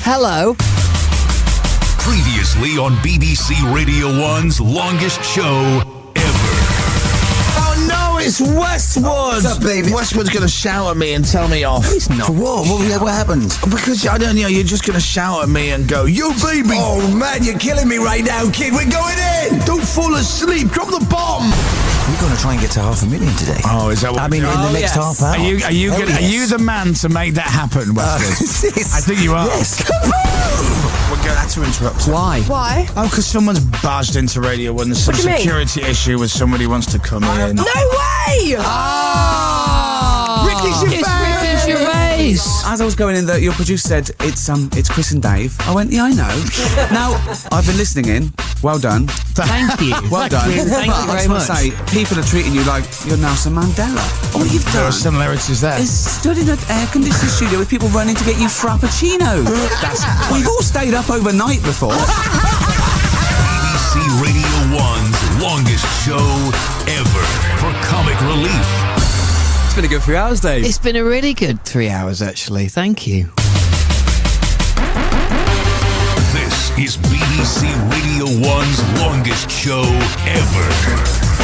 Hello. Previously on BBC Radio 1's longest show ever. Oh no, it's Westwood! What's up, baby? Westwood's gonna shout at me and tell me off. He's not. For what? What happened? Because, I don't know, you're just gonna shout at me and go, you baby! Oh man, you're killing me right now, kid. We're going in! Don't fall asleep, drop the bomb! We're going to try and get to 500,000 today. Oh, is that what I mean, in the next half hour. Are you the man to make that happen, Westwood? Yes. I think you are. Yes. We're going to have to interrupt. Why? Why? Oh, because someone's barged into Radio 1. There's some What do you mean? security issue with somebody wants to come in. No way! Ricky Gervais! It's Ricky Gervais! As I was going in, your producer said, it's Chris and Dave. I went, yeah, I know. Now, I've been listening in. Well done. Thank you. Well done. Thank you I very just much. want to say, people are treating you like you're Nelson Mandela. All you've There are done similarities there. is stood in an air-conditioned studio with people running to get you frappuccino. We've all stayed up overnight before. BBC Radio 1's longest show ever for comic relief. It's been a good 3 hours, Dave. It's been a really good 3 hours, actually. Thank you. This is BBC Radio 1's longest show ever.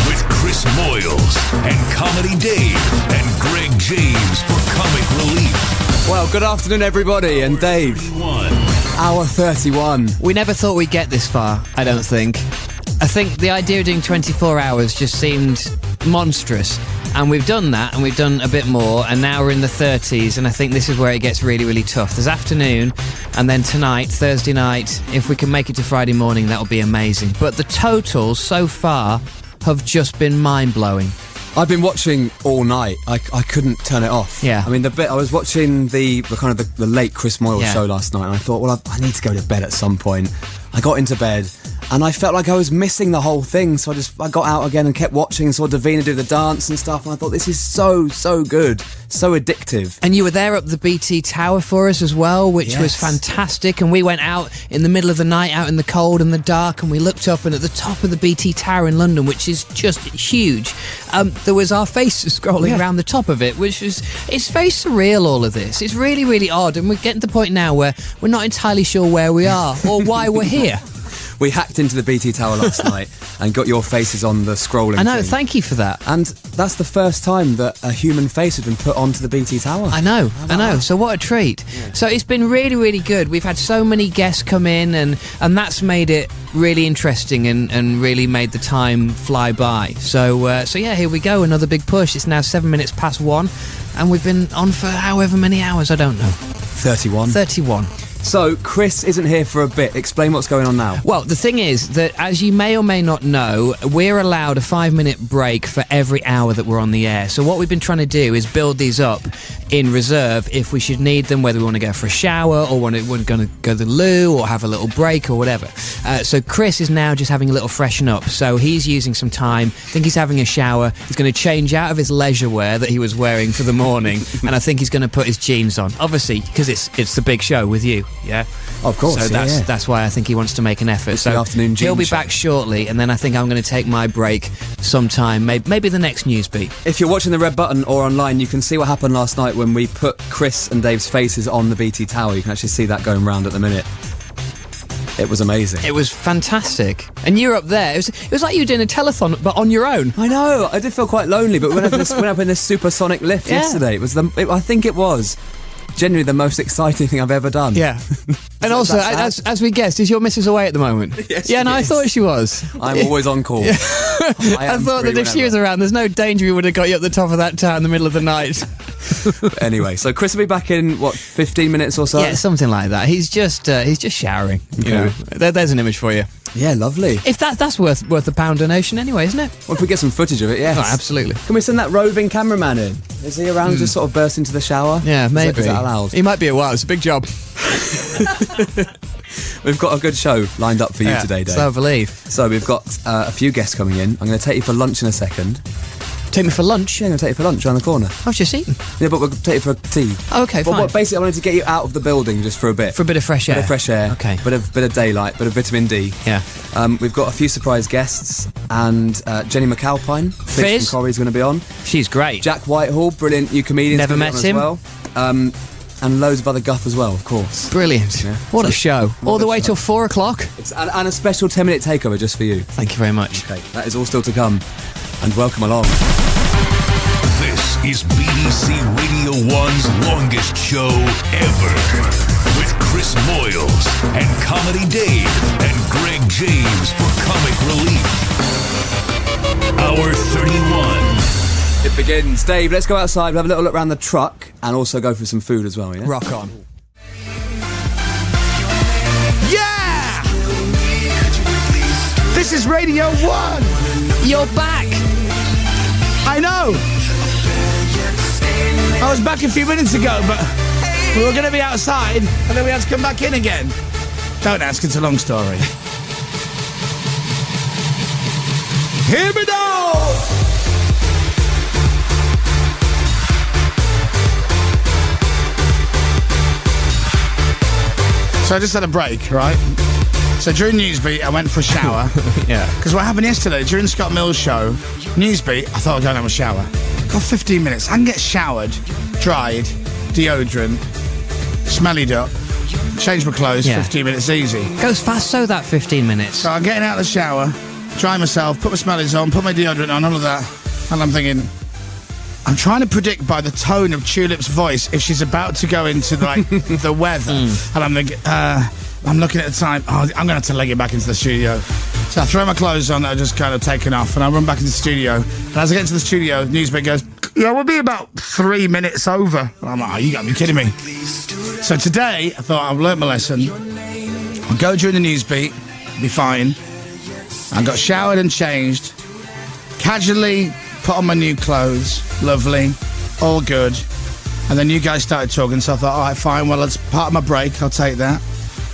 With Chris Moyles and Comedy Dave and Greg James for comic relief. Well, good afternoon, everybody. And Dave, 1. hour 31. We never thought we'd get this far, I don't think. I think the idea of doing 24 hours just seemed monstrous. And we've done that, and we've done a bit more, and now we're in the 30s, and I think this is where it gets really, really tough. There's afternoon, and then tonight, Thursday night, if we can make it to Friday morning, that'll be amazing. But the totals so far have just been mind-blowing. I've been watching all night. I couldn't turn it off. Yeah. I mean, I was watching the kind of the late Chris Moyles Yeah. show last night, and I thought, well, I need to go to bed at some point. I got into bed, and I felt like I was missing the whole thing, so I got out again and kept watching and saw Davina do the dance and stuff, and I thought, this is so good, so addictive. And you were there up the BT Tower for us as well, which was Yes. fantastic. And we went out in the middle of the night, out in the cold and the dark, and we looked up, and at the top of the BT Tower in London, which is just huge, there was our faces scrolling around the top of it, which was, it's very surreal, all of this. It's really, really odd, and we're getting to the point now where we're not entirely sure where we are or why we're here. We hacked into the BT Tower last night and got your faces on the scrolling I know, thing. thank you for that. And that's the first time that a human face had been put onto the BT Tower. I know. So what a treat. Yeah. So it's been really, really good. We've had so many guests come in, and that's made it really interesting and really made the time fly by. So yeah, here we go. Another big push. It's now 7 minutes past 1, and we've been on for however many hours, I don't know. 31. 31. So, Chris isn't here for a bit. Explain what's going on now. Well, the thing is that, as you may or may not know, we're allowed a 5-minute break for every hour that we're on the air. So what we've been trying to do is build these up in reserve if we should need them, whether we want to go for a shower or we're going to go to the loo or have a little break or whatever. So Chris is now just having a little freshen up. So he's using some time. I think he's having a shower. He's going to change out of his leisure wear that he was wearing for the morning, and I think he's going to put his jeans on. Obviously, because it's the big show with you. Yeah, of course. So that's why I think he wants to make an effort. It's so the afternoon he'll be jean back shortly, and then I think I'm going to take my break sometime, maybe the next news beat. If you're watching the Red Button or online, you can see what happened last night when we put Chris and Dave's faces on the BT Tower. You can actually see that going round at the minute. It was amazing. It was fantastic. And you were up there. It was like you were doing a telethon, but on your own. I know. I did feel quite lonely, but we went up in this supersonic lift yesterday. I think it was genuinely the most exciting thing I've ever done. Yeah. And also, as we guessed, is your missus away at the moment? Yes, yeah, no, I is. thought she was. I'm always on call. I thought that if she was around, there's no danger we would have got you at the top of that tower in the middle of the night. Anyway, so Chris will be back in, 15 minutes or so? Yeah, something like that. He's just showering. Okay. You know? There's an image for you. Yeah, lovely. If that's worth a £1 donation anyway, isn't it? Well, if we get some footage of it, yes. Oh, absolutely. Can we send that roving cameraman in? Is he around just sort of burst into the shower? Yeah, maybe. Is that allowed? He might be a while. It's a big job. We've got a good show lined up for you today, Dave. So I believe. So we've got a few guests coming in. I'm going to take you for lunch in a second. Take me for lunch? Yeah, I'm going to take you for lunch around the corner. I was just eating. Yeah, but we'll take you for tea. Oh, okay, fine. But basically, I wanted to get you out of the building just for a bit. For a bit of fresh air. Bit of fresh air. Okay. Bit of daylight, bit of vitamin D. Yeah. We've got a few surprise guests, and Jenny McAlpine, Fizz from Corrie's going to be on. She's great. Jack Whitehall, brilliant new comedian. Never met him. As well. and loads of other guff as well, of course. Brilliant. What a show. All the way till 4 o'clock. And a special 10-minute takeover just for you. Thank you very much. Okay, that is all still to come. And welcome along. This is BBC Radio 1's longest show ever. With Chris Moyles and Comedy Dave and Greg James for Comic Relief. Hour 31. It begins. Dave, let's go outside, we'll have a little look around the truck and also go for some food as well, yeah? Rock on. Yeah! This is Radio 1! You're back! I know! I was back a few minutes ago, but we were going to be outside and then we had to come back in again. Don't ask, it's a long story. Here we go! So I just had a break, right? So during Newsbeat, I went for a shower. Yeah. Because what happened yesterday, during Scott Mills' show, Newsbeat, I thought I'd go and have a shower. Got 15 minutes. I can get showered, dried, deodorant, smellied up, change my clothes, 15 minutes easy. Goes fast so that 15 minutes. So I'm getting out of the shower, dry myself, put my smellies on, put my deodorant on, all of that. And I'm thinking, I'm trying to predict by the tone of Tulip's voice if she's about to go into like the weather. And I'm thinking, I'm looking at the time. Oh, I'm going to have to leg it back into the studio. So I throw my clothes on that are just kind of taken off, and I run back into the studio. And as I get into the studio, Newsbeat goes, yeah, we'll be about 3 minutes over. And I'm like, oh, you got to be kidding me. So today, I thought I've learnt my lesson. I'll go during the Newsbeat, be fine. I got showered and changed, casually put on my new clothes, lovely, all good. And then you guys started talking, so I thought, all right, fine, well, it's part of my break, I'll take that.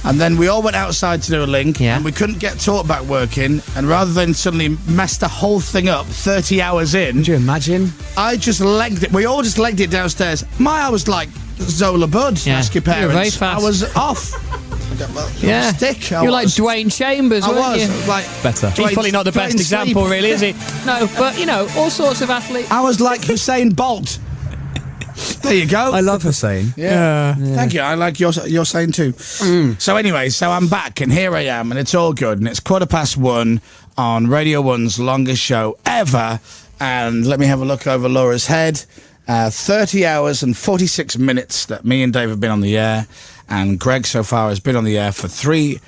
And then we all went outside to do a link, and we couldn't get talkback working, and rather than suddenly mess the whole thing up 30 hours in... Could you imagine? I just legged it. We all just legged it downstairs. I was like Zola Budd, ask your parents. You were very fast. I was off. Stick. You're like Dwayne Chambers, weren't you? Like better. He's probably not the best example, really, is he? No, but, you know, all sorts of athletes. I was like Usain Bolt. There you go. I love Hussein. Yeah. Thank you. I like your saying too. So anyway, so I'm back and here I am and it's all good and it's 1:15 on Radio 1's longest show ever. And let me have a look over Laura's head. 30 hours and 46 minutes that me and Dave have been on the air, and Greg so far has been on the air for 3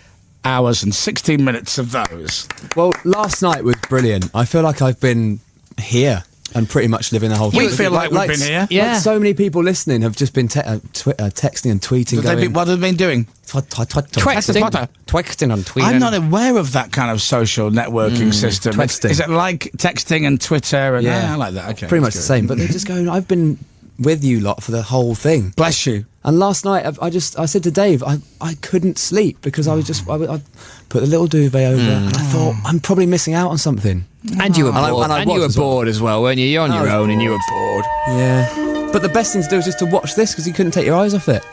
hours and 16 minutes of those. Well, last night was brilliant. I feel like I've been here and pretty much living the whole thing. We feel like we've been here. Yeah. Like so many people listening have just been texting and tweeting. What have they been doing? Twexting on Twitter. I'm not aware of that kind of social networking system. Twexting. Is it like texting and Twitter? And, Yeah. I like that. Okay, pretty much that's the good. same. But they're just going, I've been with you lot for the whole thing. Bless you. And last night, I said to Dave, I couldn't sleep because I put the little duvet over and I thought, I'm probably missing out on something. And you were bored. And I you was were as well. bored as well, weren't you? You're on your own and you were bored. Yeah. But the best thing to do is just to watch this because you couldn't take your eyes off it.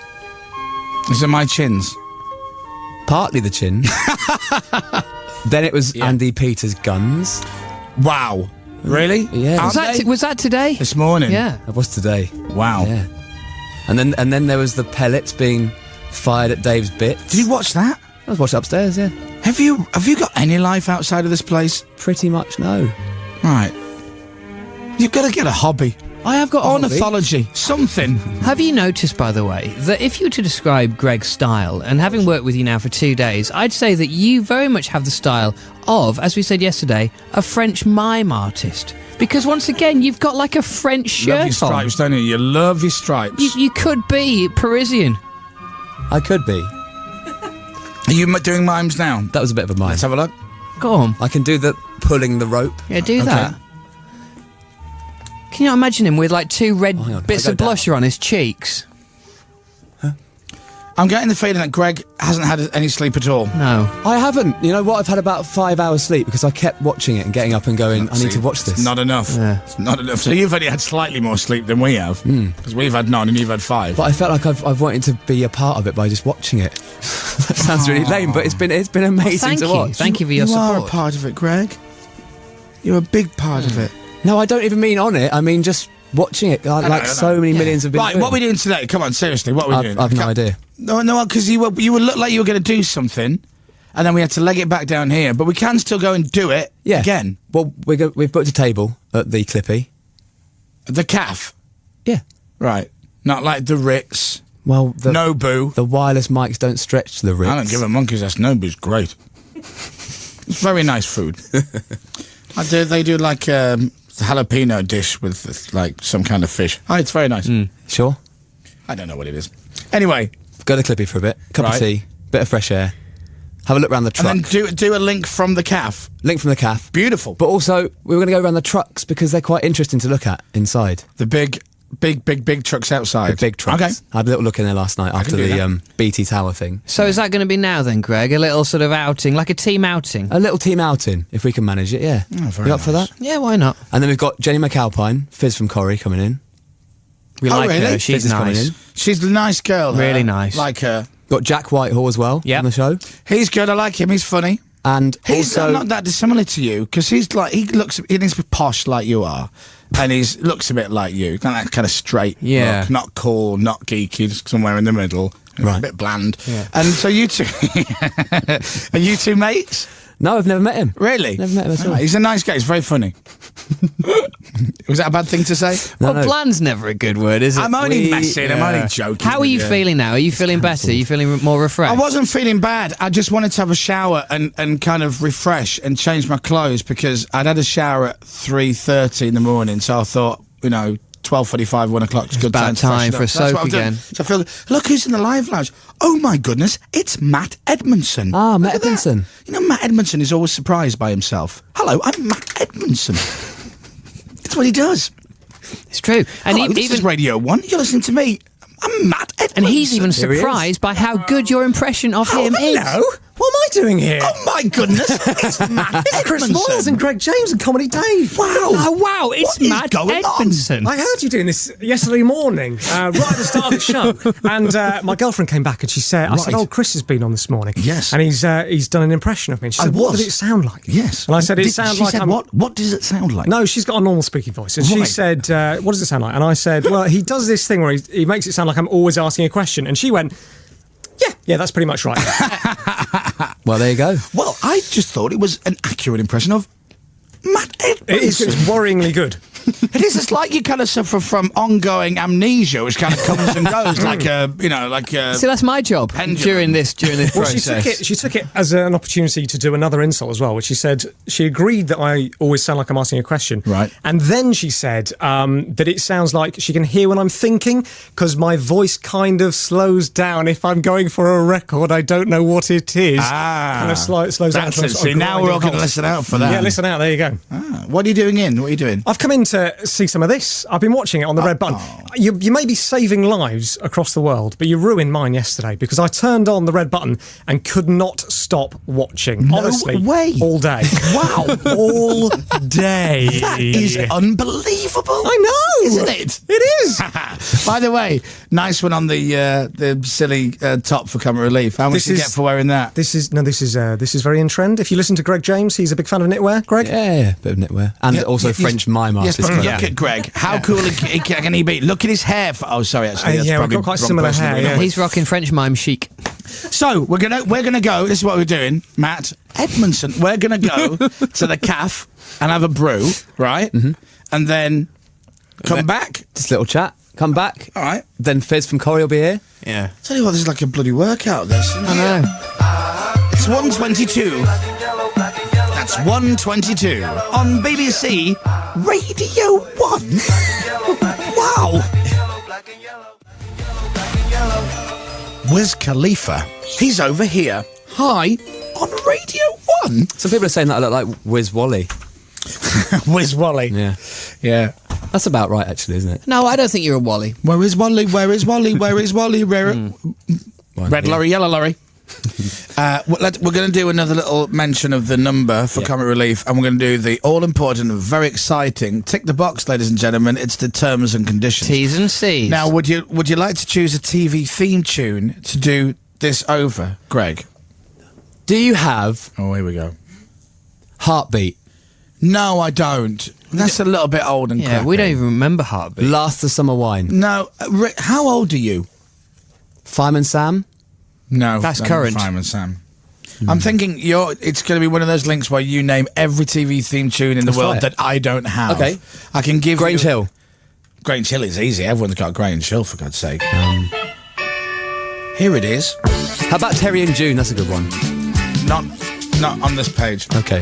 Is it my chins? Partly the chin. Then it was Andy Peters' guns. Wow. Really? Yeah. Aren't Was that today? this morning? Yeah. That was today. Wow. Yeah. And then there was the pellets being fired at Dave's bits. Did you watch that? I was watching upstairs, yeah. Have you got any life outside of this place? Pretty much no. Right. You've got to get a hobby. I have got a hobby. Ornithology. Something. Have you noticed, by the way, that if you were to describe Greg's style, and having worked with you now for 2 days, I'd say that you very much have the style of, as we said yesterday, a French mime artist. Because once again, you've got like a French shirt Love your stripes, don't you? You love your stripes. You could be Parisian. I could be. Are you doing mimes now? That was a bit of a mime. Let's have a look. Go on. I can do the pulling the rope. Yeah, do that. Can you imagine him with like two red hang on, bits I of go down. blusher on his cheeks? I'm getting the feeling that Greg hasn't had any sleep at all. No. I haven't. You know what? I've had about 5 hours sleep because I kept watching it and getting up and going, I need to watch this. It's not enough. Yeah. It's not enough. So you've only had slightly more sleep than we have. Because we've had none and you've had 5. But I felt like I've wanted to be a part of it by just watching it. That sounds really lame, but it's been amazing Thank to you. watch. Thank you for your You are a support. part of it, Greg. You're a big part of it. No, I don't even mean on it. I mean just Watching it, I know. so many millions have been Right, doing. what are we doing today? Come on, seriously, what are we doing? I've no idea. No, because you would look like you were going to do something, and then we had to leg it back down here. But we can still go and do it again. Well, we've booked a table at the Clippy. The calf, Yeah. right? Not like the Ritz. Well, Nobu. the wireless mics don't stretch to the Ritz. I don't give a monkey's ass. Nobu's great. It's very nice food. They do like jalapeno dish with like some kind of fish. Oh, it's very nice. Sure. I don't know what it is. Anyway, Go to Clippy for a bit. Cup Right. of tea. Bit of fresh air. Have a look around the truck. and then do a link from the calf. Link from the calf. Beautiful. But also, we were going to go around the trucks because they're quite interesting to look at inside. The big trucks outside. The big trucks. Okay. I had a little look in there last night after do the that. BT Tower thing. So is that going to be now then, Greg? A little sort of outing, like a team outing? A little team outing, if we can manage it, yeah. very You up for nice. that? Yeah, why not? And then we've got Jenny McAlpine, Fizz from Corrie, coming in. We Oh, like really? her. She's Fizz is coming nice. in. She's a nice girl. Really her. nice. Like her. Got Jack Whitehall as well Yep. on the show. He's good. I like him. He's funny. And He's also... not that dissimilar to you because he needs to be posh like you are, and he looks a bit like you. That kind of straight Yeah. look, not cool, not geeky, just somewhere in the middle, Right. a bit bland. Yeah. And so you two, are you two mates? No, I've never met him. Really? Never met him at all. He's a nice guy. He's very funny. Was that a bad thing to say? No, Well, no. bland's never a good word, is it? I'm only messing. I'm only joking. How are you with feeling now? Are you feeling better? Are you feeling more refreshed? I wasn't feeling bad. I just wanted to have a shower and kind of refresh and change my clothes because I'd had a shower at 3:30 in the morning. So I thought, 12:45, 1 o'clock. It's good about time time for a freshen up. That's soap what I've done. again. So I feel, look who's in the live lounge. Oh my goodness, it's Matt Edmondson. Ah, Matt Look at that. Edmondson. Matt Edmondson is always surprised by himself. Hello, I'm Matt Edmondson. That's what he does. It's true. And Hello, this is Radio 1. You're listening to me. I'm Matt Edmondson. And he's even Here he is. surprised by how good your impression of him is. hello. What am I doing here? Oh my goodness, it's Matt It's Chris Edmondson. Moyles and Greg James and Comedy Dave. Wow. Oh, wow, it's What is Matt going on? Edmondson. I heard you doing this yesterday morning, right at the start of the show. And my girlfriend came back and she said, I said, Right. oh, Chris has been on this morning. Yes. And he's done an impression of me. And she I said, what was. did it sound like? Yes. And I said, it Did- sounds she like said, I'm... What does it sound like? No, she's got a normal speaking voice. And she Right. said, what does it sound like? And I said, well, he does this thing where he makes it sound like I'm always asking a question. And she went, yeah, that's pretty much right. Well, there you go. Well, I just thought it was an accurate impression of Matt It's Edmondson. worryingly good. It is. It's like you kind of suffer from ongoing amnesia, which kind of comes and goes, like a. See, that's my job Pendulum. during this Well, process. she took it as an opportunity to do another insult as well, which she said she agreed that I always sound like I'm asking a question. Right. And then she said that it sounds like she can hear when I'm thinking because my voice kind of slows down if I'm going for a record. I don't know what it is. Kind of slows down. That's to a it. sort of See, now we're all going to grinding listen out for that. halt. Yeah, listen out. There you go. Ah, what are you doing in? What are you doing? I've come in to see some of this. I've been watching it on the red button. You may be saving lives across the world, but you ruined mine yesterday because I turned on the red button and could not stop watching. No honestly, way. all day. Wow. all day. That is unbelievable. I know, Isn't it? It is. By the way, nice one on the silly top for Comic Relief. How much This do you is- get for wearing that? This is very in trend. If you listen to Greg James, he's a big fan of knitwear. Greg. Yeah, bit of knitwear. And also French mime Yes, artist. but look at Greg. How cool can he be? Look at his hair. Oh, sorry, actually, that's yeah, we've probably got quite wrong similar person to hair, bring up yeah. with. He's rocking French mime chic. So we're gonna go. This is what we're doing, Matt Edmondson. We're gonna go to the calf and have a brew, right? Mm-hmm. And then come back. Just a little chat. Come back. All right. Then Fizz from Corrie will be here. Yeah. Tell you what, this is like a bloody workout. This. I know. It's 1:22. That's 1:22 on BBC Radio 1. Wow. Wiz Khalifa. He's over here. Hi. On Radio 1. Some people are saying that I look like Wiz Wally. Wiz Wally. Yeah. Yeah. That's about right, actually, isn't it? No, I don't think you're a Wally. Where is Wally? Where is Wally? Where is Wally? Where? Red lorry, yellow lorry. We're going to do another little mention of the number for Comic Relief, and we're going to do the all-important and very exciting tick the box, ladies and gentlemen. It's the terms and conditions. T's and C's. Now, would you like to choose a TV theme tune to do this over, Greg? Do you have Oh, here we go. Heartbeat? No, I don't. That's a little bit old and Yeah, crappy. we don't even remember Heartbeat. Last the Summer Wine. No, Rick, how old are you? Fireman Sam. No, That's I'm current. Fireman Sam. I'm thinking it's going to be one of those links where you name every TV theme tune in the Let's world try it. that I don't have. Okay. I can give Grange you... Hill. Grange Hill is easy. Everyone's got Grange Hill, for God's sake. Here it is. How about Terry and June? That's a good one. Not on this page. Okay.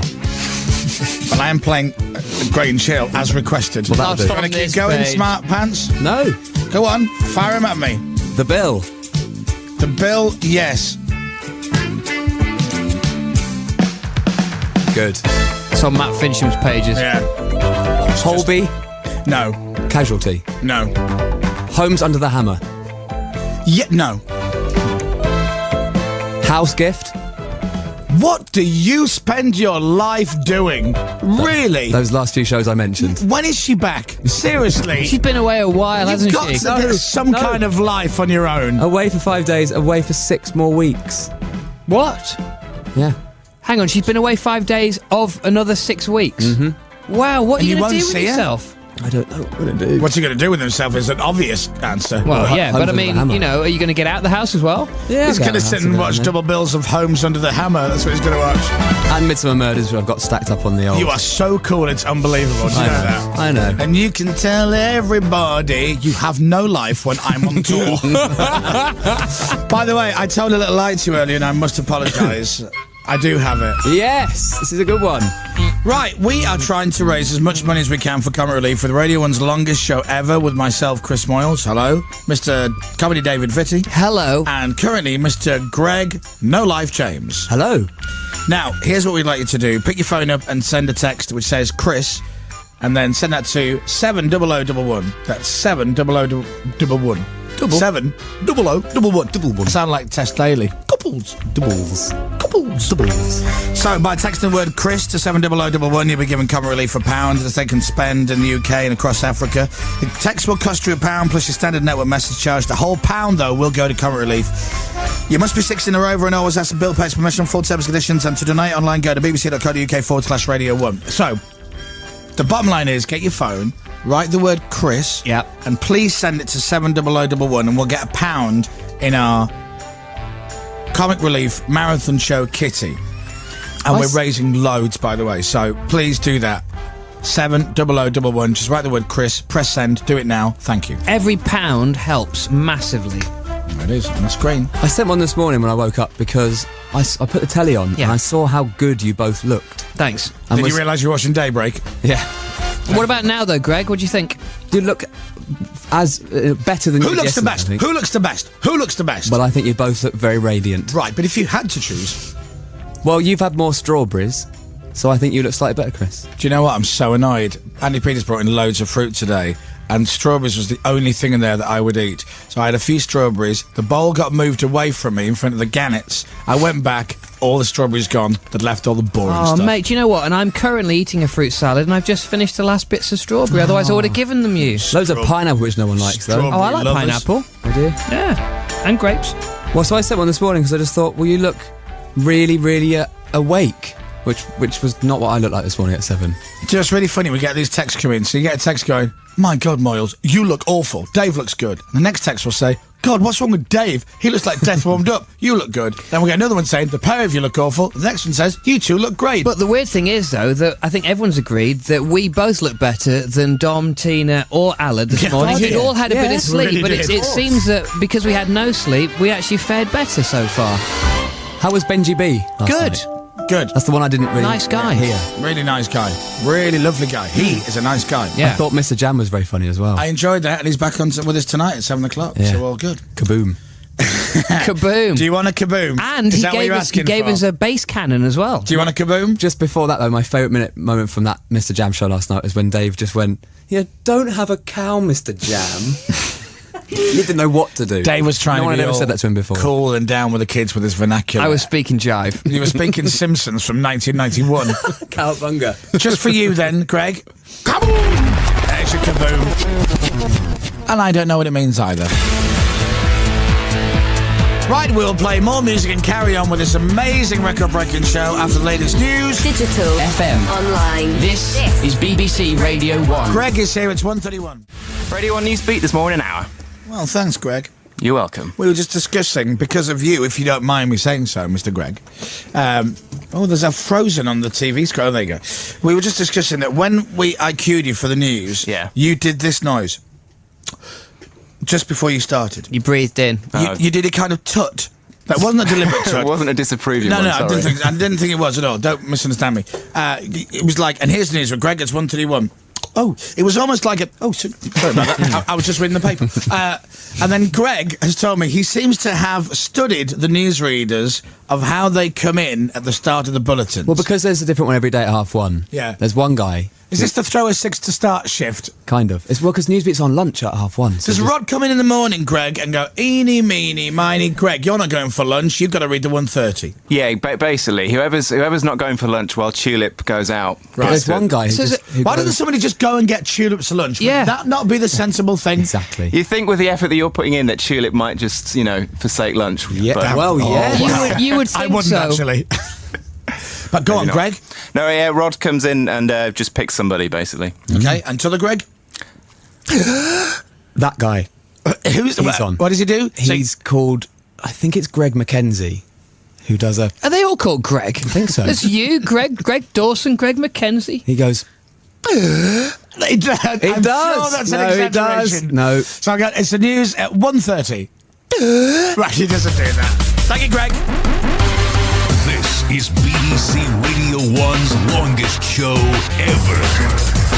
But I am playing Grange Hill as requested. Well, that'll do. I'm going to keep This going, page. smart pants. No. Go on, fire him at me. The Bill. The Bill, yes. Good. It's on Matt Fincham's pages. Yeah. Holby. No. Casualty. No. Homes Under the Hammer. Yeah, no. House Gift. What do you spend your life doing? Really? Those last few shows I mentioned. When is she back? Seriously? She's been away a while, You've hasn't got she? to get some kind of life on your own. Away for 5 days, away for 6 more weeks. What? Yeah. Hang on, she's been away 5 days of another 6 weeks. Mm-hmm. Wow, what are And you you going to won't do with see her? yourself? I don't know what to do. What's he going to do with himself is an obvious answer. Well, yeah, Homes but I Under the mean, Hammer. you know, are you going to get out of the house as well? Yeah, He's going to sit and watch double bills of Homes Under the Hammer. That's what he's going to watch. And Midsummer Murders, I've got stacked up on the old. You are so cool, it's unbelievable. Do you know that? I know. And you can tell everybody you have no life when I'm on tour. By the way, I told a little lie to you earlier and I must apologise. I do have it. Yes, this is a good one. Right, we are trying to raise as much money as we can for Comic Relief with Radio 1's longest show ever with myself, Chris Moyles. Hello. Mr. Comedy David Vitti. Hello. And currently Mr. Greg No Life James. Hello. Now, here's what we'd like you to do. Pick your phone up and send a text which says Chris, and then send that to 70011. That's 70011. 70011. Sound like Tess Daly. Couples. Doubles. Couples. So, by texting the word Chris to 70011, you'll be given Comic Relief for £1 that they can spend in the UK and across Africa. The text will cost you £1 plus your standard network message charge. The whole £1, though, will go to Comic Relief. You must be 16 or over and always ask the bill pays permission, full service conditions, and to donate online, go to bbc.co.uk/Radio 1. So, the bottom line is, get your phone, write the word Chris, Yep. and please send it to 70011 and we'll get £1 in our Comic Relief Marathon Show kitty. And we're raising loads, by the way, so please do that. 70011, just write the word Chris, press send, do it now, thank you. Every pound helps massively. There it is, on the screen. I sent one this morning when I woke up because I put the telly on Yeah. and I saw how good you both looked. Thanks. And Did was- you realise you're watching Daybreak? Yeah. What about now, though, Greg? What do you think? You look as better than Who you did looks the yesterday, best? I think. Who looks the best? Who looks the best? Well, I think you both look very radiant. Right, but if you had to choose, Well, you've had more strawberries, so I think you look slightly better, Chris. do you know what? I'm so annoyed. Andy Peters brought in loads of fruit today, and strawberries was the only thing in there that I would eat. So I had a few strawberries. The bowl got moved away from me in front of the gannets. I went back, all the strawberries gone. That left all the boring Oh, stuff. mate, do you know what? And I'm currently eating a fruit salad, and I've just finished the last bits of strawberry. Otherwise, I would have given them you. Loads of pineapple, which no one likes, though. Strawberry Oh, I like lovers. pineapple. I do. Yeah, and grapes. Well, so I sent one this morning because I just thought, well, you look really, really awake, which was not what I looked like this morning at 7. Do you know, it's really funny. We get these texts come in. So you get a text going, "My God, Moyles, you look awful. Dave looks good." And the next text will say, "God, what's wrong with Dave? He looks like death warmed up. You look good." Then we get another one saying, "The pair of you look awful." The next one says, "You two look great." But the weird thing is, though, that I think everyone's agreed that we both look better than Dom, Tina, or Alad this Yeah, morning, oh, who'd yeah. all had a bit Yeah, of sleep. really but did. it seems that because we had no sleep, we actually fared better so far. How was Benji B? last Good. night? Good. That's the one I didn't really Nice guy. hear. Really nice guy. Really lovely guy. He is a nice guy. Yeah. I thought Mr. Jam was very funny as well. I enjoyed that, and he's back on with us tonight at 7 o'clock. Yeah. So all good. Kaboom. Kaboom. Do you want a kaboom? And is he that what gave you're us, asking for? us a bass cannon as well. Do you want a kaboom? Just before that, though, my favourite moment from that Mr. Jam show last night was when Dave just went, "Yeah, don't have a cow, Mr. Jam." He didn't know what to do. Dave was trying no to one be had ever all said that to him before. cool and down with the kids with his vernacular. I was speaking jive. You were speaking Simpsons from 1991. Cowabunga. Just for you then, Greg. Kaboom! There's your kaboom. And I don't know what it means either. Right, we'll play more music and carry on with this amazing record-breaking show after the latest news. Digital. FM. Online. This is BBC Radio 1. Greg is here, it's 1:31. Radio 1 News Beat this morning, hour. Well, thanks, Greg. You're welcome. We were just discussing, because of you, if you don't mind me saying so, Mr. Greg. There's a Frozen on the TV screen. Oh, there you go. We were just discussing that when I cued you for the news, you did this noise. Just before you started. You breathed in. You did a kind of tut. That wasn't a deliberate tut. It wasn't a disapproving No, one, I didn't think it was at all. Don't misunderstand me. It was like, and here's the news, Greg gets 131. Oh, it was almost like sorry about that. I was just reading the paper. And then Greg has told me he seems to have studied the newsreaders of how they come in at the start of the bulletins. Well, because there's a different one every day at 1:30. Yeah. There's one guy. Is this the throw a 6 to start shift? Kind of. It's because Newsbeat's on lunch at 1:30. So Does Rod come in the morning, Greg, and go, eeny, meeny, miny, Greg, you're not going for lunch, you've got to read the 1:30. Yeah, basically, whoever's not going for lunch while Tulip goes out. Right. There's one guy who why doesn't somebody just go and get Tulip's lunch? Yeah. Would that not be the sensible thing? Exactly. You think with the effort that you're putting in that Tulip might just, forsake lunch. Yeah. But Yeah. You would think I wouldn't, so. actually. But go on, not. Greg. No, Rod comes in and just picks somebody, basically. Okay, and to the Greg. That guy. He's on. What does he do? He's called, I think it's Greg McKenzie, who does a... Are they all called Greg? I think so. There's you, Greg Dawson, Greg McKenzie. He goes... It does. It I'm does. Sure that's No, an it does. exaggeration. No. So it's the news at 1:30. Right, he doesn't do that. Thank you, Greg. This is BBC Radio 1's longest show ever.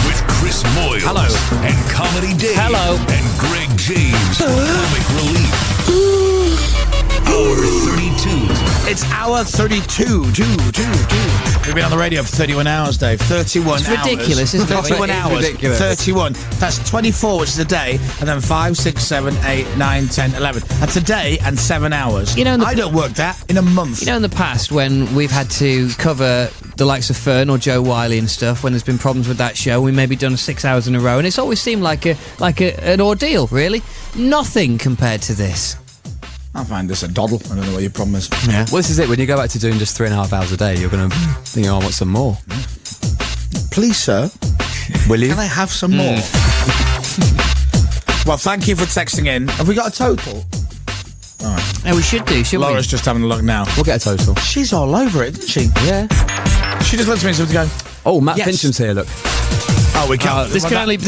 With Chris Moyles. Hello. And Comedy Dave. Hello. And Greg James for Comic Relief. Hour 32. It's hour 32. We've been on the radio for 31 hours, Dave. 31 It's hours. ridiculous, isn't it? 31 It is hours. ridiculous. 31. That's 24, which is a day, and then 5, 6, 7, 8, 9, 10, 11. That's a day and 7 hours. You know, I don't work that in a month. You know, in the past, when we've had to cover the likes of Fern or Joe Wiley and stuff, when there's been problems with that show, we maybe done 6 hours in a row, and it's always seemed like an ordeal, really. Nothing compared to this. I find this a doddle. I don't know what your problem is. Yeah. Well, this is it. When you go back to doing just 3.5 hours a day, you're going to think, I want some more. Please, sir. Will you? Can I have some more? Well, thank you for texting in. Have we got a total? Yeah, we should do, shouldn't Laura's just having a look now. We'll get a total. She's all over it, isn't she? Yeah. She just looks at me something going, Oh, Matt Yes. Fincham's here, look. oh, we can't. we? This can only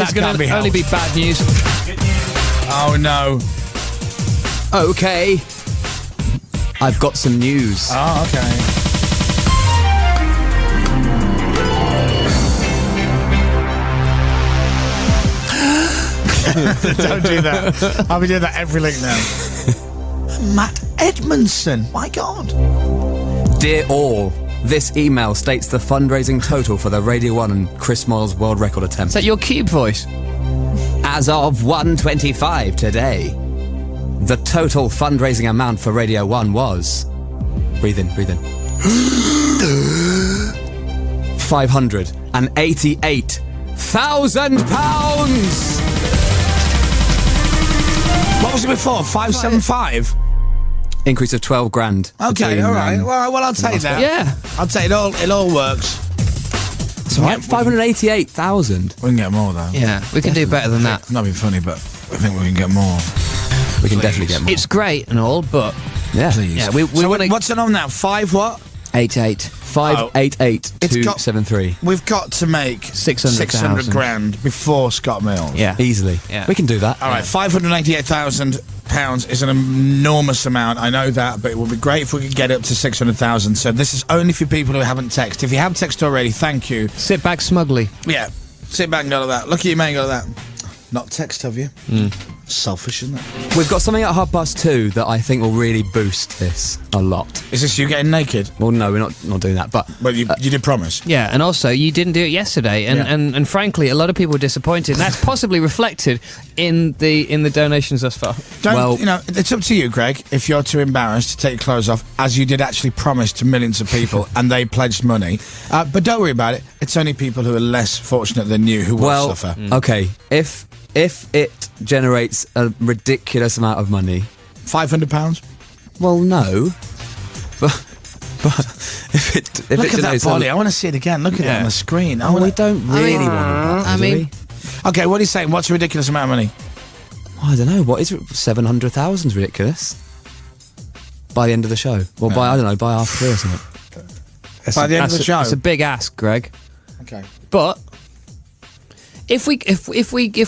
be bad news. Oh, no. Okay. I've got some news. Oh, okay. Don't do that. I'll be doing that every link now. Matt Edmondson. My God. Dear all, this email states the fundraising total for the Radio 1 and Chris Moyles world record attempt. Is that your cube voice? As of 1:25 today, the total fundraising amount for Radio 1 was... Breathe in. £588,000! What was it before? 575? Increase of 12 grand. Okay, between, all right. Well, I'll take that. Yeah. I'll take it all. It all works. It's all right. 588,000. We can get more, though. Yeah, we can do better than that. Not being funny, but I think we can get more. We can definitely get more. It's great and all, but yeah. Please. yeah, we So want to... what's it on now? 5 what? 88. 588,273. We've got to make 600,000 grand before Scott Mills. Yeah. Easily. Yeah. We can do that. All right, £588,000 is an enormous amount. I know that, but it would be great if we could get up to 600,000. So this is only for people who haven't texted. If you have texted already, thank you. Sit back smugly. Yeah, sit back and go to that. Look at you, man, go to that. Not text, have you? Selfish, isn't it? We've got something at 2:30 that I think will really boost this a lot. Is this you getting naked? Well, no, we're not doing that, but... Well, you did promise. Yeah, and also you didn't do it yesterday, and, Yeah. and frankly, a lot of people were disappointed. And that's possibly reflected in the donations thus far. Don't, it's up to you, Greg, if you're too embarrassed to take your clothes off, as you did actually promise to millions of people, and they pledged money. But don't worry about it. It's only people who are less fortunate than you who will suffer. Okay, if it generates a ridiculous amount of money... £500? Well, no. But if it Look at that denotes body. I want to see it again. Look at it on the screen. Oh, we don't really want to. I mean, Okay, what are you saying? What's a ridiculous amount of money? I don't know. What is 700,000 is ridiculous? By the end of the show. Well, I don't know, by half 3 or something. By the end of the show. It's a big ask, Greg. Okay. But if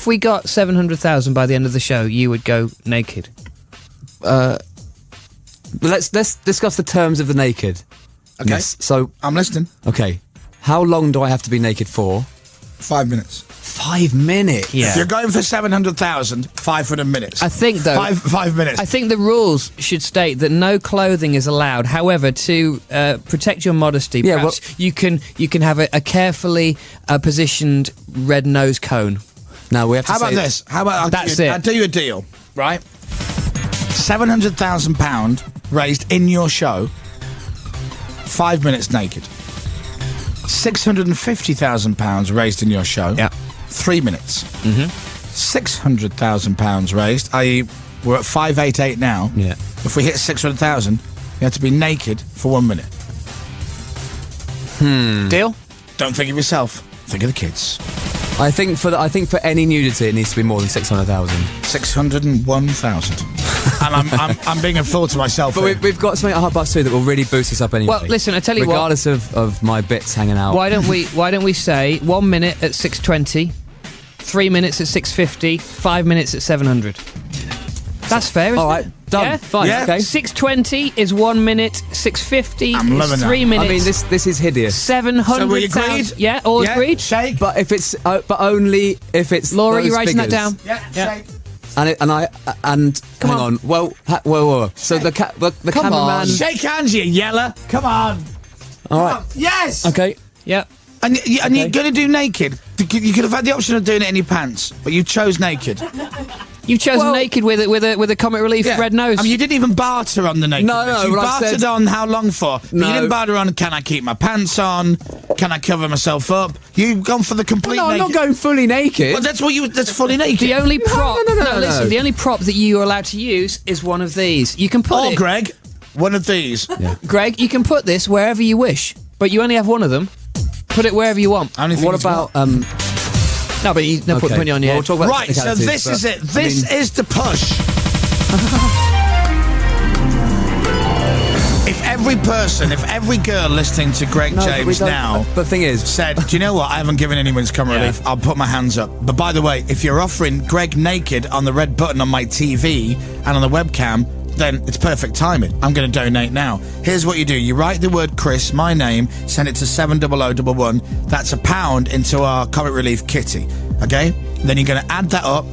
we got 700,000 by the end of the show, you would go naked. Let's discuss the terms of the naked. Okay. Yes, so, I'm listening. okay. How long do I have to be naked for? 5 minutes. 5 minutes? Yeah. If you're going for 700,000, 500 minutes. I think though. 5 minutes. I think the rules should state that no clothing is allowed. However, to protect your modesty, Yeah, perhaps you can have a carefully positioned red nose cone. Now we have to How say... about this? How about That's it. I'll do you a deal, right? £700,000 raised in your show, 5 minutes naked. £650,000 raised in your show, Yeah. 3 minutes. £600,000 raised, i.e., we're at 588 now. Yeah. If we hit 600,000, you have to be naked for 1 minute. Deal? Don't think of yourself. Think of the kids. I think for any nudity, it needs to be more than 600,000. 601,000. And I'm being a fool to myself. But here. we've got something at 2:30 that will really boost us up anyway. Well, listen, I tell you what. regardless of my bits hanging out. Why don't we say 1 minute at 620, 3 minutes at 650, 5 minutes at 700. That's fair, isn't All right, it? done. Yeah? Fine. Yeah. Okay. 620 is 1 minute, 650 I'm loving is that. 3 minutes. I mean, this is hideous. 700,000. So we agreed? Yeah, all agreed. Shake. But if it's, but only if it's. Laura, those you writing that figures. down? Yeah, shake. And Come hang on. on. Well, whoa. So the Come cameraman. on. Shake hands, you yeller. Come on. All right. Yes. Okay. Yeah. And you're going to do naked. You could have had the option of doing it in your pants, but you chose naked. You've chosen Well- naked with a Comic Relief red nose. I mean, you didn't even barter on the naked. No, You but I bartered said- on how long for. But No. you didn't barter on, can I keep my pants on? Can I cover myself up? You've gone for the complete No, I'm naked. not going fully naked. Well, that's fully naked. the only prop. no. Listen, the only prop that you are allowed to use is one of these. You can put Or it, Greg, one of these. Greg, you can put this wherever you wish, but you only have one of them. Put it wherever you want. I only think What it's about No, but you no okay. put it on your Well, we'll talk about Right, so technicalities, this but, is it. I This mean, is the push. If every girl listening to Greg no, but we James don't- now But the thing is, said, do you know what? I haven't given anyone's Comic Relief. I'll put my hands up. But by the way, if you're offering Greg naked on the red button on my TV and on the webcam, then it's perfect timing. I'm going to donate now. Here's what you do. You write the word Chris, my name, send it to 70011. That's £1 into our Comic Relief kitty. Okay? Then you're going to add that up,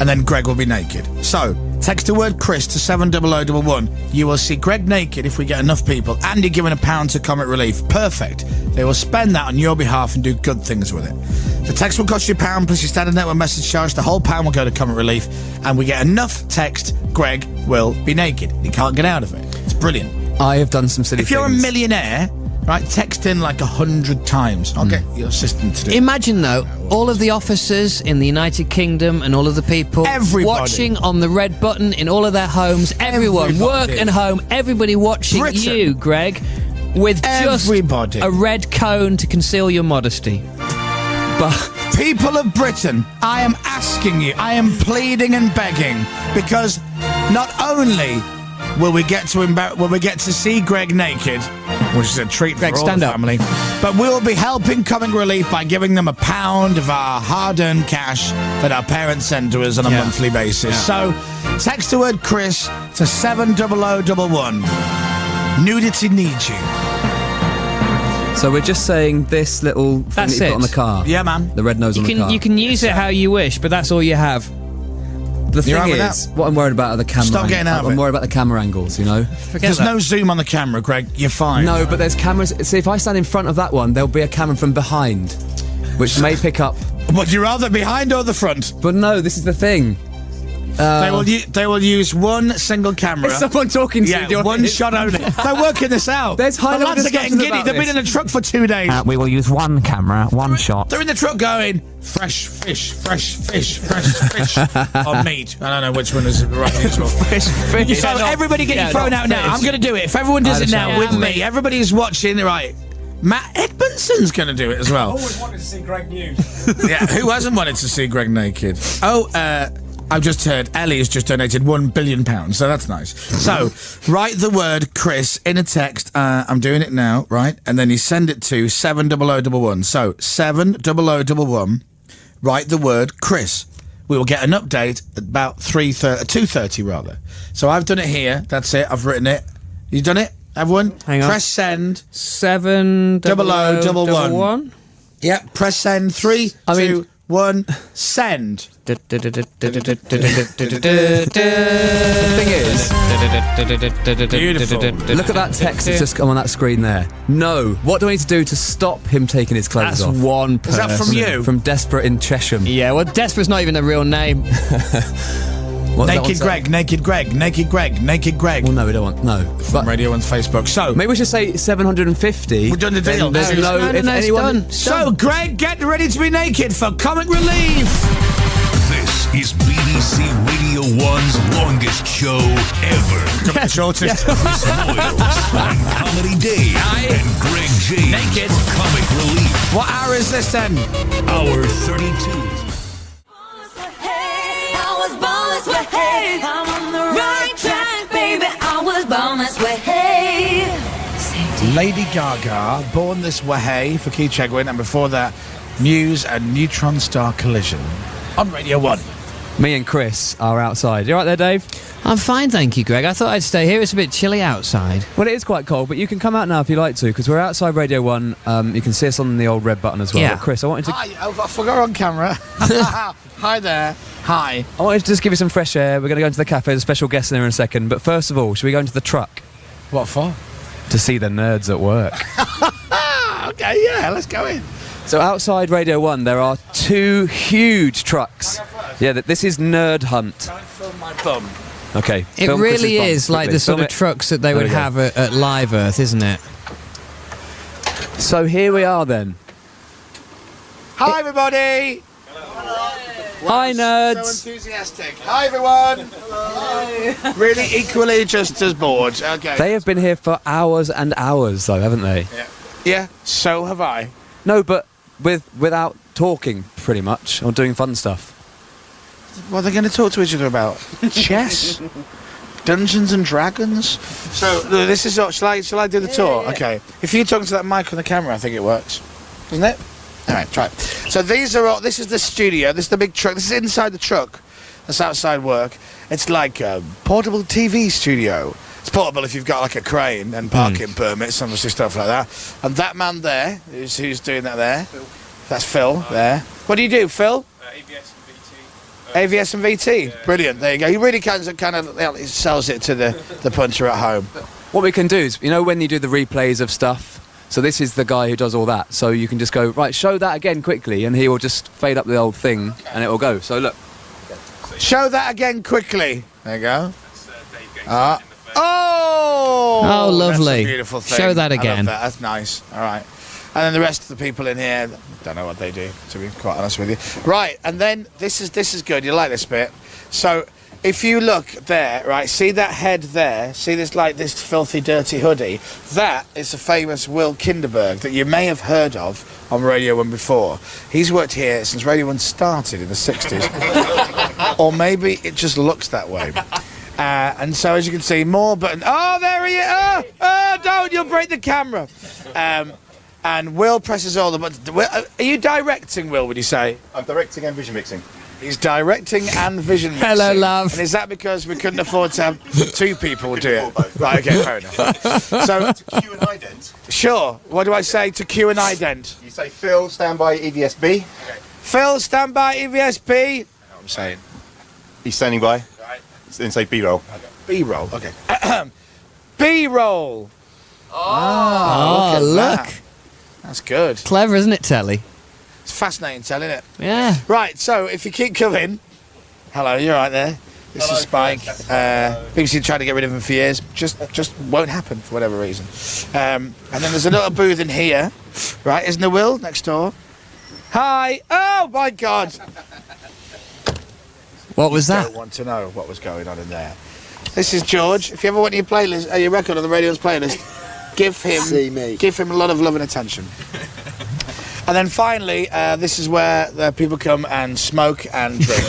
and then Greg will be naked. So, text the word Chris to 70011. You will see Greg naked if we get enough people, and you're giving £1 to Comic Relief. Perfect. They will spend that on your behalf and do good things with it. The text will cost you £1 plus your standard network message charge. The whole £1 will go to Comic Relief, and we get enough text, Greg will be naked. He can't get out of it. It's brilliant. I have done some silly If you're a things. millionaire, right, text in like 100 times. I'll get your assistant to do it. Imagine though, all of the officers in the United Kingdom and all of the people Everybody. watching on the red button in all of their homes, everyone, Everybody. work and home, everybody watching Britain. you, Greg, with Everybody. just a red cone to conceal your modesty. But People of Britain, I am asking you, I am pleading and begging, because not only will we get to see Greg naked, which is a treat Greg, for all stand the up. family, but we will be helping Comic Relief by giving them £1 of our hard-earned cash that our parents send to us on a monthly basis. So, text the word Chris to 70011. Nudity needs you. so we're just saying this little thing That's that you put it. on the car. Yeah, man. The red nose on the car. You can use it how you wish, but that's all you have. The thing You're right with is, what I'm worried about are the camera. Stop getting out of I'm it. worried about the camera angles. You know. Forget There's that. no zoom on the camera, Greg. You're fine. No, but there's cameras. See, if I stand in front of that one, there'll be a camera from behind, which may pick up. Would you rather behind or the front? But no, this is the thing. They will use one single camera. Is someone talking to you? Yeah, one shot only. They're working this out. There's high The level lads are getting discussions giddy. about They've been this. in a truck for 2 days. We will use one camera, one shot. They're in the truck going, fresh fish, fresh fish, fresh fish. Or meat. I don't know which one is the right usual. Fish. So everybody get your phone out now. I'm going to do it. If everyone does it now with me, everybody's watching, right? Matt Edmondson's going to do it as well. always wanted to see Greg News. Yeah, who hasn't wanted to see Greg naked? I've just heard Ellie has just donated £1 billion, so that's nice. So, write the word Chris in a text. I'm doing it now, right? And then you send it to 70011. So, 70011, write the word Chris. We will get an update at about 2:30 rather. So, I've done it here. That's it. I've written it. You done it? Everyone? Hang on. Press send. 70011. Yep, press send. 3, 2, 1, send. The thing is, Beautiful. look at that text that's just come on that screen there. No. What do I need to do to stop him taking his clothes That's off? one Is person. that from you? From Desperate in Chesham. Yeah, well, Desperate's not even a real name. What does that one Naked say? Greg, naked Greg, naked Greg, naked Greg. Well, no, we don't want. No. But Radio 1's Facebook. So, Maybe we should say 750. we've done the deal. Then there's No, no. If it's anyone. done. So, Greg, get ready to be naked for comic relief. This is BBC Radio 1's longest show ever. The shortest. Chris Moyles and Comedy Dave and Greg James Naked. for Comic Relief. What hour is this then? Hour 32. Lady Gaga, Born This Way for Key Chegwin, and before that, Muse and Neutron Star Collision on Radio 1. Me and Chris are outside. You all right there, Dave? I'm fine, thank you, Greg. I thought I'd stay here. It's a bit chilly outside. Well, it is quite cold, but you can come out now if you like to, because we're outside Radio 1. You can see us on the old red button as well. Yeah. But Chris, I wanted to Hi, I forgot we're on camera. Hi there. Hi. I wanted to just give you some fresh air. We're going to go into the cafe. There's a special guest in there in a second. But first of all, should we go into the truck What for? to see the nerds at work? Okay, yeah, let's go in. So outside Radio 1, there are 2 huge trucks. Yeah, this is Nerd Hunt. Try and film my bum. Okay. It film Chris's really bum is like quickly. the sort Film of it. trucks that they There would we go. have at Live Earth, isn't it? So here we are then. Hi, everybody. Hi, nerds. So enthusiastic. Hi, everyone. Hello. Really equally just as bored. Okay. They have been here for hours and hours, though, haven't they? Yeah, so have I. No, but without talking, pretty much, or doing fun stuff. What are they going to talk to each other about? Chess? Dungeons and Dragons? So, this is... Shall I do the tour? Yeah. Okay. If you're talking to that mic on the camera, I think it works. Doesn't it? All right, try it. So these are all... This is the studio. This is the big truck. This is inside the truck. That's outside work. It's like a portable TV studio. It's portable if you've got like a crane and parking permits, obviously stuff like that. And that man there, who's doing that there? Phil. That's Phil there. What do you do, Phil? AVS and VT. AVS and VT. Yeah. Brilliant. There you go. He really kind of he sells it to the punter at home. What we can do is, you know, when you do the replays of stuff, so this is the guy who does all that. So you can just go, right, show that again quickly, and he will just fade up the old thing, and it will go. So look. Show that again quickly. There you go. That's Oh, lovely. That's a beautiful thing. Show that I love again. that. That's nice. All right. And then the rest of the people in here, don't know what they do, to be quite honest with you. Right, and then this is good. You like this bit? So if you look there, right, see that head there? See this this filthy, dirty hoodie? That is the famous Will Kinderberg that you may have heard of on Radio 1 before. He's worked here since Radio 1 started in the 60s. Or maybe it just looks that way. And so, as you can see, more buttons. Oh, there he is! Oh, don't! You'll break the camera. And Will presses all the buttons. Are you directing, Will, would you say? I'm directing and vision mixing. He's directing and vision mixing. Hello, love. And is that because we couldn't afford to have 2 people do it? Right, okay, fair enough. So, To Q and ident. sure. What do I say to Q and ident? You say Phil, stand by EVSB. Phil, stand by EVSB. I'm saying. He's standing by. Then say B-roll. B-roll, okay. B-roll. Oh, look. That. That's good. Clever, isn't it, Telly? It's fascinating telling it. Yeah. Right, so if you keep coming, hello, you're right there. This is Spike. BBC tried to get rid of him for years. Just won't happen for whatever reason. And then there's a little booth in here, right? Isn't there, Will, next door? Hi. Oh, my God. What was I that? don't want to know what was going on in there. This is George. If you ever want your playlist, your record on the radio's playlist, give him a lot of love and attention. And then finally, this is where people come and smoke and drink,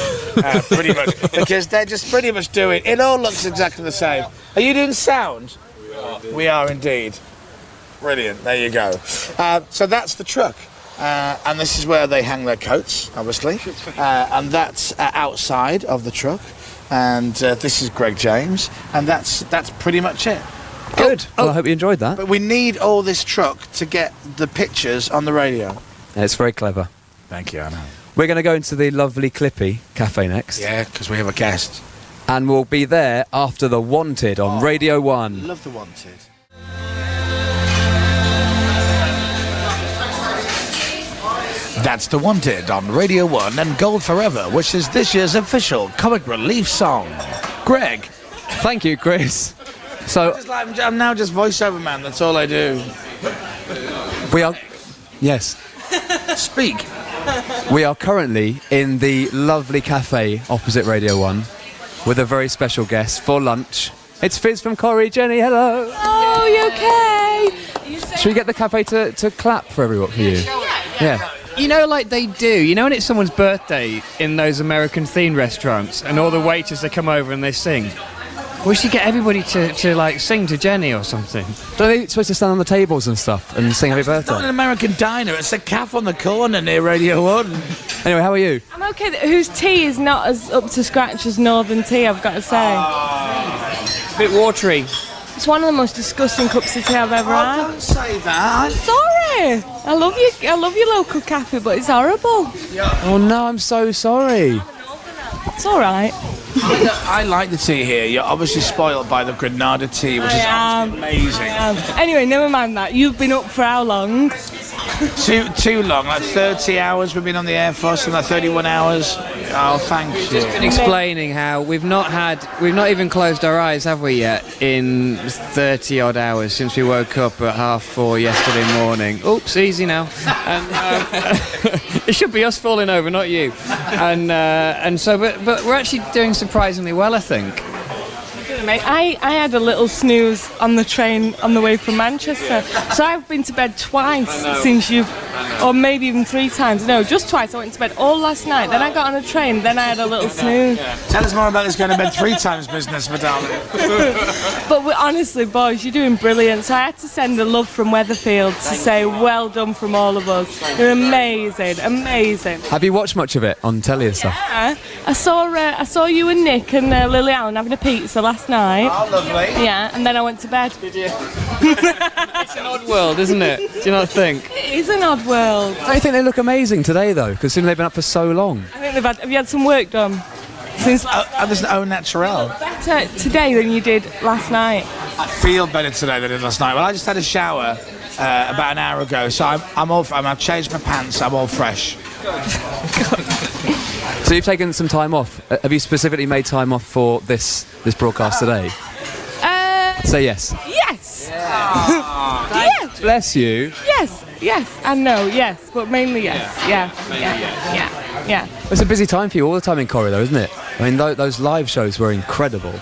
pretty much, because they're just pretty much doing. It all looks exactly the same. Are you doing sound? We are indeed. Brilliant. There you go. So that's the truck. And this is where they hang their coats, obviously. And that's outside of the truck. And this is Greg James. And that's pretty much it. Good. Well, I hope you enjoyed that. But we need all this truck to get the pictures on the radio. Yeah, it's very clever. Thank you, I know. We're going to go into the lovely Clippy Cafe next. Yeah, because we have a guest. And we'll be there after The Wanted on Radio 1. Love The Wanted. That's The Wanted on Radio 1 and Gold Forever, which is this year's official comic relief song. Greg. Thank you, Chris. So I'm now just voiceover man, that's all I do. we are... Yes. Speak. We are currently in the lovely cafe opposite Radio 1 with a very special guest for lunch. It's Fizz from Corrie. Jenny, hello. Oh, you okay? Should we get the cafe to clap for everyone, for you? Yeah. You know, like they do. You know when it's someone's birthday in those American themed restaurants and all the waiters, they come over and they sing? We should get everybody to like sing to Jenny or something. Don't they supposed to stand on the tables and stuff and sing happy birthday? It's not an American diner, it's a cafe on the corner near Radio 1. Anyway, how are you? I'm okay. Whose tea is not as up to scratch as Northern tea, I've got to say. A bit watery. It's one of the most disgusting cups of tea I've ever had. Don't say that. Sorry. I love your local cafe, but it's horrible. Oh no, I'm so sorry. It's all right. I like the tea here. You're obviously spoiled by the Granada tea, which is amazing. Anyway, never mind that. You've been up for how long? Too long, like 30 hours we've been on the air for, something like 31 hours. Oh, thank you. Just been explaining how we've not even closed our eyes, have we yet, in 30 odd hours since we woke up at 4:30 yesterday morning. Oops, easy now. And it should be us falling over, not you. And so, but we're actually doing surprisingly well, I think. I had a little snooze on the train on the way from Manchester. So I've been to bed twice since or maybe even 3 times. No, just twice. I went to bed all last night. Then I got on a train. Then I had a little snooze. Tell us more about this going to bed 3 times business, my darling. But honestly, boys, you're doing brilliant. So I had to send a love from Weatherfield to say well done from all of us. You're amazing, amazing. Have you watched much of it on telly and stuff? Yeah, I saw you and Nick and Lily Allen having a pizza last night. Oh, lovely. Yeah, and then I went to bed. Did you? It's an odd world, isn't it? Do you not think? It is an odd world. Don't you think they look amazing today, though, considering they've been up for so long? I think have you had some work done? Since there's no natural. Better today than you did last night. I feel better today than I did last night. Well, I just had a shower about an hour ago, so I've changed my pants. I'm all fresh. So you've taken some time off. Have you specifically made time off for this broadcast today? Say yes. Yes. Yes. Bless you. Yes, and no, yes, but mainly yes. Yeah. It's a busy time for you all the time in Corrie, though, isn't it? I mean, those live shows were incredible.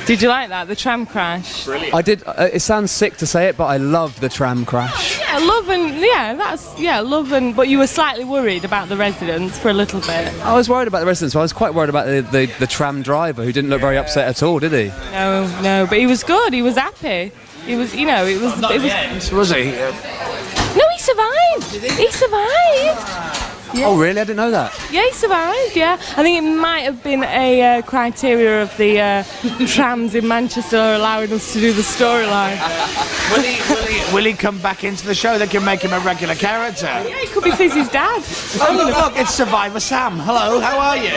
Did you like that, the tram crash? Brilliant. I did. It sounds sick to say it, but I loved the tram crash. Yeah, love and. But you were slightly worried about the residents for a little bit. I was worried about the residents, but I was quite worried about the tram driver, who didn't look very upset at all, did he? No, but he was good. He was happy. He was, it was. Not yet, was he? No, he survived. He survived. Yeah. Oh, really? I didn't know that. Yeah, he survived, yeah. I think it might have been a criteria of the trams in Manchester allowing us to do the storyline. Will he come back into the show? They can make him a regular character. Yeah, he could be Fizz's dad. Oh, look, it's Survivor Sam. Hello, how are you?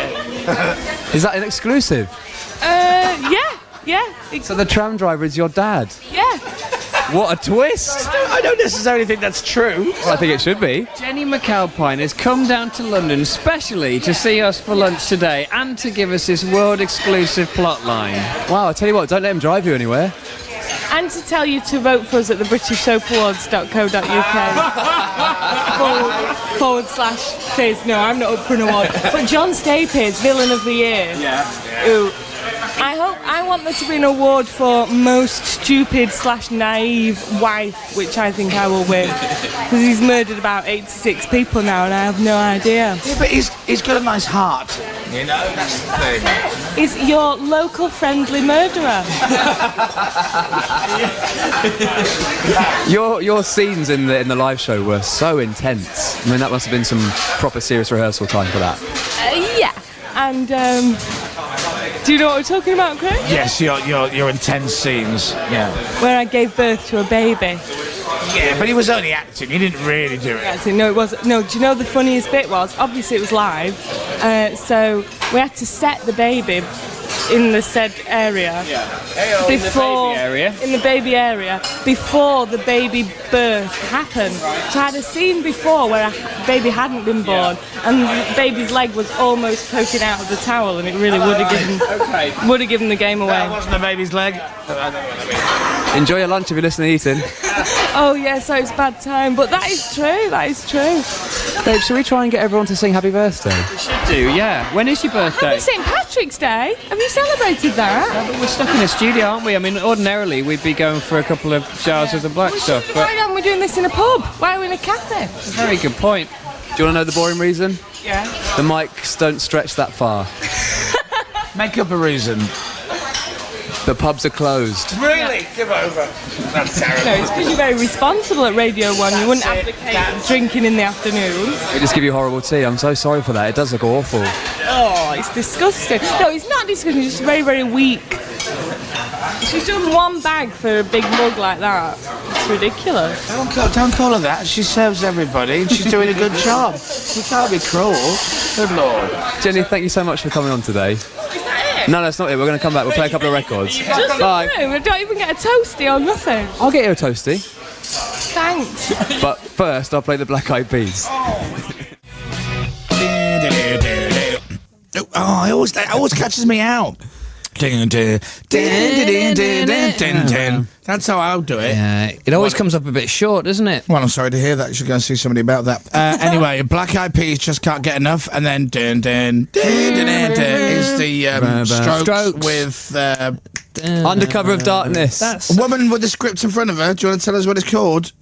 Is that an exclusive? Yeah. So the tram driver is your dad? Yeah. What a twist! I don't necessarily think that's true. Well, I think it should be. Jenny McAlpine has come down to London specially to see us for lunch today and to give us this world-exclusive plot line. Wow, I tell you what, don't let him drive you anywhere. And to tell you to vote for us at the BritishSoapAwards.co.uk/Fizz. No, I'm not up for an award. But John Staples, Villain of the Year. Who I want there to be an award for most stupid/naive wife, which I think I will win. Because he's murdered about 86 people now and I have no idea. Yeah, but he's got a nice heart. You know, that's the thing. Is your local friendly murderer. Your scenes in the live show were so intense. I mean, that must have been some proper serious rehearsal time for that. Yeah. And do you know what we're talking about, Craig? Yes, your intense scenes. Yeah. Where I gave birth to a baby. Yeah, but he was only acting. He didn't really do it. Acting. No, it wasn't. No, do you know the funniest bit was? Obviously, it was live, so we had to set the baby in the said area before in the baby area before the baby birth happened. So I had a scene before where a baby hadn't been born and the baby's leg was almost poking out of the towel, and it really would have given the game away. That wasn't the baby's leg. Enjoy your lunch if you're listening, Ethan. Oh yeah, so it's bad time, but that is true. That is true. Babe, should we try and get everyone to sing Happy Birthday? We should do, yeah. When is your birthday? Happy St. Patrick's Day. Have you celebrated that? Yeah, but we're stuck in a studio, aren't we? I mean, ordinarily we'd be going for a couple of jars of the black stuff. But why aren't we doing this in a pub? Why are we in a cafe? That's a very good point. Do you want to know the boring reason? Yeah. The mics don't stretch that far. Make up a reason. The pubs are closed. Really? Give over. That's terrible. No, it's because you're very responsible at Radio 1. You wouldn't advocate drinking in the afternoon. We just give you horrible tea. I'm so sorry for that. It does look awful. Oh, it's disgusting. No, it's not disgusting. It's just very, very weak. She's done one bag for a big mug like that. It's ridiculous. Don't call her that. She serves everybody and she's doing a good job. You can't be cruel. Good Lord. Jenny, thank you so much for coming on today. No, that's not it. We're going to come back. We'll play a couple of records. Just Bye. I don't even get a toasty or nothing. I'll get you a toasty. Thanks. But first, I'll play the Black Eyed Peas. Oh, it always catches me out. That's how I'll do it. Yeah, it always comes up a bit short, doesn't it? Well, I'm sorry to hear that. You should go and see somebody about that. Anyway, Black Eyed Peas just can't get enough, and then is the Strokes with Undercover of Darkness. a woman with the script in front of her. Do you want to tell us what it's called?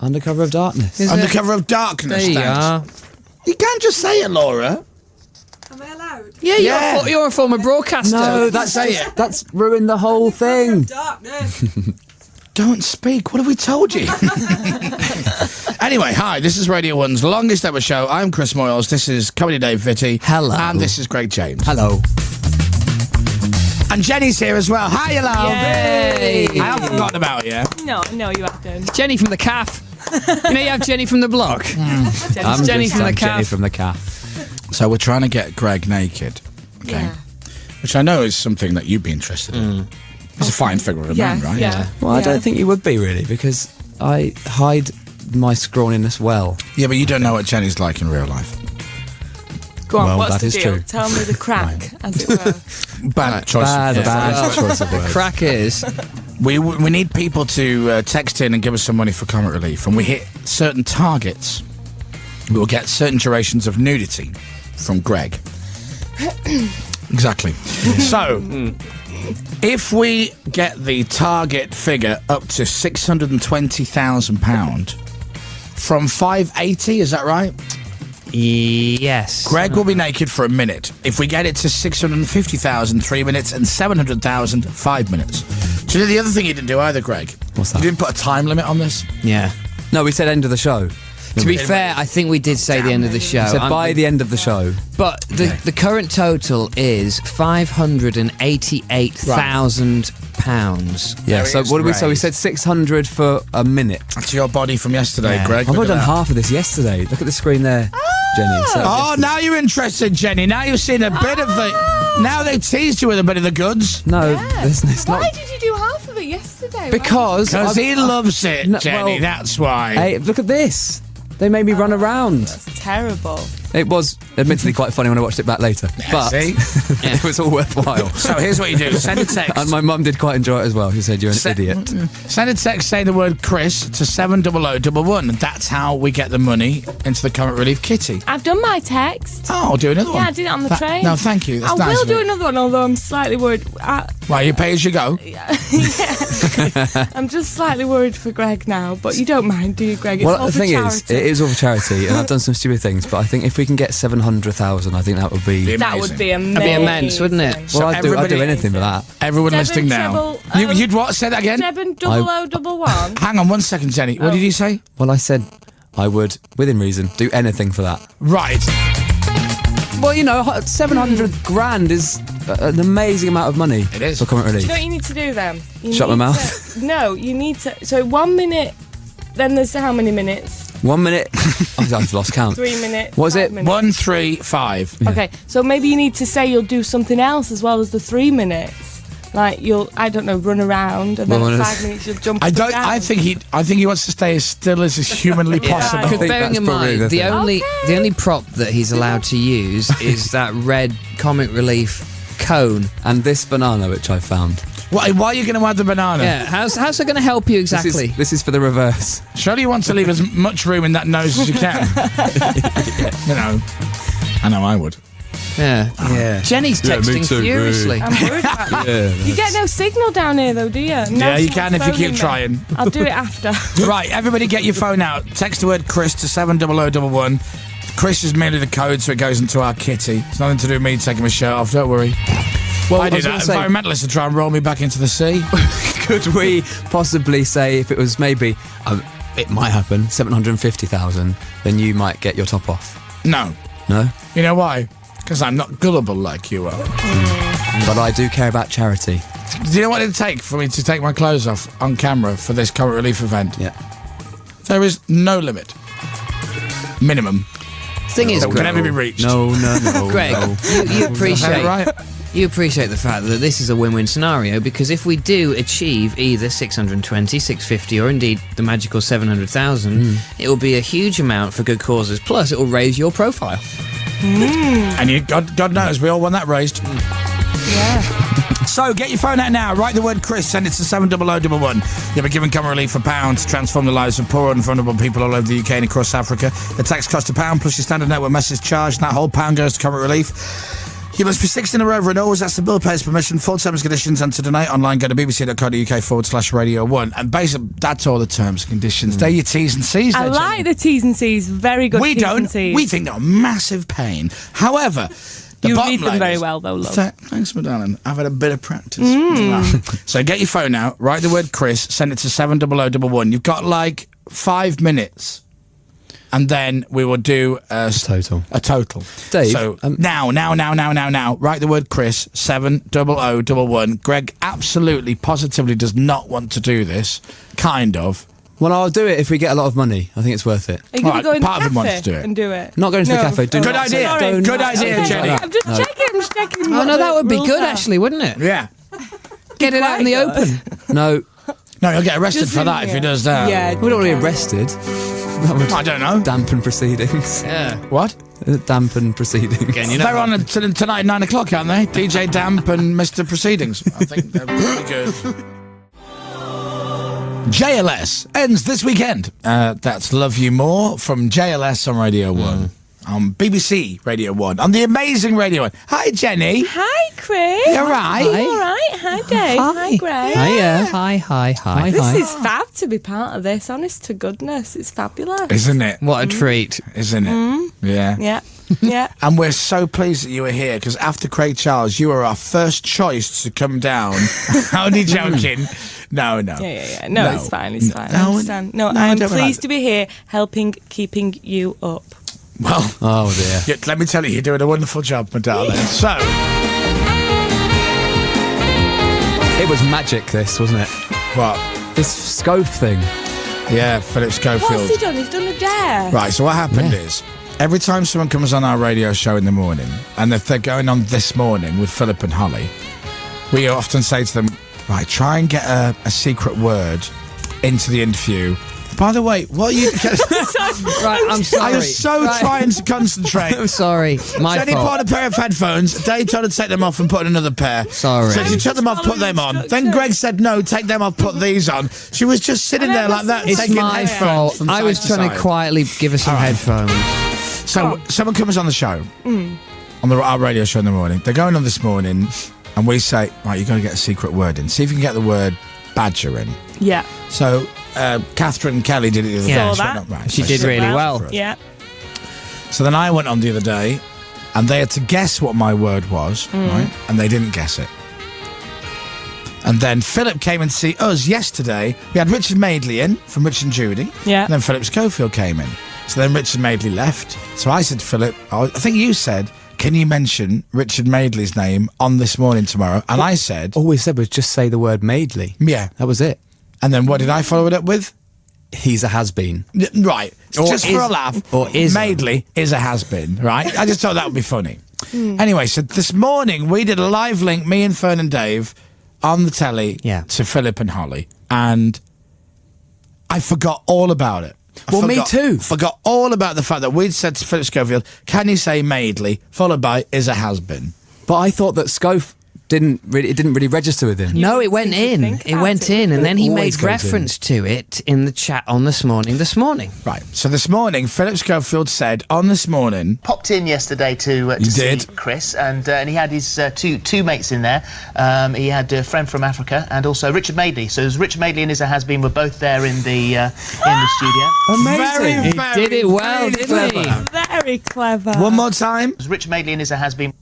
Undercover of Darkness. Undercover of Darkness. There you thanks. are. You can't just say it, Laura. Am I allowed? Yeah, you're a former broadcaster. No, that's ruined the whole thing. Darkness. Don't speak. What have we told you? Anyway, hi. This is Radio 1's longest ever show. I'm Chris Moyles. This is Comedy Dave Vitti. Hello. And this is Greg James. Hello. And Jenny's here as well. Hi, hello. Yay. I haven't forgotten about you. No, you haven't. Jenny from the CAF. You know you have Jenny from the block. I'm Jenny from the Jenny CAF. from the CAF. So we're trying to get Greg naked. Okay. Yeah. Which I know is something that you'd be interested in. He's a fine figure of a man, right? Yeah. Well, I don't think you would be really, because I hide my scrawniness well. Yeah, but you don't know what Jenny's like in real life. Go on, Well, what's that the is deal? true. Tell me the crack, as it were. Bad choice. Bad choice of words. Crack is. We need people to text in and give us some money for comic relief. And we hit certain targets, we will get certain durations of nudity from Greg. Exactly. So, if we get the target figure up to £620,000 from 580, is that right? Yes. Greg will be naked for a minute. If we get it to 650,000, 3 minutes, and 700,000, 5 minutes. Do you know the other thing you didn't do either, Greg? What's that? You didn't put a time limit on this? Yeah. No, we said end of the show. To be fair, I think we did say the end of the show. We said by the end of the show. But the current total is £588,000. Yeah, There so it is, what did we say? We raised. said 600 for a minute. That's your body from yesterday, Yeah. Greg. I've Look already at done that. half of this yesterday. Look at the screen there, Jenny. So Oh, now you're interested, Jenny. Now you've seen a bit of the... Now they teased you with a bit of the goods. No, it's not. Why did you do half of of it yesterday. Because he loves it, No, Jenny. well- That's why. Hey, look at this. They made me run around. That's terrible. It was admittedly quite funny when I watched it back later, but See? it was all worthwhile. So here's what you do: send a text. And my mum did quite enjoy it as well. She said, "You're an idiot." Send a text saying the word Chris to 70011. That's how we get the money into the Current Relief kitty. I've done my text. Oh, I'll do another one. Yeah, I did it on the train. No, thank you. That's I nice will of do you. another one, although I'm slightly worried. Right, you pay as you go. I'm just slightly worried for Greg now, but you don't mind, do you, Greg? It's Well, all the for thing charity. is, it is all for charity, and I've done some stupid things. But I think if we can get 700,000, I think that would be. That would be amazing. That'd be immense, wouldn't it? Well, I'd do everybody- anything for that. Everyone listening now. You'd what? Say that again. 70011. Hang on 1 second, Jenny. What did you say? Well, I said I would, within reason, do anything for that. Right. Well, 700 grand is an amazing amount of money. It is. For Current Do Relief. you know what you need to do then? You Shut my need mouth? to- no, you need to. So 1 minute, then there's how many minutes? 1 minute. I've lost count. 3 minutes. What is 5 it? minutes. 1, 3, 5. Okay, so maybe you need to say you'll do something else as well as the 3 minutes. Like you'll, I don't know, run around, and then Well, in 5 minutes you'll jump. I up and don't. down. I think he wants to stay as still as is humanly possible. I think Bearing that's in probably mind, the the thing. only prop that he's allowed to use is that red Comic Relief cone. And this banana, which I found. Why are you going to add the banana? Yeah, how's that going to help you exactly? This is for the reverse. Surely you want to leave as much room in that nose as you can. I know I would. Yeah. Jenny's Yeah, me texting too, furiously. I'm worried about that. You get no signal down here though, do you? Yeah, you can if you keep trying. I'll do it after. Right, everybody get your phone out. Text the word Chris to 70011. Chris is merely the code, so it goes into our kitty. It's nothing to do with me taking my shirt off, don't worry. Well, I do was that. gonna say- Environmentalists will try and roll me back into the sea. Could we possibly say if it was maybe, it might happen, 750,000, then you might get your top off? No. No? You know why? Because I'm not gullible like you are. But I do care about charity. Do you know what it'd take for me to take my clothes off on camera for this Current Relief event? Yeah. There is no limit. Minimum. Thing is, That can Greg, never be reached. No. Greg, no. you appreciate right? you appreciate the fact that this is a win-win scenario, because if we do achieve either 620, 650, or indeed the magical 700,000, it will be a huge amount for good causes. Plus, it will raise your profile. And God knows, we all want that raised. Yeah. So get your phone out now. Write the word Chris. Send it to 70011. You'll be given Current Relief for £1 to transform the lives of poor and vulnerable people all over the UK and across Africa. The tax costs £1 plus your standard network message charge. That whole £1 goes to Current Relief. You must be 16 or over and always ask the bill payer's permission. Full terms and conditions, and to donate online, go to bbc.co.uk/radio1. And basically, that's all the terms and conditions. They're your T's and C's. I there, like Jenny. the T's and C's. Very good. We T's don't. And C's. We think they're a massive pain. However, the You bottom read them line very is- well, though, love. Thanks, my darling. I've had a bit of practice. So get your phone out, write the word Chris, send it to 70011. You've got like 5 minutes, and then we will do a total. A total. Dave, So now, write the word Chris, 70011. Greg absolutely, positively does not want to do this. Kind of. Well, I'll do it if we get a lot of money. I think it's worth it. Are you going Alright, to go in the part of him cafe wants to do it. and do it? Not going to the No. cafe. Do Oh, Good not idea. sorry. Good idea, Okay. Jenny. I'm just No. checking. Oh what no, the that would be rules good are. actually, wouldn't it? Yeah. Get it out in the Quite open. No, No, he'll get arrested Just for in that if he here. does that. Yeah. we don't want to be arrested. That would I don't know. dampen proceedings. Yeah. What? Dampen proceedings. Again, you know. They're on tonight at 9 o'clock, aren't they? DJ Damp and Mr. Proceedings. I think they're really good. JLS ends this weekend. That's Love You More from JLS on Radio 1. On BBC Radio 1. On the amazing Radio 1. Hi, Jenny. Hi, Chris. You all right? You all right? Hi, Dave. Hi, Greg. Hiya. Hi. This is fab to be part of this. Honest to goodness, it's fabulous. Isn't it? What a treat. Isn't it? Yeah. Yeah, yeah. And we're so pleased that you were here, because after Craig Charles, you were our first choice to come down. Only joking. No. Yeah. No, it's fine. It's fine. I No, understand. No, no, I I'm don't like pleased that. to be here, keeping you up. Well, Oh dear. let me tell you, you're doing a wonderful job, my darling. So, It was magic, this, wasn't it? what? This Scove thing. Yeah, Philip Schofield. What's he done? He's done a dare. Right, so what happened is, every time someone comes on our radio show in the morning, and if they're going on this morning with Philip and Holly, we often say to them, Right, try and get a secret word into the interview. By the way, what are you... Right, I'm sorry. I was so trying to concentrate. I'm sorry. My Jenny fault. bought a pair of headphones. Dave told her to take them off and put on another pair. Sorry. So she took them off, put them on. Then Greg said, no, take them off, put these on. She was just sitting there like that, It's taking my headphones fault. from I side was to trying to side. quietly give her some All right. headphones. So someone comes on the show, on our radio show in the morning. They're going on this morning, and we say, right, you've got to get a secret word in. See if you can get the word badger in. Yeah. So Catherine Kelly did it the other Yeah. day. Saw went that. up, She so did really well. for us. Yeah. So then I went on the other day, and they had to guess what my word was, right? And they didn't guess it. And then Philip came and see us yesterday. We had Richard Madeley in from Rich and Judy. Yeah. And then Philip Schofield came in. So then Richard Madeley left. So I said to Philip, I think you said, can you mention Richard Madeley's name on This Morning tomorrow? And I said, All we said was just say the word Madeley. yeah. That was it. And then what did I follow it up with? He's a has-been. Right. Or Just for a laugh. or is a. Madeley is a has-been, right? I just thought that would be funny. Anyway, so this morning we did a live link, me and Fern and Dave, on the telly to Philip and Holly. And I forgot all about it. Me too. Forgot all about the fact that we'd said to Philip Schofield, can you say Madeley, followed by is a has-been. But I thought that Scof didn't really register with him. No, it went in. It went in, and then he Always made goes reference to it in the chat on This Morning. Right. So this morning, Philip Schofield said on This Morning... Popped in yesterday to see Chris, and he had his two mates in there. He had a friend from Africa and also Richard Madeley. So as Richard Madeley and Izza Hasbeen were both there in the studio. Very, He did it well, didn't he? Very clever. One more time. As Richard Madeley and Izza Hasbeen.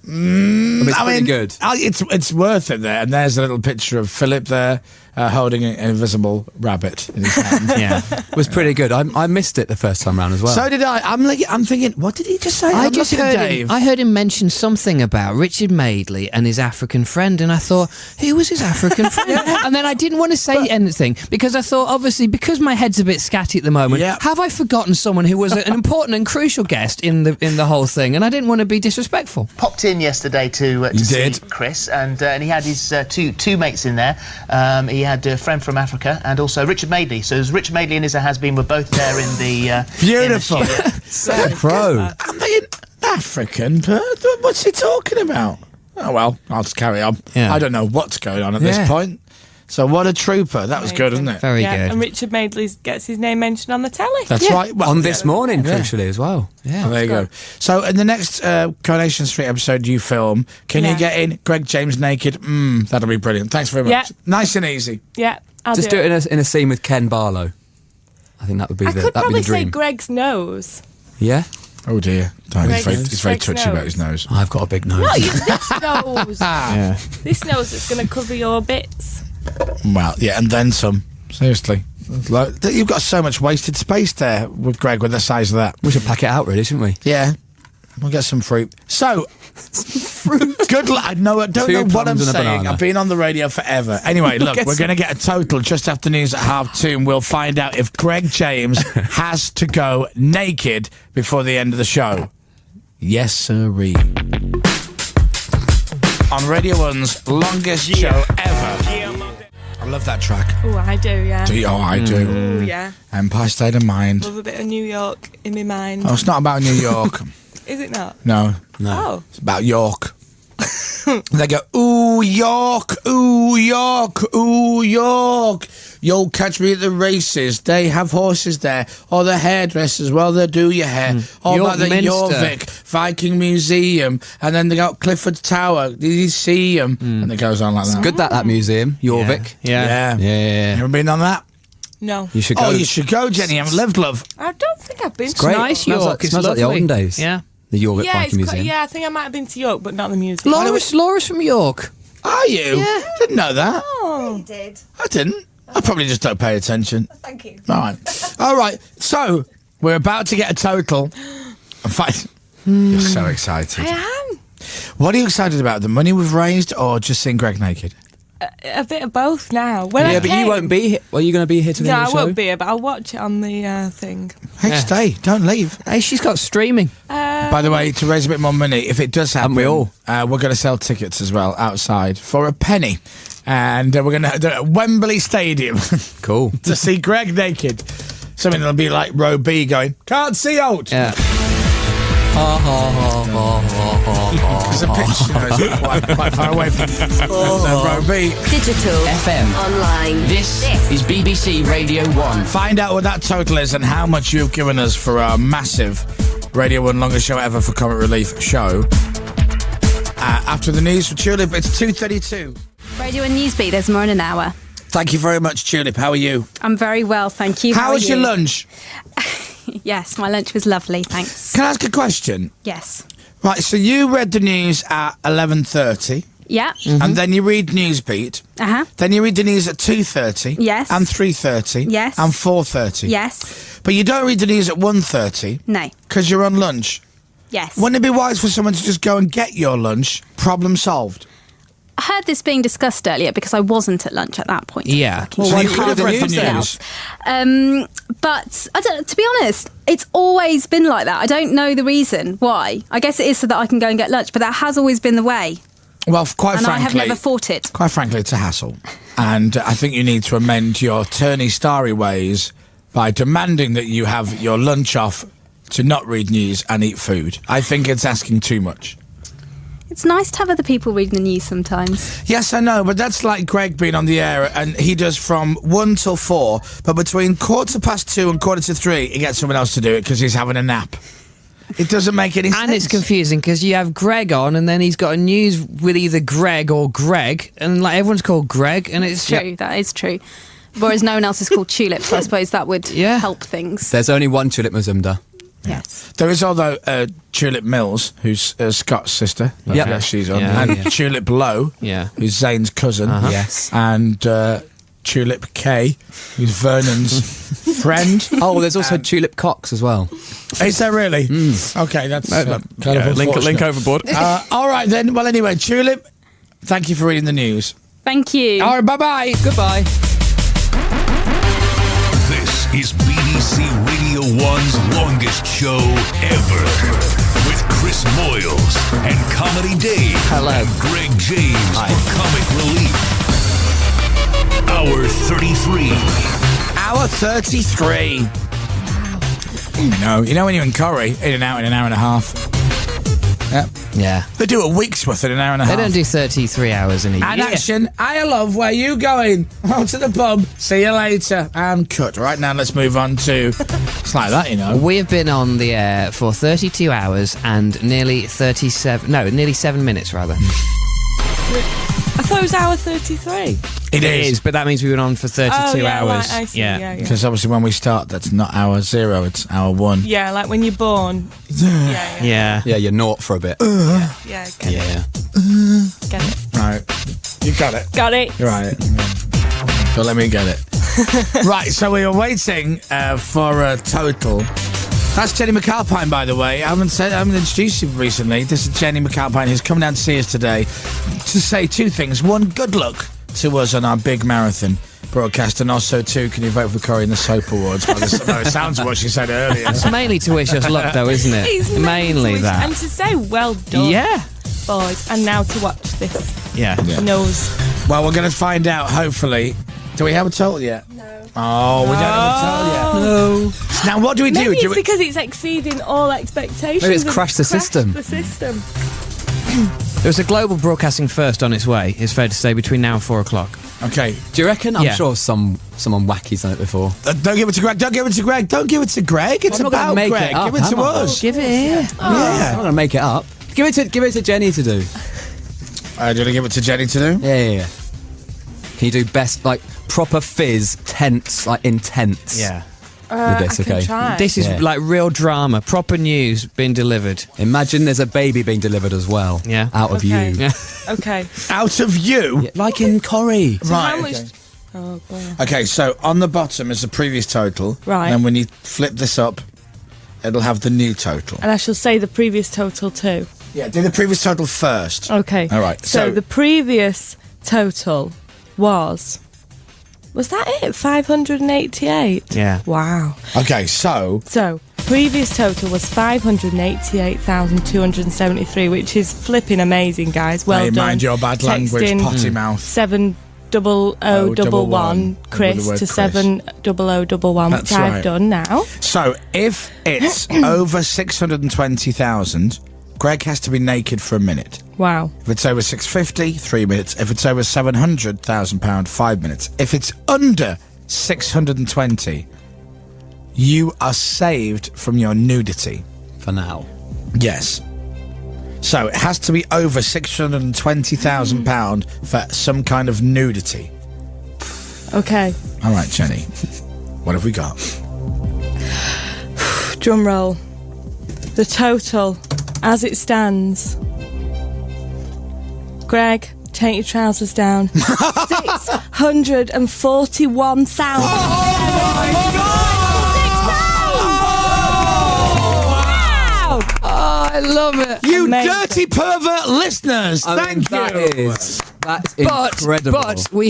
It's pretty good. It's worth it there. And there's a little picture of Philip there holding an invisible rabbit in his hand. Yeah. It was pretty good. I missed it the first time round as well. So did I. I'm thinking, what did he just say? I I'm just looking at heard Dave. him, I heard him mention something about Richard Madeley and his African friend, and I thought, who was his African friend? And then I didn't want to say anything because I thought, obviously, because my head's a bit scatty at the moment, have I forgotten someone who was an important and crucial guest in the whole thing? And I didn't want to be disrespectful. Popped in yesterday to see Chris, and he had his two mates in there. He had a friend from Africa and also Richard Madeley. So as Richard Madeley and Izza Hasbeen were both there in the Beautiful. in the studio. So pro. I mean, African, but what's he talking about? Oh, well, I'll just carry on. Yeah. I don't know what's going on at this point. So what a trooper. That was good, wasn't it? Very Yeah, good. and Richard Madeley gets his name mentioned on the telly. That's right. Well, On This Morning, crucially, as well. Oh, there you go. So in the next Coronation Street episode you film, can you get in Greg James naked? That'll be brilliant. Thanks very much. Yeah. Nice and easy. Yeah, I'll Just do it in a scene with Ken Barlow. I think that would be I the could that'd be probably the say dream. Greg's nose. Yeah. Oh dear. Don't. He's Greg's very touchy about nose. his nose. I've got a big nose. No, this nose. Yeah. This nose is going to cover your bits. Well, yeah, and then some. Seriously. You've got so much wasted space there with Greg with the size of that. We should pack it out, really, shouldn't we? Yeah. We'll get some fruit. So, good luck. I don't Two know what I'm plums and a saying. banana. I've been on the radio forever. Anyway, look, Get we're some- going to get a total just after news at 2:30, and we'll find out if Greg James has to go naked before the end of the show. Yes, sirree. On Radio 1's longest show ever. I love that track. Oh, I do, yeah. Do you? Oh, I do. Oh, yeah. Empire State of Mind. Love a bit of New York in my mind. Oh, it's not about New York. Is it not? No. Oh. It's about York. They go, ooh, York, ooh, York, ooh, York. You'll catch me at the races. They have horses there. Or the hairdressers, well, they do your hair. Or York about the Minster. Jorvik Viking Museum. And then they got Clifford Tower. Did you see them? And it goes on like that. Good that museum, Jorvik. Yeah. Yeah. You ever been on that? No. You should go. Oh, you should go, Jenny. I've lived, love. I don't think I've been It's great. nice, Smells York. Like, It's smells like the lovely. olden days. Yeah. The Jorvik Yeah, Viking it's Museum. yeah, I think I might have been to York, but not the museum. Laura's from York. Are you? Yeah. Didn't know that. Oh. You did. I didn't. I probably just don't pay attention. Thank you. All right. All right. So, we're about to get a total. In fact, you're so excited. I am. What are you excited about? The money we've raised or just seeing Greg naked? A bit of both now. When I Yeah, but you came- won't be here. Well, you're going to be here to the No, end I of the show? won't be here, but I'll watch it on the thing. Hey, stay. Don't leave. Hey, she's got streaming. By the way, to raise a bit more money, if it does happen, Haven't we all? we're going to sell tickets as well outside for a penny. And we're going to do it at Wembley Stadium. Cool. To see Greg naked. Something that'll be like Row B going, can't see out. Yeah. There's a pitch, quite far away from Row B. Digital. FM. Online. This is BBC Radio 1. Find out what that total is and how much you've given us for our massive Radio 1 longest show ever for Comic Relief show. After the news for Tulip, it's 2:32. Radio 1 Newsbeat, there's more in an hour. Thank you very much, Tulip. How are you? I'm very well, thank you. How was your lunch? Yes, my lunch was lovely, thanks. Can I ask a question? Yes. Right, so you read the news at 11:30. Yeah. And then you read Newsbeat. Uh-huh. Then you read the news at 2:30. Yes. And 3:30. Yes. And 4:30. Yes. But you don't read the news at 1:30. No. Because you're on lunch. Yes. Wouldn't it be wise for someone to just go and get your lunch? Problem solved. I heard this being discussed earlier because I wasn't at lunch at that point. Yeah. Well, so you could have read the news. But I don't, to be honest, it's always been like that. I don't know the reason why. I guess it is so that I can go and get lunch, but that has always been the way. Well, quite and frankly, I have never fought it. Quite frankly, it's a hassle. And I think you need to amend your turny starry ways by demanding that you have your lunch off to not read news and eat food. I think it's asking too much. It's nice to have other people reading the news sometimes. Yes, I know, but that's like Greg being on the air, and he does from 1 till 4, but between 2:15 and 2:45, he gets someone else to do it because he's having a nap. It doesn't make any sense. And it's confusing because you have Greg on, and then he's got a news with either Greg or Greg, and like everyone's called Greg, and it's True, that is true. Whereas no one else is called Tulip, so I suppose that would help things. There's only one Tulip Mazumda. Yes. There is although Tulip Mills, who's Scott's sister. Yeah, she's on. And Tulip Lowe, who's Zane's cousin. Yes. And Tulip K, who's Vernon's friend. Oh, there's also Tulip Cox as well. Is there really? Okay, that's kind of link overboard. All right then. Well, anyway, Tulip, thank you for reading the news. Thank you. All right, bye-bye. Goodbye. This is BBC Radio 1's longest show ever. With Chris Moyles and Comedy Dave. Hello. And Greg James for Comic Relief. Hour 33. Hour 33. You know when you're in Corrie, in and out in an hour and a half. Yep. Yeah. They do a week's worth in an hour and a half. They don't do 33 hours in a year. And action. I love where you going. Oh, to the pub. See you later. And cut. Right now, let's move on to... It's like that, you know. We have been on the air for 32 hours and nearly 7 minutes, rather. I thought it was hour 33. It is, but that means we've been on for 32 hours. Right, I see. Yeah. Because obviously when we start, that's not hour 0, it's hour 1. Yeah, like when you're born. Yeah, you're naught for a bit. Get it. Get it. Right. You got it. Got it. You're right. So let me get it. Right, so we were waiting for a total. That's Jenny McAlpine, by the way. I haven't introduced you recently. This is Jenny McAlpine, who's coming down to see us today to say two things. One, good luck to us on our big marathon broadcast, and also, two, can you vote for Corrie in the Soap Awards? No, it sounds what she said earlier. It's mainly to wish us luck, though, isn't it? It's mainly that. And to say, well done. Yeah. Boys, and now to watch this. Yeah. Nose. Well, we're going to find out, hopefully. Do we have a total yet? No. Oh, we don't have a total yet. No. Now, what do we do? Maybe it's because it's exceeding all expectations. Maybe it's crashed the system. The system. There's a global broadcasting first on its way, it's fair to say, between now and 4 o'clock. Okay. Do you reckon? I'm sure someone wacky's done it before. Don't give it to Greg. Don't give it to Greg. Don't give it to Greg. It's about Greg. Give it to us. Give it here. Yeah. I'm not going to make it up. Give it to Jenny to do. Do you want to give it to Jenny to do? Yeah. Can you do best, like, proper fizz, tense, like, intense? Yeah. With this, I can okay? try. This is like real drama, proper news being delivered. Imagine there's a baby being delivered as well. Yeah. Out of you. Yeah. Okay. Out of you? Yeah, like in Corrie. So Right, how much? okay. Oh boy. Okay, so on the bottom is the previous total. Right. And when you flip this up, it'll have the new total. And I shall say the previous total too. Yeah, do the previous total first. Okay. All right. So the previous total was that it? 588? Yeah. Wow. Okay, so previous total was 588,273, which is flipping amazing, guys. Well hey, done. mind your bad language, Texting potty mouth. 7 7011 Chris With the word to Chris. 70011, which That's I've right. done now. So if it's over 620,000, Greg has to be naked for a minute. Wow. If it's over 650, 3 minutes. If it's over £700,000, 5 minutes. If it's under 620, you are saved from your nudity. For now. Yes. So it has to be over £620,000 for some kind of nudity. Okay. All right, Jenny. What have we got? Drum roll. The total, as it stands. Greg, take your trousers down. 641,000. I love it. You Amazing. dirty pervert listeners. Thank you. That's incredible. But we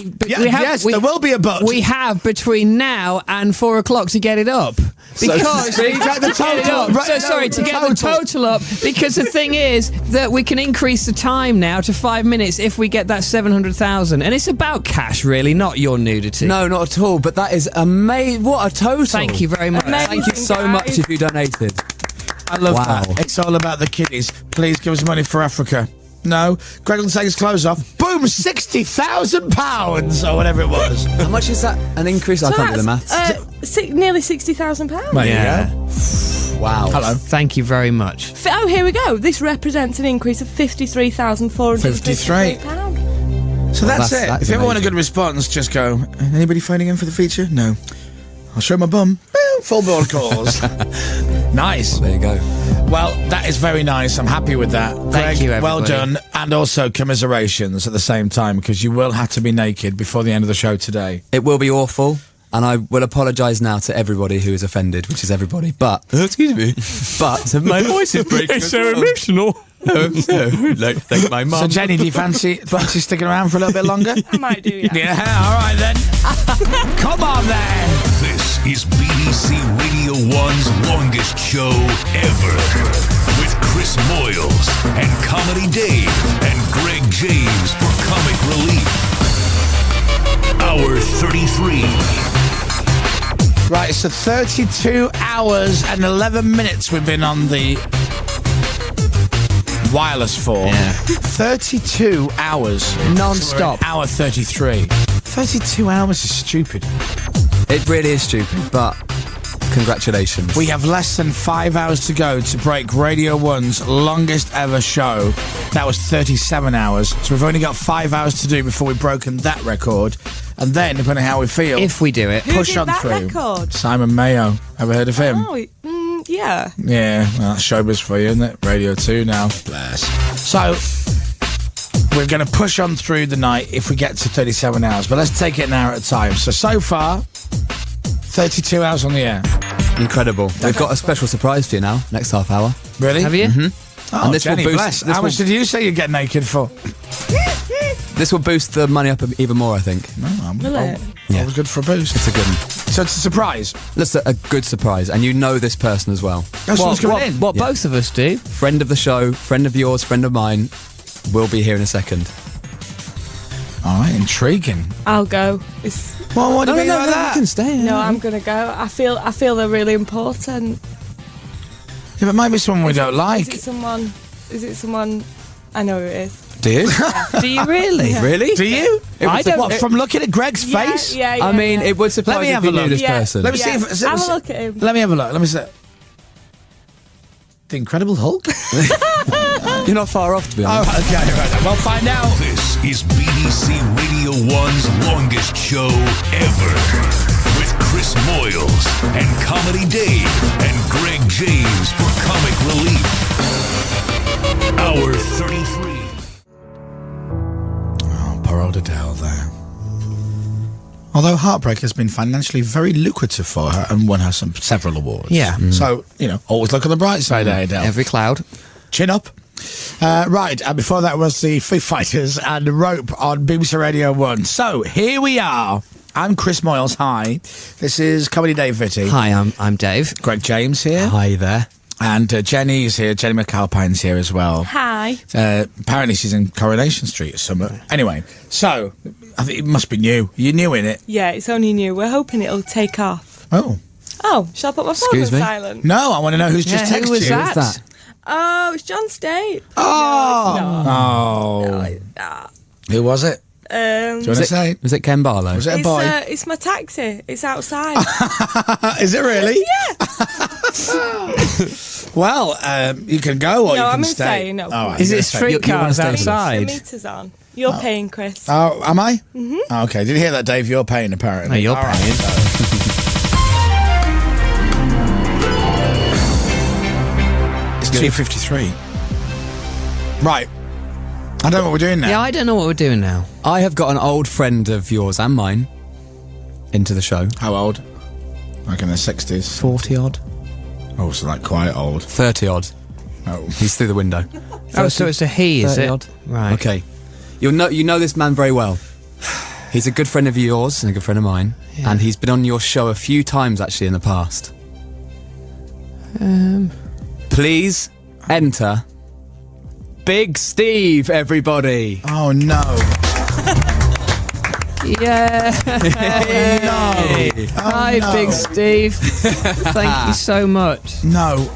have, there will be a but. We have between now and 4 o'clock to get it up. Because to get the total. Right, so sorry, to get the total up. Because the thing is that we can increase the time now to 5 minutes if we get that 700,000, and it's about cash, really, not your nudity. No, not at all. But that is amazing. What a total! Thank you very much. Amazing, Thank you so much guys. if you donated. I love Wow. that. It's all about the kiddies. Please give us money for Africa. No, Greg will take his clothes off. Boom, £60,000 or whatever it was. How much is that? An increase? I can't do the maths. Nearly £60,000. There Yeah. you go. Wow. Hello. Thank you very much. Oh, here we go. This represents an increase of £53,453. So that's it. That's If you ever want a amazing. good response, just go, anybody phoning in for the feature? No. I'll show my bum. Boom, full board calls. Nice. There you go. Well, that is very nice. I'm happy with that. Greg, you, well everybody. done. And also commiserations at the same time, because you will have to be naked before the end of the show today. It will be awful, and I will apologise now to everybody who is offended, which is everybody. But excuse me, but my voice is breaking. It's so emotional. Like, thank my mum. So, Jenny, do you fancy sticking around for a little bit longer? I might do, yeah. Yeah, all right then. Come on then. This is BBC Radio 1's longest show ever. With Chris Moyles and Comedy Dave and Greg James for Comic Relief. Hour 33. Right, so 32 hours and 11 minutes we've been on the wireless for. Yeah. 32 hours. Non-stop. So we're at hour 33. 32 hours is stupid. It really is stupid, but congratulations. We have less than 5 hours to go to break Radio 1's longest ever show. That was 37 hours. So we've only got 5 hours to do before we've broken that record. And then, depending on how we feel, If we do it. Who push did on that through. record? Simon Mayo. Ever heard of him? Oh, yeah. Yeah, well, that's showbiz for you, isn't it? Radio 2 now. Bless. So, we're going to push on through the night if we get to 37 hours, but let's take it an hour at a time. So far, 32 hours on the air. Incredible. We've got a special surprise for you now, next half hour. Really? Have you? Oh, And this will Jenny, boost- bless. this How much will- did you say you'd get naked for? This will boost the money up even more, I think. Will it? Always good for a boost. It's a good one. So it's a surprise. That's a good surprise, and you know this person as well. That's what's coming in. What Yeah. both of us do. Friend of the show, friend of yours, friend of mine, will be here in a second. All right, intriguing. I'll go. Well, what do you mean by You that? can stay. No, I'm gonna go. I feel they're really important. Yeah, but maybe someone we don't like. Is it someone? I know who it is. Do you? Do you really? Yeah. Really? Do you? It I was don't. a- What, from looking at Greg's Yeah, face? yeah. I mean, it would surprise Let me if have you a knew look. this Yeah. person. Let me see Yeah. if. Have a look at him. Let me have a look. Let me see. The Incredible Hulk? You're not far off, to be Oh, honest. okay, right. We'll find out. This is BBC Radio 1's longest show ever. With Chris Moyles and Comedy Dave and Greg James for Comic Relief. Hour 33. Oh, poor old Adele there. Although Heartbreak has been financially very lucrative for her and won her several awards. Yeah. So, always look on the bright side, Adele. Every cloud. Chin up. Right, and before that was the Foo Fighters and Rope on BBC Radio 1. So, here we are. I'm Chris Moyles. Hi. This is Comedy Dave Vitti. Hi, I'm Dave. Greg James here. Hi there. And Jenny's here. Jenny McAlpine's here as well. Hi. Apparently she's in Coronation Street or something. Anyway, so I think it must be new. You're new in it. Yeah, it's only new. We're hoping it'll take off. Oh. Oh, shall I put my phone Excuse on me? silent? No, I want to know who's just texted who was you. that? Who's that? Oh, it's John Stape. Oh. No, it's Oh. not. No, it's not. Who was it? Do you want to say? Was it Ken Barlow? Was it a boy? It's my taxi. It's outside. Is it really? Yeah. Well, you can go or you No, can I'm stay. staying, no. All right, Is you're it gonna stay. streetcars stay with us? The outside? meter's on. You're paying, Chris. Oh, am I? Mm-hmm. Oh, okay. Did you hear that, Dave? You're paying, apparently. No, you're All right. paying. It's 2:53. Right. I don't know what we're doing now. Yeah, I don't know what we're doing now. I have got an old friend of yours and mine into the show. How old? Like in the 60s. 40 odd. Oh, so like quite old. 30 odd. Oh. He's through the window. Oh, so it's a he, is 30 it? odd. Right. Okay. You know this man very well. He's a good friend of yours and a good friend of mine. Yeah. And he's been on your show a few times actually in the past. Please enter Big Steve, everybody. Oh, no. Yeah. No. Hi, no. Big Steve. Thank you so much. No.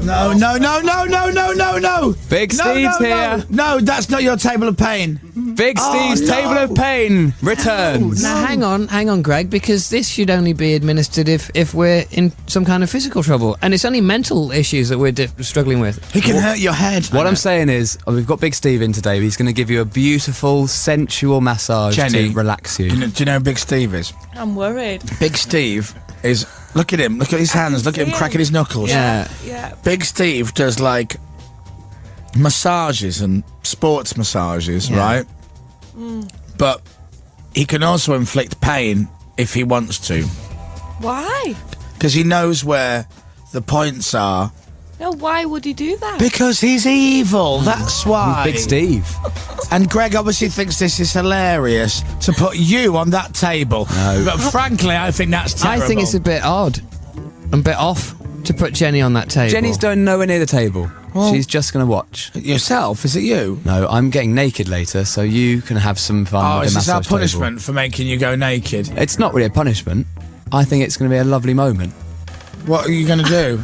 No, no, no, no, no, no, no, no. Big No, Steve's no, here. No, that's not your table of pain. Big Steve's no. Table of Pain returns. Now, hang on, Greg, because this should only be administered if we're in some kind of physical trouble. And it's only mental issues that we're struggling with. He can hurt your head. What I'm saying is, we've got Big Steve in today. He's going to give you a beautiful, sensual massage Jenny, to relax you. Do you know who Big Steve is? I'm worried. Big Steve is... Look at him. Look at his hands. Look at him cracking his knuckles. Yeah. Yeah. Big Steve does like massages and sports massages, right? But he can also inflict pain if he wants to, Why? because he knows where the points are. No, why would he do that? Because he's evil. That's why. Big Steve. And Greg obviously thinks this is hilarious to put you on that table. No. But frankly, I think that's terrible. I think it's a bit odd. A bit off to put Jenny on that table. Jenny's going nowhere near the table. Well- She's just going to watch. Yourself, is it you? No, I'm getting naked later, so you can have some fun Oh, with is the this our massage table. punishment for making you go naked? It's not really a punishment. I think it's going to be a lovely moment. What are you going to do?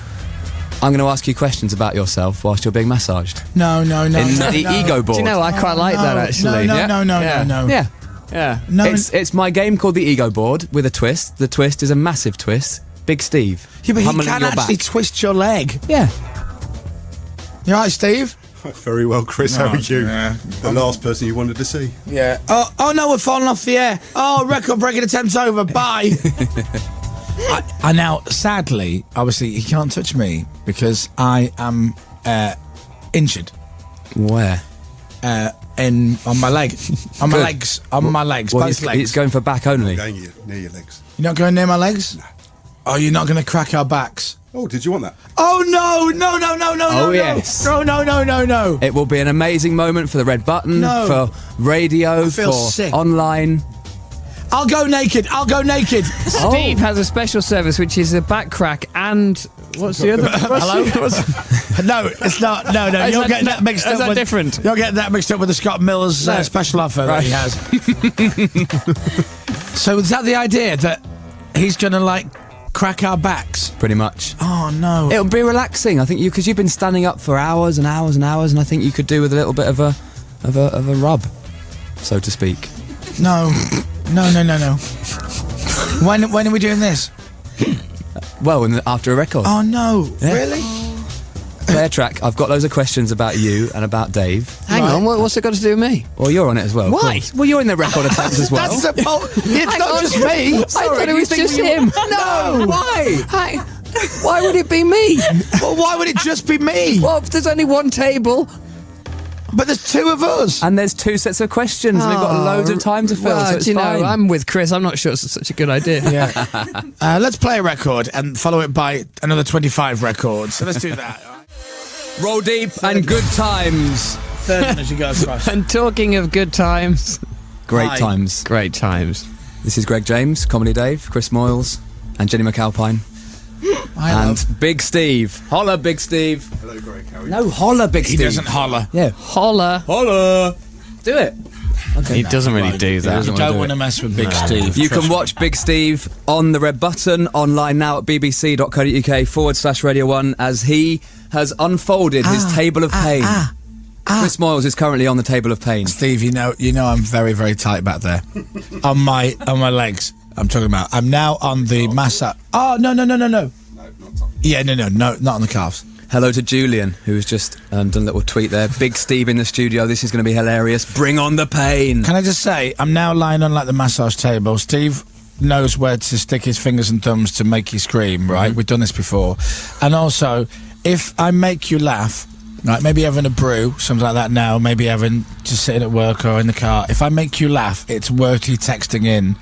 I'm going to ask you questions about yourself whilst you're being massaged. No, no, no. In no, the no. ego board. Do you know, I quite like that, actually. No, Yeah. no, no, Yeah. no, no. Yeah. Yeah. No, It's my game called the ego board with a twist. The twist is a massive twist. Big Steve. Yeah, but he pummeling can your actually back. twist your leg. Yeah. You all right, Steve? Very well, Chris. How Oh, are you? yeah. The last person you wanted to see. Yeah. Oh no, we're falling off the air. Oh, record-breaking attempt's over. Bye. I now, sadly, obviously, he can't touch me because I am injured. Where? On my leg. On my Good. legs. On my legs. Well, both he's legs. going for back only. Going near your legs. You're not going near my legs? No. Oh, you're not going to crack our backs? Oh, did you want that? Oh, no, no, no, no, no, Oh, no. yes. No, no, no, no, no. It will be an amazing moment for the red button, No. for radio, I feel for sick. online. I'll go naked. I'll go naked. Steve has a special service, which is a back crack and what's the other? Hello? No, it's not. No, Is you're that- getting that mixed is up that with different? You're getting that mixed up with the Scott Miller's No. special offer Right. that he has. So is that the idea that he's going to like crack our backs? Pretty much. Oh no! It'll be relaxing, I think, because you've been standing up for hours and hours and hours, and I think you could do with a little bit of a rub, so to speak. No, no, no, no, no. When are we doing this? Well, after a record. Oh no! Yeah. Really? Fair track. I've got loads of questions about you and about Dave. Hang on, what's it got to do with me? Well, you're on it as well. of Why? course. Well, you're in the record attempts as well. That's the it's Hang not on. just me. I thought it was just him. No. Why? Why would it be me? Well, why would it just be me? Well, there's only one table. But there's two of us. And there's two sets of questions, and we've got loads of time to fill, Well, so it's do you fine. know, I'm with Chris. I'm not sure it's such a good idea. Yeah. Let's play a record and follow it by another 25 records. So let's do that. Roll deep and good times. Third one as you go across. And talking of good times, Great Hi. times. great times. This is Greg James, Comedy Dave, Chris Moyles, and Jenny McAlpine. And Big Steve. Holla, Big Steve. Hello, Greg. How are you? No, holla, Big He Steve. doesn't holler. Yeah. Holla. Holla. Do it. Okay. He doesn't really do that. You don't want to mess with Big Steve. You trust can me. watch Big Steve on the red button online now at bbc.co.uk/Radio 1 as he has unfolded his table of pain. Chris Moyles is currently on the table of pain. Steve, you know I'm very, very tight back there. on my legs. I'm talking about. I'm now on the massage. Oh, no. Yeah, no, not on the calves. Hello to Julian, who has just done a little tweet there. Big Steve in the studio. This is going to be hilarious. Bring on the pain. Can I just say, I'm now lying on like the massage table. Steve knows where to stick his fingers and thumbs to make you scream, right? We've done this before. And also, if I make you laugh, right, maybe having a brew, something like that now, maybe having just sitting at work or in the car, if I make you laugh, it's worth you texting in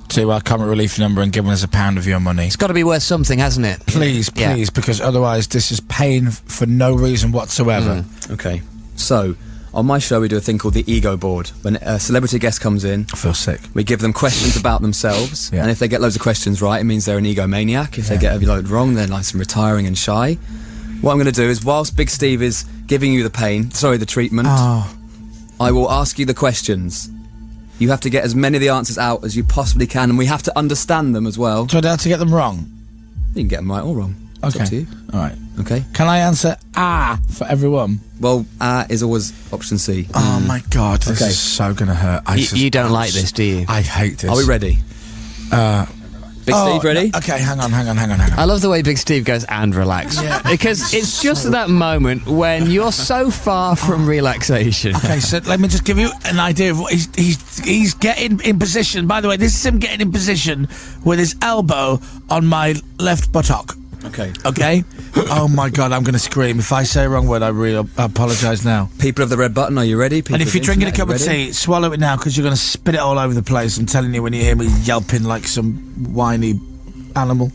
to our Comic Relief number and giving us £1 of your money. It's got to be worth something, hasn't it? Please, because otherwise this is pain for no reason whatsoever. Okay, so on my show we do a thing called the ego board. When a celebrity guest comes in, I feel sick. We give them questions about themselves, and if they get loads of questions right, it means they're an egomaniac. If they get a load wrong, they're nice and retiring and shy. What I'm going to do is, whilst Big Steve is giving you the treatment, I will ask you the questions. You have to get as many of the answers out as you possibly can, and we have to understand them as well. Do I have to get them wrong? You can get them right or wrong. It's up to you. All right. Okay. Can I answer for everyone? Well, is always option C. Oh my God, this is so going to hurt. You don't like this, do you? I hate this. Are we ready? Big Steve, ready? Okay, hang on. I love the way Big Steve goes and relax. Because it's just that moment when you're so far from relaxation. Okay, so let me just give you an idea of what he's getting in position. By the way, this is him getting in position with his elbow on my left buttock. Okay? Oh my God, I'm going to scream. If I say a wrong word, I really apologise now. People of the red button, are you ready? People And if you're drinking a cup of ready? tea, swallow it now because you're going to spit it all over the place. I'm telling you when you hear me yelping like some whiny animal.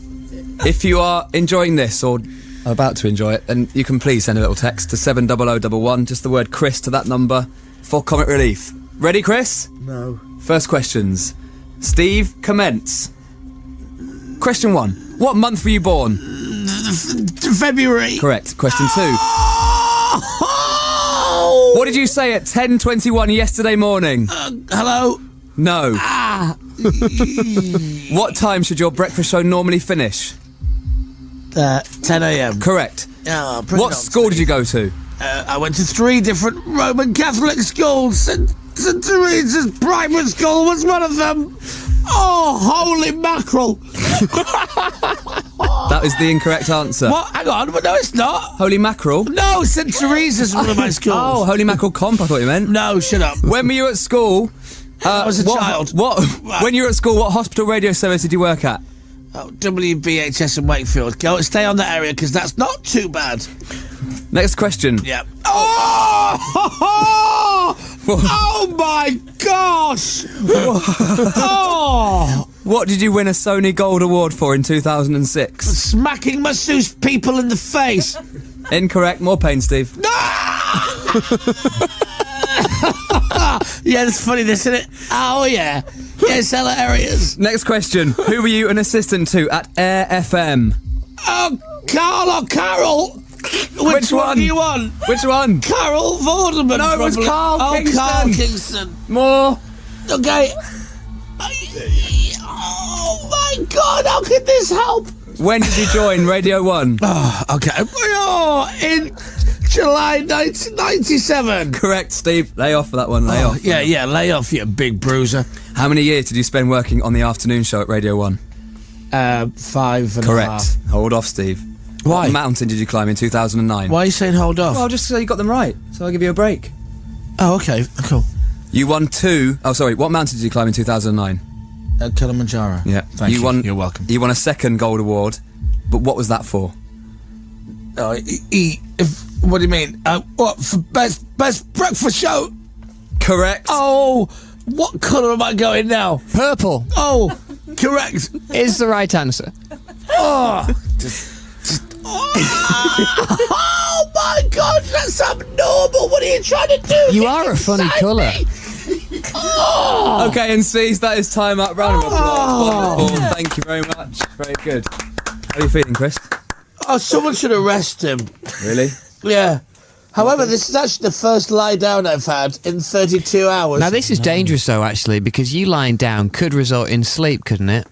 If you are enjoying this or are about to enjoy it, then you can please send a little text to 70011, just the word Chris to that number for Comic Relief. Ready, Chris? No. First questions. Steve, commence. Question 1. What month were you born? February. Correct. Question 2. What did you say at 10:21 yesterday morning? Hello? No. What time should your breakfast show normally finish? 10 a.m. Correct. Oh, bring What it on, school did you go to? I went to 3 different Roman Catholic schools. St. Teresa's Primary School was one of them. Oh, holy mackerel. That is the incorrect answer. What? Hang on, but no, it's not. Holy mackerel? No, St. Teresa's one of my schools. Oh, Holy Mackerel Comp, I thought you meant. No, shut up. When were you at school? I was a child. When you were at school, what hospital radio service did you work at? Oh, WBHS in Wakefield. Go stay on that area because that's not too bad. Next question. Yeah. Oh my gosh! Oh! What did you win a Sony Gold Award for in 2006? Smacking masseuse people in the face. Incorrect. More pain, Steve. Yeah, it's funny, this, isn't it? Oh, yeah. Yes, hilarious. Next question. Who were you an assistant to at Air FM? Oh, Carl or Carol? Which one do you want? Which one? Carol Vorderman. No, it was probably. Carl Kingston. Carl Kingston. More. Okay. Oh, my God, how can this help? When did you join Radio 1? Oh, okay. Oh, in July 1997. Correct, Steve. Lay off for that one. Lay off. Yeah, lay off, you big bruiser. How many years did you spend working on the afternoon show at Radio 1? 5 and Correct. a half. Hold off, Steve. Why? What mountain did you climb in 2009? Why are you saying hold off? Well, just so you got them right. So I'll give you a break. Oh, okay. Cool. You won 2... Oh, sorry. What mountain did you climb in 2009? Kilimanjaro. Yeah. Thank you. Won, You're welcome. You won a second gold award. But what was that for? Oh, what do you mean? What, for best breakfast show? Correct. Oh, what colour am I going now? Purple. Oh, correct. Is the right answer. Oh, oh my God, that's abnormal. What are you trying to do? You are a funny colour. Oh. Okay, and C's, that is time up. Round of applause. Wonderful. Thank you very much. Very good. How are you feeling, Chris? Oh, someone should arrest him. Really? Yeah. However, this is actually the first lie down I've had in 32 hours. Now, this is dangerous, though, actually, because you lying down could result in sleep, couldn't it?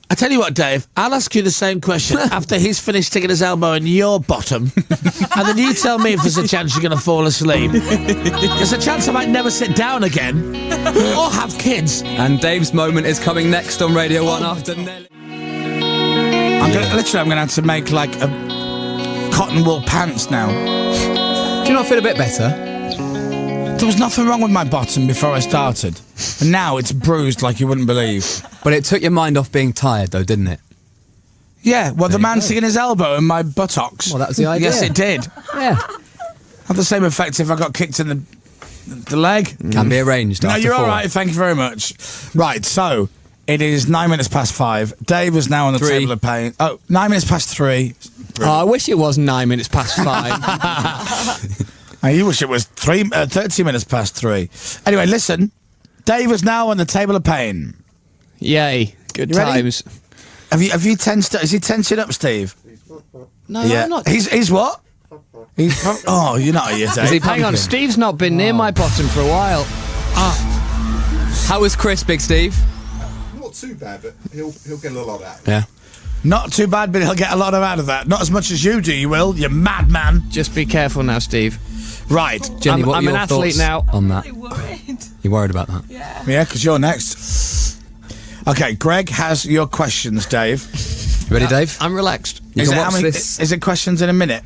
I tell you what, Dave, I'll ask you the same question after he's finished sticking his elbow in your bottom, and then you tell me if there's a chance you're going to fall asleep. There's a chance I might never sit down again, or have kids. And Dave's moment is coming next on Radio 1 after Nelly. I'm going to have to make, like, cotton wool pants now. Do you not feel a bit better? There was nothing wrong with my bottom before I started. And now it's bruised like you wouldn't believe. But it took your mind off being tired, though, didn't it? Yeah, well, the man sticking his elbow in my buttocks. Well, that was the idea. Yes, it did. Yeah. Had the same effect if I got kicked in the leg. Can be arranged. No, after you're 4. all right. Thank you very much. Right, so it is 9 minutes past 5. Dave is now on the 3. table of pain. Oh, 9 minutes past 3. Oh, I wish it was 9 minutes past 5. You wish it was 30 minutes past 3. Anyway, listen. Dave is now on the table of pain. Yay. Good You ready? times. Have you tensed up? Is he tensing up, Steve? No, Yeah. I'm not. He's what? He's oh, you're not here, Dave. Hang on, Steve's not been near my bottom for a while. How was Chris, Big Steve? Not too bad, but he'll get a lot out of it. Yeah. Not too bad, but he'll get a lot out of that. Not as much as you do, you will, you madman. Just be careful now, Steve. Right. Jenny, what are I'm your an athlete thoughts now. on that? Worried. You worried about that? Yeah, because you're next. Okay, Greg has your questions, Dave. You ready, Dave? I'm relaxed. You Is can it, watch this. is it questions in a minute?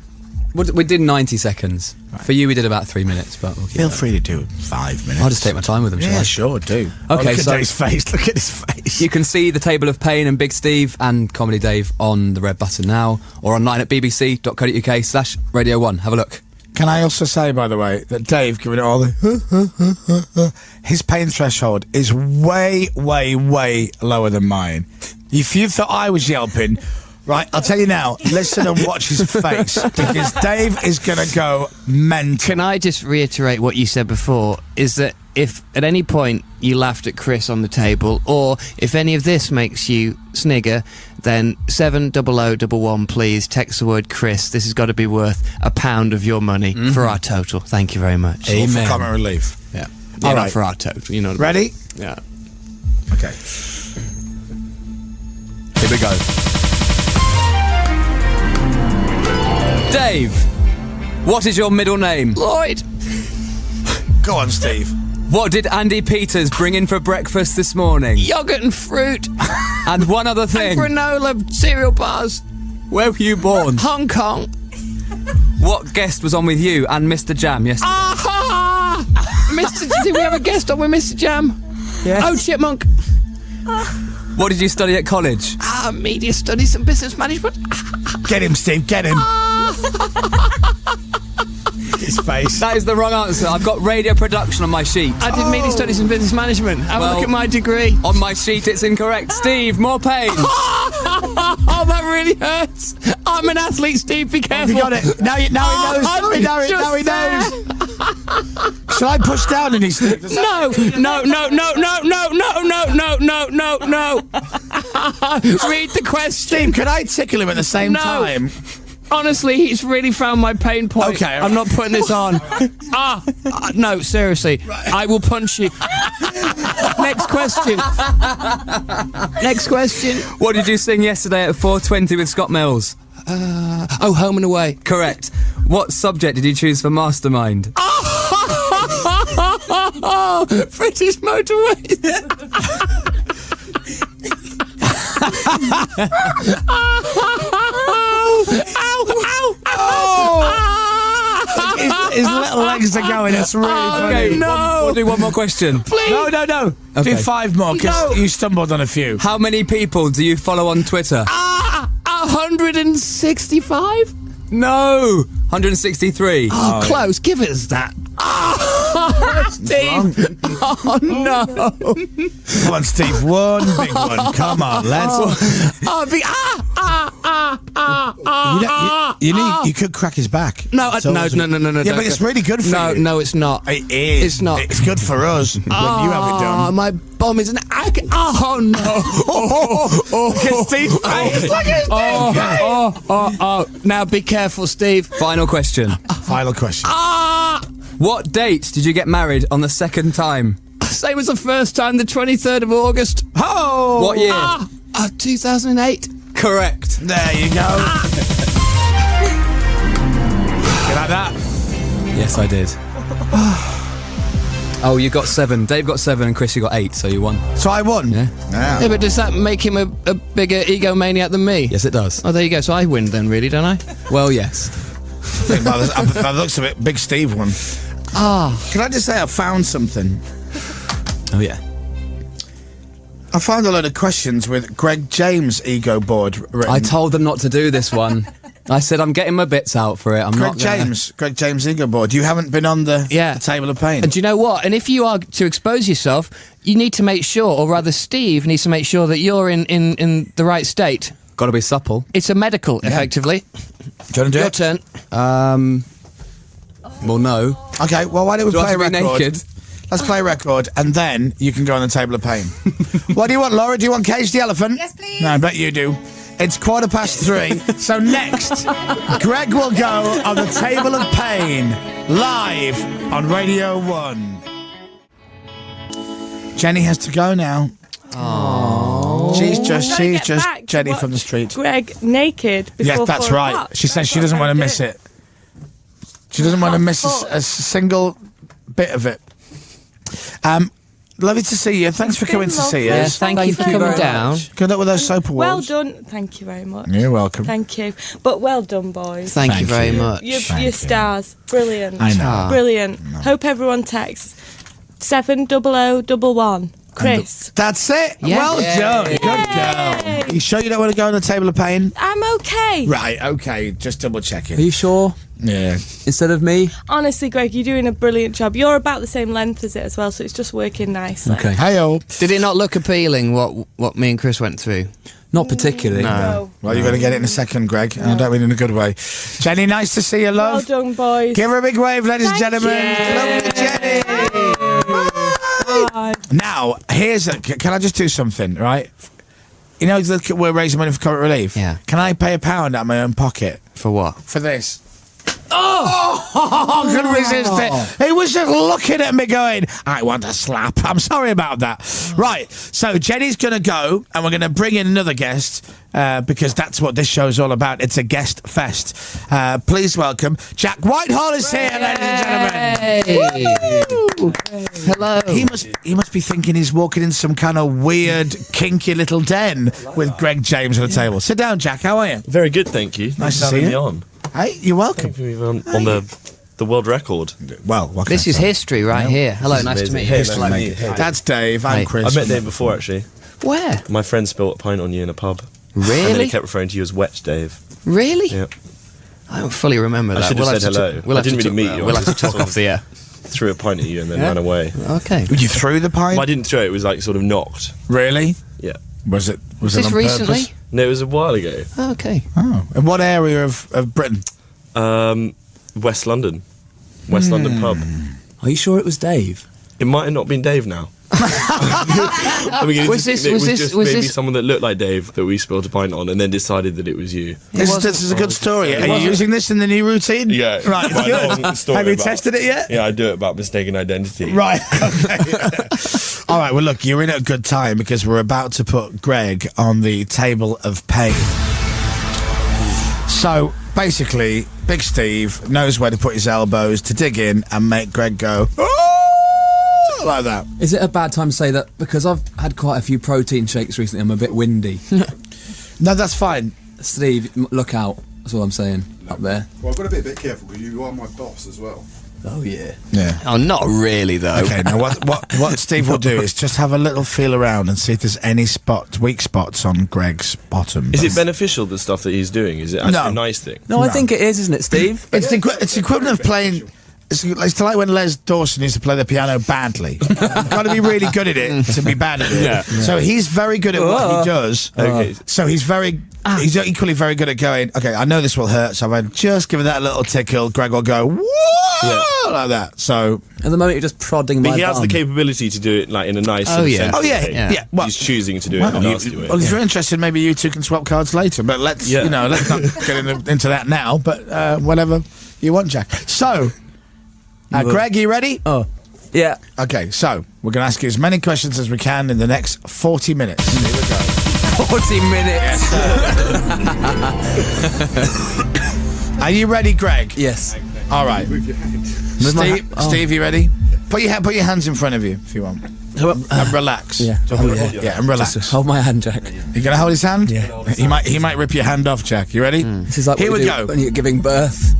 We did 90 seconds. Right. For you, we did about 3 minutes, but we'll keep Feel that. free to do 5 minutes. I'll just take my time with them, shall Yeah, I? sure, do. Okay, look so at his face. Look at his face. You can see the Table of Pain and Big Steve and Comedy Dave on the red button now, or online at bbc.co.uk/Radio 1. Have a look. Can I also say, by the way, that Dave, giving it all the his pain threshold is way, way, way lower than mine. If you thought I was yelping, right, I'll tell you now, listen and watch his face, because Dave is going to go mental. Can I just reiterate what you said before, is that if at any point you laughed at Chris on the table, or if any of this makes you snigger, then 70011, please text the word Chris. This has got to be worth £1 of your money for our total. Thank you very much. All for comic relief. Yeah. All All right. right. For our total, you know. Ready? Yeah. Okay. Here we go. Dave, what is your middle name? Lloyd. Go on, Steve. What did Andy Peters bring in for breakfast this morning? Yogurt and fruit. And one other thing. And granola cereal bars. Where were you born? Hong Kong. What guest was on with you and Mr. Jam yesterday? Did we have a guest on with Mr. Jam? Yes. Oh, Chipmunk. What did you study at college? Media studies and business management. Get him, Steve, get him. His face. That is the wrong answer. I've got radio production on my sheet. I did media studies and business management. Have a look at my degree. On my sheet, it's incorrect. Steve, more pain. Oh, that really hurts. I'm an athlete, Steve. Be careful. You got it. Now he knows. Now he knows. Shall I push down on his Steve? No. Read the question. Steve, can I tickle him at the same time? Honestly, he's really found my pain point. Okay. I'm not putting this on. No, seriously. I will punch you. Next question. Next question. What did you sing yesterday at 4:20 with Scott Mills? Home and Away. Correct. What subject did you choose for Mastermind? British Motorways. His little legs are going. It's really funny. Okay, we'll do one more question. Please. No. Okay. Do 5 more, because you stumbled on a few. How many people do you follow on Twitter? 165? No, 163. Oh, close. Give us that. Steve! Oh, no. Come on, Steve. One big one. Come on, let's. You could crack his back. No. Yeah, but it's really good for you. No, it's not. It is. It's not. It's good for us when you have it done. My bum is an ag. Oh, no. Look at Steve's face. Look at Steve's face. Now be careful, Steve. Final question. Final question. What date did you get married on the second time? Same as the first time, the 23rd of August. Oh! What year? 2008. Correct. There you go. You like that? Yes, I did. Oh, you got 7. Dave got 7 and Chris, you got 8, so you won. So I won? Yeah. Yeah, but does that make him a bigger egomaniac than me? Yes, it does. Oh, there you go. So I win then, really, don't I? Well, yes. By the looks of it, Big Steve won. Can I just say I found something? Oh, yeah. I found a load of questions with Greg James' ego board written. I told them not to do this one. I said I'm getting my bits out for it. Greg James' ego board. You haven't been on the table of pain. And do you know what? And if you are to expose yourself, you need to make sure, or rather Steve needs to make sure that you're in the right state. Got to be supple. It's a medical, effectively. Do you want to do Your it? turn. Well, no. Okay, well, why don't we Do I play a have to be record? naked? Let's play a record, and then you can go on the table of pain. What do you want, Laura? Do you want Cage the Elephant? Yes, please. No, I bet you do. It's 3:15, so next, Greg will go on the table of pain, live on Radio 1. Jenny has to go now. Oh. She's just back to Jenny watch from the street. Greg naked before Yes, that's 4 right. o'clock. She says she doesn't want to miss it. She doesn't want to miss a single bit of it. Lovely to see you. Thanks for coming to see Yeah, us. thank you for coming down. Good luck with those soap awards. Well done. Thank you very much. You're welcome. Thank you. But well done, boys. Thank you very much. You're stars. Brilliant. I know. Brilliant. Hope everyone texts 70011. Chris. That's it. Yeah. Well done. Good girl. You sure you don't want to go on the table of pain? I'm okay. Right, okay. Just double checking. Are you sure? Yeah. Instead of me? Honestly, Greg, you're doing a brilliant job. You're about the same length as it as well, so it's just working nicely. Okay. Hey-o. Did it not look appealing, what me and Chris went through? Not particularly. No. Well, you're going to get it in a second, Greg. I don't mean in a good way. Jenny, nice to see you, Well love. done, boys. Give her a big wave, ladies and Thank gentlemen. you. Lovely Jenny. Bye. Now, can I just do something, right? You know, we're raising money for Current Relief. Yeah. Can I pay £1 out of my own pocket For what? for this? Oh, I couldn't resist it. He was just looking at me going, I want a slap. I'm sorry about that. Right, so Jenny's going to go, and we're going to bring in another guest, because that's what this show's all about. It's a guest fest. Please welcome Jack Whitehall is here, ladies and gentlemen. Hello. He must be thinking he's walking in some kind of weird, kinky little den with Greg James on the table. Sit down, Jack. How are you? Very good, thank you. Nice to for see having you. me on. Hey, you're welcome. Thank you on the world record. Well, what can This I is say? history right here. Hello, This is nice to amazing. meet you. Hey, nice to meet you. Hey. That's Dave. I'm Hey. Chris. I met Dave before, actually. Where? My friend spilt a pint on you in a pub. And then Really? he kept referring to you as Wet Dave. Really? Yeah. I don't fully remember that. I should have said hello. We'll I have to didn't really talk- meet you. We'll I have to just talk sort off the air. Threw a pint at you and then Yeah. ran away. Okay. You threw the pint? Well, I didn't throw it. It was like sort of knocked. Really? Yeah. Was it Was this on recently? purpose? No, it was a while ago. Oh, okay. Oh. In what area of Britain? West London. West London pub. Are you sure it was Dave? It might have not been Dave now. I mean, Was this- it was was this- just was maybe this- someone that looked like Dave that we spilled a pint on and then decided that it was you. This is a good story. Are you using this in the new routine? Yeah. Right, it's Well, that wasn't the good. story Have you about- tested it yet? Yeah, I do it about mistaken identity. Right. Okay. All right. Well, look, you're in at a good time because we're about to put Greg on the table of pain. So basically, Big Steve knows where to put his elbows to dig in and make Greg go, "Oh!" like that. Is it a bad time to say that because I've had quite a few protein shakes recently, I'm a bit windy? No, that's fine. Steve, look out. That's all I'm saying. Up there. Well, I've got to be a bit careful because you are my boss as well. Oh, yeah. Yeah. Oh, not really, though. Okay, now what Steve will do is just have a little feel around and see if there's any weak spots on Greg's bottom. Is it beneficial, the stuff that he's doing? Is it actually No. a nice thing? No, I think it is, isn't it, Steve? It's the equivalent of playing It's like when Les Dawson used to play the piano badly. You've got to be really good at it to be bad at it. Yeah. So he's very good at what he does. Okay. So he's equally very good at going, okay, I know this will hurt, so if I just give it that little tickle, Greg will go, whoa, like that. So at the moment, you're just prodding But my he has bum. the capability to do it like in a nice sort of sensible way. Well, he's choosing to do it well, in a nasty way. Well, if you're interested, maybe you two can swap cards later. But let's not get into that now. But whatever you want, Jack. So, Greg, you ready? Oh, yeah. Okay, so we're going to ask you as many questions as we can in the next 40 minutes. Here we go. 40 minutes. Are you ready, Greg? Yes. All right. Steve, you ready? Put your hands in front of you if you want. And relax. Yeah. Yeah, and relax. Just hold my hand, Jack. You gonna hold his hand? Yeah. He might rip your hand off, Jack. You ready? This is like Here what we you go. do when you're giving birth.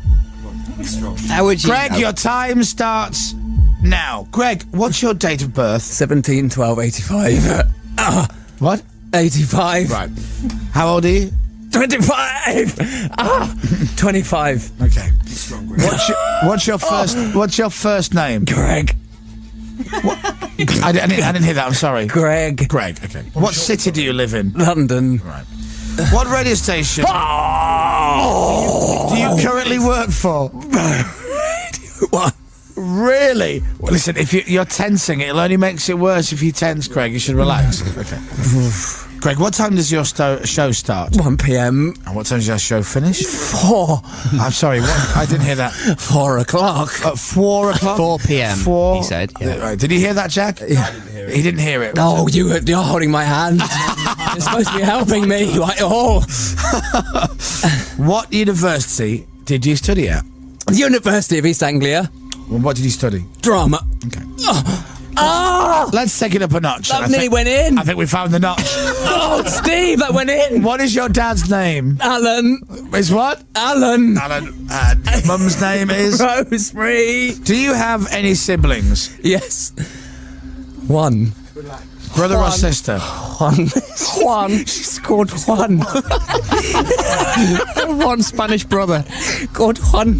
How would you Greg, your time starts now. Greg, what's your date of birth? 17/12/85. What? 85. Right. How old are you? 25. 25. Okay. What's your first name? Greg. I didn't hear that. I'm sorry. Greg. Greg. Okay. What city do you live in? London. Right. What radio station do you currently work for? What? Really? Well, listen, if you're tensing, it'll only makes it worse if you tense, Greg. You should relax. Okay. Greg, what time does your show start? 1 p.m. And what time does your show finish? 4. I'm sorry, what? I didn't hear that. 4 o'clock. 4 o'clock? 4 p.m. 4. He said. Yeah. Right. Did you hear that, Jack? Yeah. I didn't hear it. He didn't hear it. Oh, you're holding my hand. You're supposed to be helping me. Like, What university did you study at? The University of East Anglia. Well, what did you study? Drama. Okay. Oh! Let's take it up a notch. That nearly went in. I think we found the notch. Oh, Steve, that went in. What is your dad's name? Alan. Is what? Alan. Alan. Mum's name is? Rosemary. Do you have any siblings? Yes. 1. Brother or Juan. sister? Juan. She scored 1. One Spanish brother. Called Juan.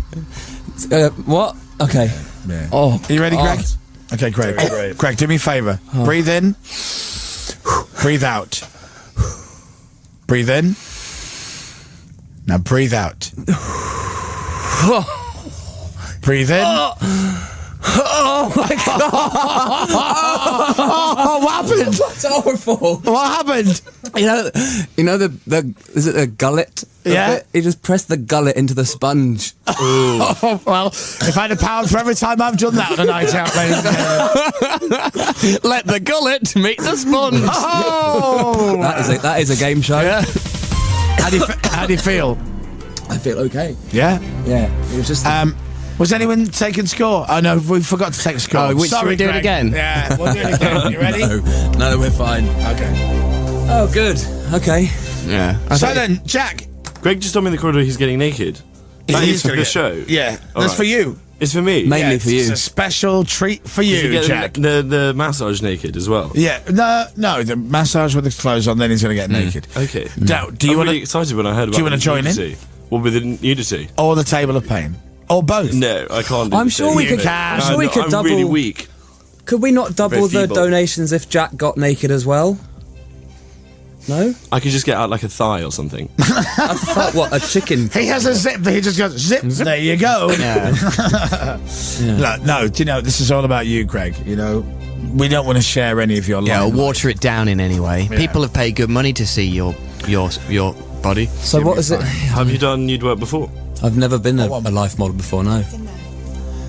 What? Okay. Yeah. Oh. Are you ready, Greg? God. Okay, Greg. Great. Greg, do me a favour. Breathe in. Breathe out. Breathe in. Now breathe out. Breathe in. Oh my God! Oh, what happened? That's awful. What happened? You know the is it a gullet? Yeah. You just press the gullet into the sponge. Oh, well, if I had £1 for every time I've done that on a night out, mate. Let the gullet meet the sponge. Oh! That is a game show. Yeah. How do you feel? I feel okay. Yeah? Yeah. It was just. Was anyone taking score? Oh no, we forgot to take score. Oh, should we do it Greg. again? Yeah, we'll do it again. You ready? No, we're fine. Okay. Oh, good. Okay. Yeah. So then, Jack. Greg just told me in the corridor he's getting naked. That is for the show. Yeah, All that's right. for you. It's for me. Mainly for you. It's a special treat for Did you, get Jack. the massage naked as well. Yeah, no, the massage with the clothes on, then he's going to get naked. Okay. Now, do you I'm want really excited when I heard about. do you wanna the join in? nudity. What with the nudity? or the table of pain, or both? No, I can't. Do I'm the sure same we thing. could- I'm sure we could I'm double- really weak. Could we not double Very the feeble. donations if Jack got naked as well? No? I could just get out like a thigh or something. I thought, what, a chicken? He has a zip. He just goes zip. There you go. Yeah. No, do you know this is all about you, Greg? You know, we don't want to share any of your Yeah, or limelight. water it down in any way. Yeah. People have paid good money to see your body. So what is it? Have you done nude work before? I've never been a life model before, no. So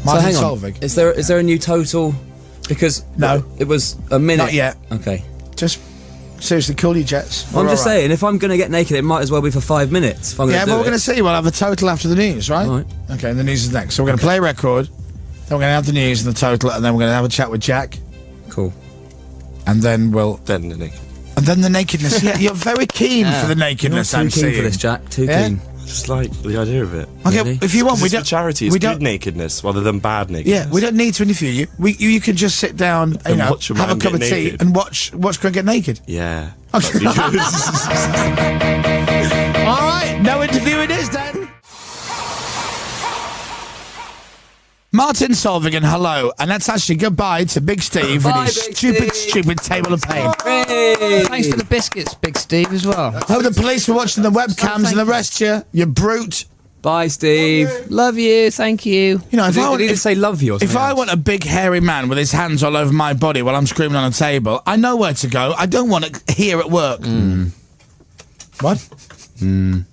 Martin hang on, Solveig. is there a new total? Because No. it was a minute. Not yet. Okay. Just seriously, cool you jets. I'm We're just all right. saying, if I'm going to get naked, it might as well be for 5 minutes. If I'm Yeah, do but we're it. going to see. We'll have a total after the news, right? Right. Okay, and the news is next. So we're going to play a record, then we're going to have the news and the total, and then we're going to have a chat with Jack, Cool. and then Then the naked. and then the nakedness. Yeah, you're very keen for the nakedness. Too I'm keen seeing. for this, Jack. Too Yeah? keen. Just like the idea of it. Okay, Really? if you want, we It's for don't. charity. It's we good don't. nakedness rather than bad nakedness. Yeah, we don't need to interview you. You can just sit down, And have watch a a man cup of get tea, naked. and watch Greg get naked. Yeah. Okay. That'd be good. All right, no interviewing is then. Martin Solvigan, hello. And that's actually goodbye to Big Steve with his stupid table of pain. Thanks for the biscuits, Big Steve, as well. Hope the police were watching the webcams and arrest you, you brute. Bye, Steve. Love you. Thank you. You know, if I did he say love you or if something I else? want a big hairy man with his hands all over my body while I'm screaming on a table, I know where to go. I don't want it here at work. What? Don't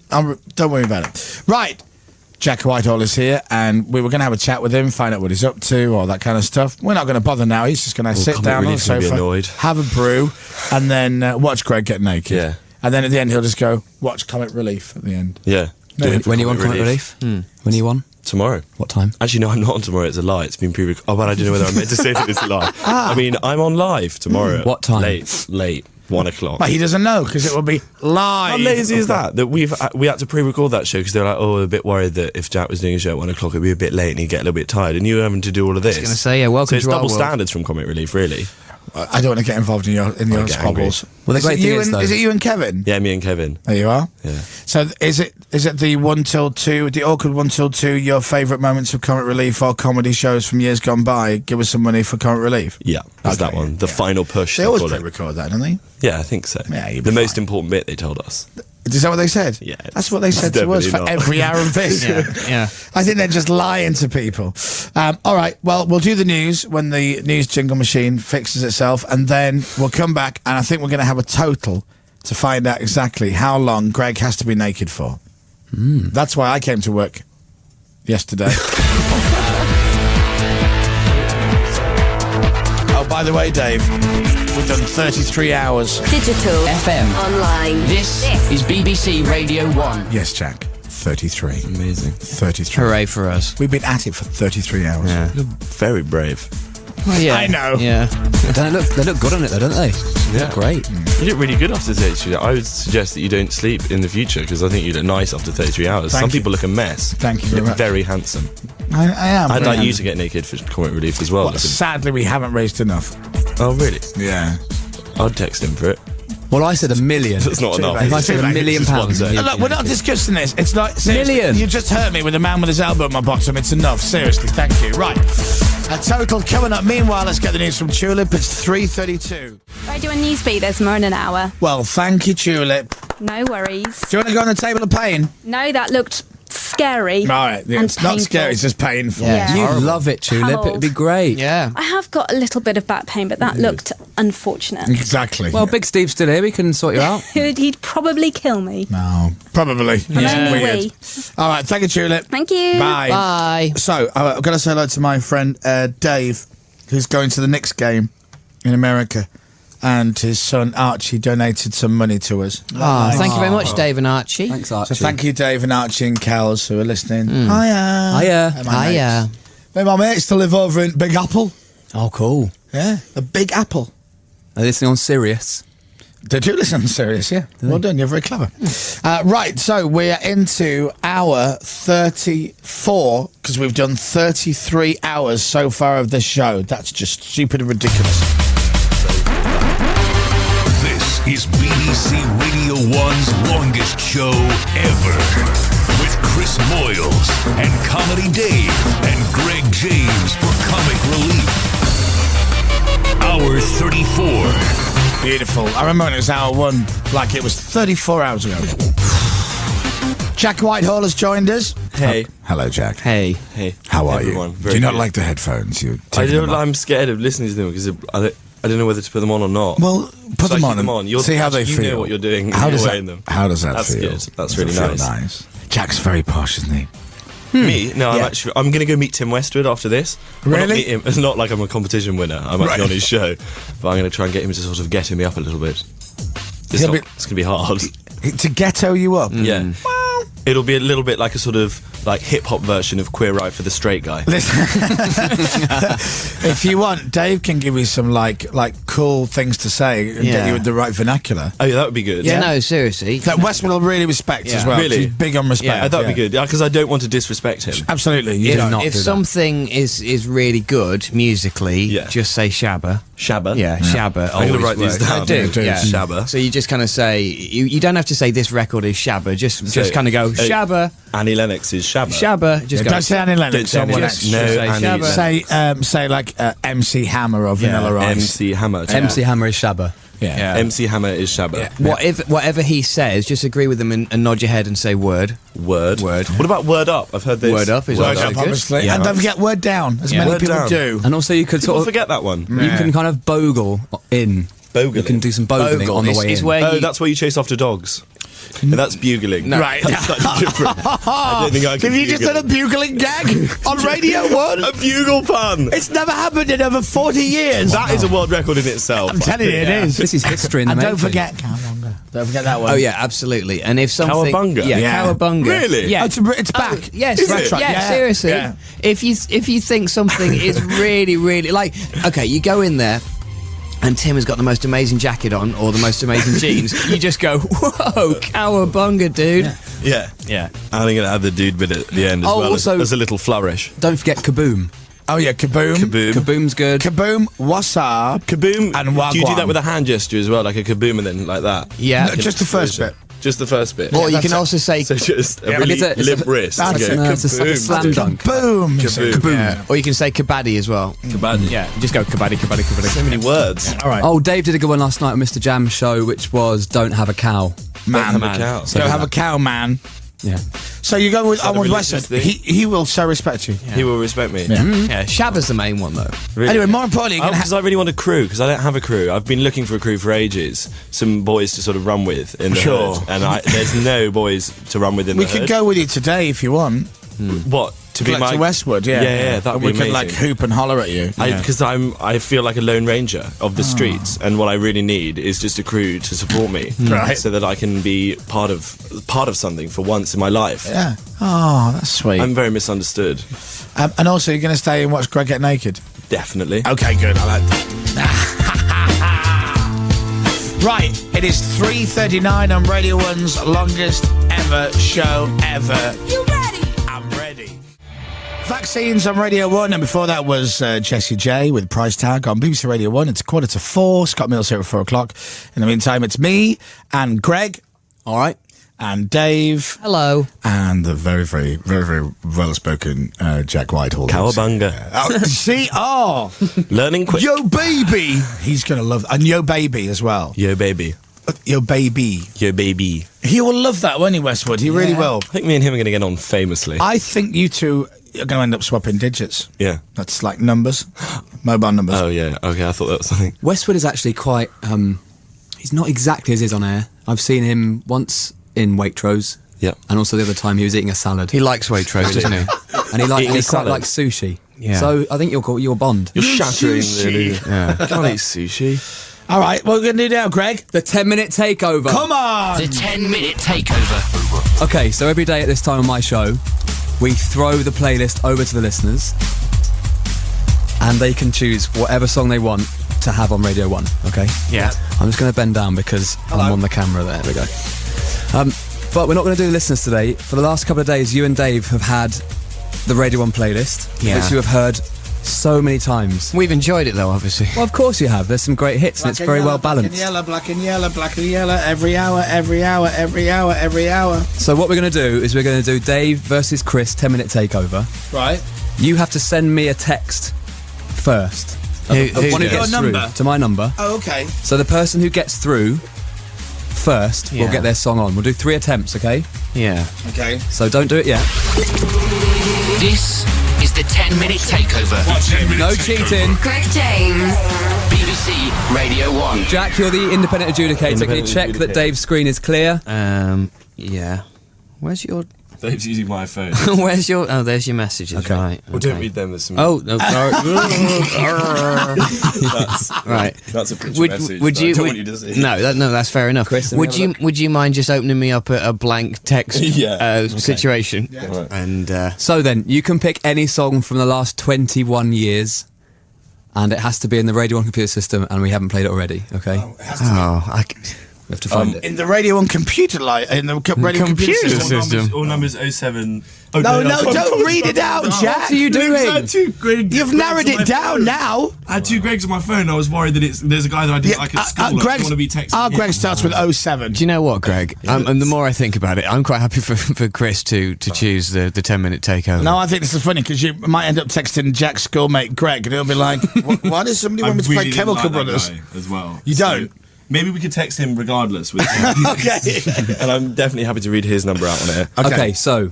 worry about it. Right. Jack Whitehall is here, and we were going to have a chat with him, find out what he's up to, all that kind of stuff. We're not going to bother now. He's just going to sit down on the sofa, have a brew, and then watch Greg get naked. Yeah. And then at the end, he'll just go, watch Comic Relief at the end. Yeah. When are you on Comic Relief? When are you on? Tomorrow. What time? Actually, no, I'm not on tomorrow. It's a lie. It's been pre-recorded. Oh, but I don't know whether I'm meant to say that it's a lie. I mean, I'm on live tomorrow. What time? Late. 1 o'clock. But he doesn't know, because it will be live. How lazy is that? That we had to pre-record that show because they were like, a bit worried that if Jack was doing a show at 1 o'clock, it'd be a bit late and he'd get a little bit tired. And you were having to do all of this. I was going to say, welcome so it's to our double world. standards from Comic Relief, really. I don't want to get involved in your squabbles. Well, the great thing is, though, is it you and Kevin? Yeah, me and Kevin. There you are. Yeah. So is it the 1 till 2, the awkward 1 till 2, your favourite moments of Comic Relief or comedy shows from years gone by? Give us some money for Comic Relief. Yeah, that's that one. The final push. They always call it. pre-record that, don't they? Yeah, I think so. Yeah, you'd the be most fine. important bit they told us. Is that what they said? Yeah. That's what they said to us for definitely not. every hour of this. Yeah. I think they're just lying to people. All right, well, we'll do the news when the news jingle machine fixes itself, and then we'll come back, and I think we're going to have a total to find out exactly how long Greg has to be naked for. That's why I came to work yesterday. Oh, by the way, Dave, we've done 33 hours. Digital. FM. Online. This is BBC Radio 1. Yes, Jack. 33. Amazing. 33. Hooray for us. We've been at it for 33 hours. Yeah. Very brave. Well, yeah. I know. Yeah. They look good on it, though, don't they? They look great. You look really good after 33 hours. I would suggest that you don't sleep in the future because I think you look nice after 33 hours. Thank Some you. people look a mess. Thank you You very look much. very handsome. I am. I'd very like you handsome. to get naked for Comic Relief as well. Well, sadly, we haven't raised enough. Oh, really? Yeah. I'd text him for it. Well, I said $1 million. That's not enough. If I said £1 million, Look, we're not discussing this. It's like seriously, Million. You just hurt me with a man with his elbow at my bottom. It's enough. Seriously, thank you. Right, a total coming up. Meanwhile, let's get the news from Tulip. It's 3:32. Radio and Newsbeat, there's more in an hour. Well, thank you, Tulip. No worries. Do you want to go on the table of pain? No, that looked scary. All right, yeah, and it's not painful. scary. It's just painful. Yeah. You'd love it, Tulip. Cold. It'd be great. Yeah. I have got a little bit of back pain, but that looked unfortunate. Exactly. Well, Big Steve's still here. We can sort you out. He'd probably kill me. No, probably. I'm only Weird. wee. All right, thank you, Tulip. Thank you. Bye. Bye. So, I've got to say hello to my friend Dave, who's going to the Knicks game in America, and his son Archie donated some money to us. Thank you very much, Dave and Archie. Thanks, Archie. So thank you, Dave and Archie and Kels, who are listening. Hiya. Hiya. Hey, my mates. Hiya. Hey, my mates to live over in Big Apple. Oh, cool. Yeah, a Big Apple. Are they listening on Sirius? They do listen serious, yeah. Well done, you're very clever. Right, so we're into hour 34, because we've done 33 hours so far of this show. That's just stupid and ridiculous. This is BBC Radio 1's longest show ever. With Chris Moyles and Comedy Dave and Greg James for Comic Relief. Hour 34. Beautiful. I remember when it was hour 1, like it was 34 hours ago. Jack Whitehall has joined us. Hey. Hello, Jack. Hey. Hey. How are everyone. you? Very Do you not good. like the headphones? I'm scared of listening to them because I don't know whether to put them on or not. Well, put So I them keep on. them on. You're, See how they you feel. know what you're doing. How You're does wearing that? them. How does that That's feel? good. That's Does really it feel nice. Jack's very posh, isn't he? Me? No, I'm going to go meet Tim Westwood after this. Well, not Really? meet him. It's not like I'm a competition winner. I'm actually Right. on his show, but I'm going to try and get him to sort of ghetto me up a little bit. It's He'll going be- to be hard. To ghetto you up? Yeah. It'll be a little bit like a sort of like hip hop version of Queer Eye for the Straight Guy. If you want, Dave can give you some like cool things to say and get you with the right vernacular. Oh, yeah, that would be good. Yeah, no, seriously. That Westwood will really respect as well. Really? He's big on respect. Yeah, that would be good. Because I don't want to disrespect him. Absolutely. You do not If do that. something is really good musically, just say Shabba. Shabba? Yeah, Shabba. I'm going to always write these works. down. I do, yeah. Shabba. So you just kind of say, you don't have to say this record is Shabba, just kind of go, Shabba. Annie Lennox is Shabba. Shabba, just go. Don't say Annie Lennox. Don't say Annie someone Lennox. else. No, Say Annie Shabba. Lennox. Say like MC Hammer or Vanilla Rice. MC Hammer. MC Hammer is Shabba. Yeah. MC Hammer is Shabba. Whatever he says, just agree with him and nod your head and say word. Word. What about Word Up? I've heard this. Word Up is Word also up, good. obviously. Yeah. And don't forget Word Down, as many Word people Down. do. And also you could People sort of forget that one. you can kind of bogle in. Bogling. You can do some bogling Bogle on the is- way is in. where Oh, you- that's where you chase after dogs. And that's bugling. No. Right. That's slightly different. I don't think I can Have you just bugle. done a bugling gag on Radio 1? A bugle pun! It's never happened in over 40 years. That is a world record in itself. I'm telling you, it is. This is history in the And don't making. forget Cowabunga. Don't forget that one. Oh yeah, absolutely. And if something, Cowabunga? yeah, Yeah. Cowabunga, Really? yeah, Oh, it's back. yes, Is right, it? yeah, Yeah. seriously. Yeah. If you think something is really, really like, okay, you go in there. And Tim has got the most amazing jacket on, or the most amazing jeans. You just go, whoa, cowabunga, dude. Yeah. Yeah. I'm going to add the dude bit at the end as Oh, well. also- as a little flourish. Don't forget Kaboom. Oh, yeah, Kaboom. Kaboom. Kaboom's good. Kaboom, what's up? Kaboom. And Do you do Wagwan. that with a hand gesture as well? Like a kaboom and then like that? Yeah. No, just the first bit. Just the first bit. Or you that's can it. also say, So just a Yeah, really it's a- limp wrist. that's to it. go, No, it's a kaboom. slam dunk. Boom. Kaboom. Yeah. or you can say kabaddi as well. Kabaddi. Yeah, just go kabaddi, kabaddi, kabaddi. So many words. All right. Oh, Dave did a good one last night on Mr. Jam's show, which was "Don't have a cow." man. Have a cow. So have a cow, man. Yeah. So you go with that a Onward religious Westward. thing? He will so respect you. He will respect me. Yeah, Shabba's the main one though. Really? Anyway, more importantly, you're gonna Because I really want a crew, because I don't have a crew. I've been looking for a crew for ages. Some boys to sort of run with in the Sure. hood. And there's no boys to run with in we the could hood. go with you today if you want. What? To be Like my... to Westwood, yeah. Yeah, that'd And be we amazing. could like hoop and holler at you. Because I feel like a lone ranger of the streets, and what I really need is just a crew to support me, Right. So that I can be part of something for once in my life. Yeah. Oh, that's sweet. I'm very misunderstood. And also, you're going to stay and watch Greg get naked. Definitely. Okay, good. I like that. Right, it is 3:39 on Radio 1's longest ever show ever. You ready? I'm ready. Vaccines on Radio 1, and before that was Jessie J with Price Tag on BBC Radio 1. It's 3:45. Scott Mills here at 4 o'clock. In the meantime, it's me and Greg. All right. And Dave. Hello. And the very, very, very, very well-spoken Jack Whitehall. Cowabunga. See? Oh! Learning quick. Yo, baby! He's going to love that. And Yo, baby as well. Yo, baby. Yo, baby. Yo, baby. He will love that, won't he, Westwood? He really will. I think me and him are going to get on famously. I think you two are going to end up swapping digits. Yeah. That's like numbers. Mobile numbers. Oh, yeah. Okay, I thought that was something. Westwood is actually quite. He's not exactly as he is on air. I've seen him once in Waitrose. Yeah. And also the other time he was eating a salad. He likes Waitrose, doesn't he? And he Eating a quite salad. likes sushi. Yeah. So I think you're Bond. You're shattering Sushi. the... Yeah. I can't eat sushi. All right, what are we going to do now, Greg? The 10-minute takeover. Come on! The 10-minute takeover. Okay, so every day at this time on my show, we throw the playlist over to the listeners, and they can choose whatever song they want to have on Radio 1, okay? Yeah. I'm just going to bend down because I'm on the camera there. There we go. But we're not going to do the listeners today. For the last couple of days, you and Dave have had the Radio 1 playlist, Yeah. which you have heard so many times. We've enjoyed it though, obviously. Well, of course you have. There's some great hits, and it's very well balanced. Black and yellow, black and yellow, black and yellow, every hour, every hour, every hour, every hour. So what we're going to do is we're going to do Dave versus Chris 10-minute takeover. Right. You have to send me a text first. Who One who does? gets Your through number? to my number. Oh, okay. So the person who gets through first will Yeah. get their song on. We'll do 3 attempts, okay? Yeah. Okay. So don't do it yet. This is the 10-minute takeover. No cheating. Greg James. BBC Radio 1. Jack, you're the independent adjudicator. Can you check that Dave's screen is clear? Yeah. Where's your... Dave's using my phone. Where's your... Oh, there's your messages, Okay. right. Well, don't read them. There's some... Oh, no, sorry. That's, Right. That's a picture message. Would that you? I don't would- want you to see. No, that's fair enough. Chris, let me would have a you? look. Would you mind just opening me up a blank text Yeah. situation? Right. And So then, you can pick any song from the last 21 years, and it has to be in the Radio 1 computer system, and we haven't played it already, okay? We have to find it. In the Radio 1 computer in the radio computer system. All numbers 07. No, don't read it out, Jack. What are you doing? You've narrowed it down now. I had 2 Gregs on my phone. I was worried that there's a guy that I didn't like at school. I don't want to be texting. Our Greg starts with 07. Do you know what, Greg? And the more I think about it, I'm quite happy for Chris to choose the 10-minute takeover. No, I think this is funny because you might end up texting Jack's schoolmate Greg, and he'll be like, "Why does somebody want me to play Chemical Brothers?" As well. You don't. Maybe we could text him regardless. Okay. And I'm definitely happy to read his number out on air. Okay, so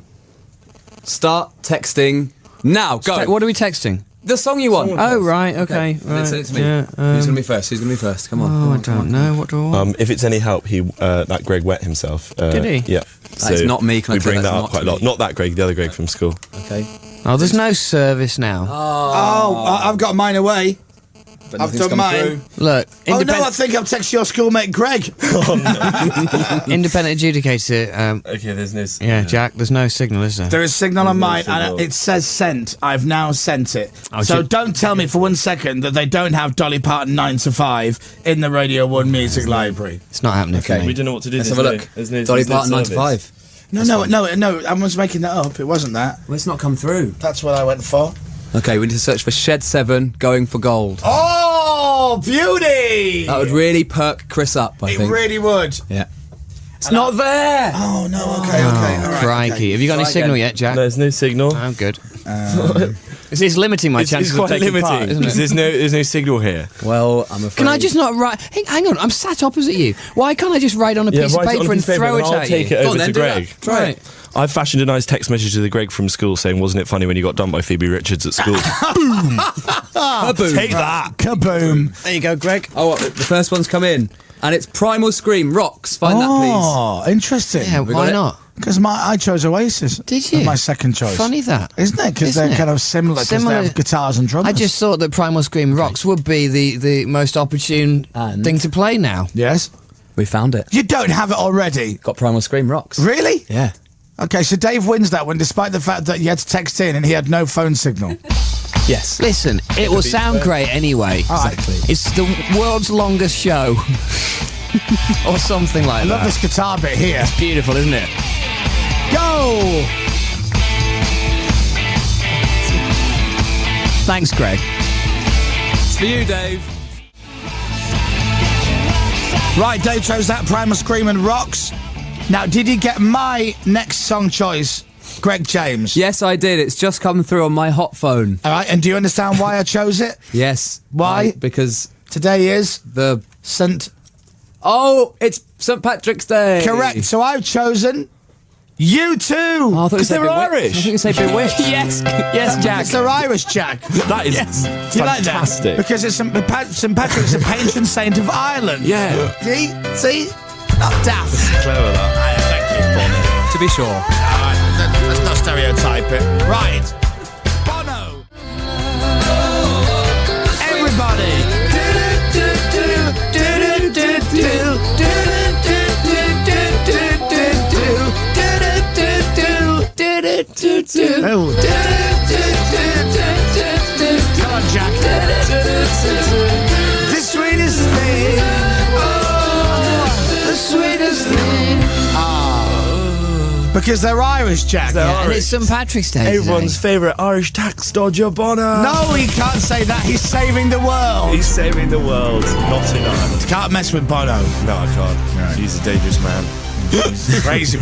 start texting now. Go. What are we texting? The song you want. Oh, right, okay. Send it to me. Yeah, Who's going to be first? Who's going to be first? Come on. I don't know. What do I want? If it's any help, that Greg wet himself. Did he? Yeah. That's not me. Can I we tell bring that's that not up quite a me? lot. Not that Greg, the other Greg from school. Okay. Oh, there's no service now. I've got mine away. But I've nothing's done come mine. through. Look, Oh no, I think I've texted your schoolmate Greg. independent adjudicator. Okay, there's no. Yeah, Jack, there's no signal, is there? There is signal on mine, signal. and it says sent. I've now sent it. So don't tell me for 1 second that they don't have Dolly Parton 9 to 5 in the Radio 1 music library. It's not happening for me. We don't know what to do. Let's have a look. Dolly Parton 9 to 5. No, I was making that up. It wasn't that. Well, it's not come through. That's what I went for. Okay, we need to search for Shed 7 Going for Gold. Oh, beauty! That would really perk Chris up, I It think. really would. Yeah. It's not there! Oh, no, okay, all right. Crikey. Okay. Have you got any Try signal again. yet, Jack? No, there's no signal. I'm good. It's limiting my chances It's of quite taking limiting. part, isn't it? There's no signal here. Well, I'm afraid. Can I just not write? Hang on, I'm sat opposite you. Why can't I just write on a piece of write it on paper a and piece of paper throw it and I'll at take you? it Go over on, then, to do Greg. that. Try it. I've fashioned a nice text message to the Greg from school saying, "Wasn't it funny when you got done by Phoebe Richards at school?" Kaboom. Take that. Kaboom. There you go, Greg. Oh, the first one's come in. And it's Primal Scream, Rocks. Find that, please. Oh, interesting. Yeah, We got why it? not? Because I chose Oasis. Did you? As my second choice. Funny that. Isn't it? Because Isn't they're it? kind of similar, because they Similar. have guitars and drums. I just thought that Primal Scream Rocks would be the most opportune And? thing to play now. Yes? We found it. You don't have it already. Got Primal Scream, Rocks. Really? Yeah. Okay, so Dave wins that one, despite the fact that you had to text in and he had no phone signal. Yes. Listen, it will sound great anyway. Exactly. It's the world's longest show. Or something like I that. love this guitar bit here. It's beautiful, isn't it? Go! Thanks, Greg. It's for you, Dave. Right, Dave chose that Primal Scream and Rocks. Now, did you get my next song choice, Greg James? Yes, I did. It's just come through on my hot phone. All right, and do you understand why I chose it? Yes. Why? Because Today is the... St. Oh, it's St. Patrick's Day. Correct. So I've chosen U2. Oh, I thought you Because said they were Bewitched. Irish. I think you say Bewitched. Yes, Jack. It's they're Irish, Jack. That is Do you like that? fantastic. Because it's St. Patrick's a patron saint of Ireland. Yeah. See? Not daft. Clever that. Thank you, To be sure. Bonnie. Let's not stereotype it. Right. Bono. Everybody. Oh. Come on, Jack. The sweetest thing. Oh, the sweetest thing. Ah. Because they're Irish, Jack. And it's St. Patrick's Day. Everyone's today. favourite Irish tax dodger, Bono. No, he can't say that. He's saving the world. He's saving the world, not in Ireland. Can't mess with Bono. No, I can't. He's a dangerous man. He's crazy.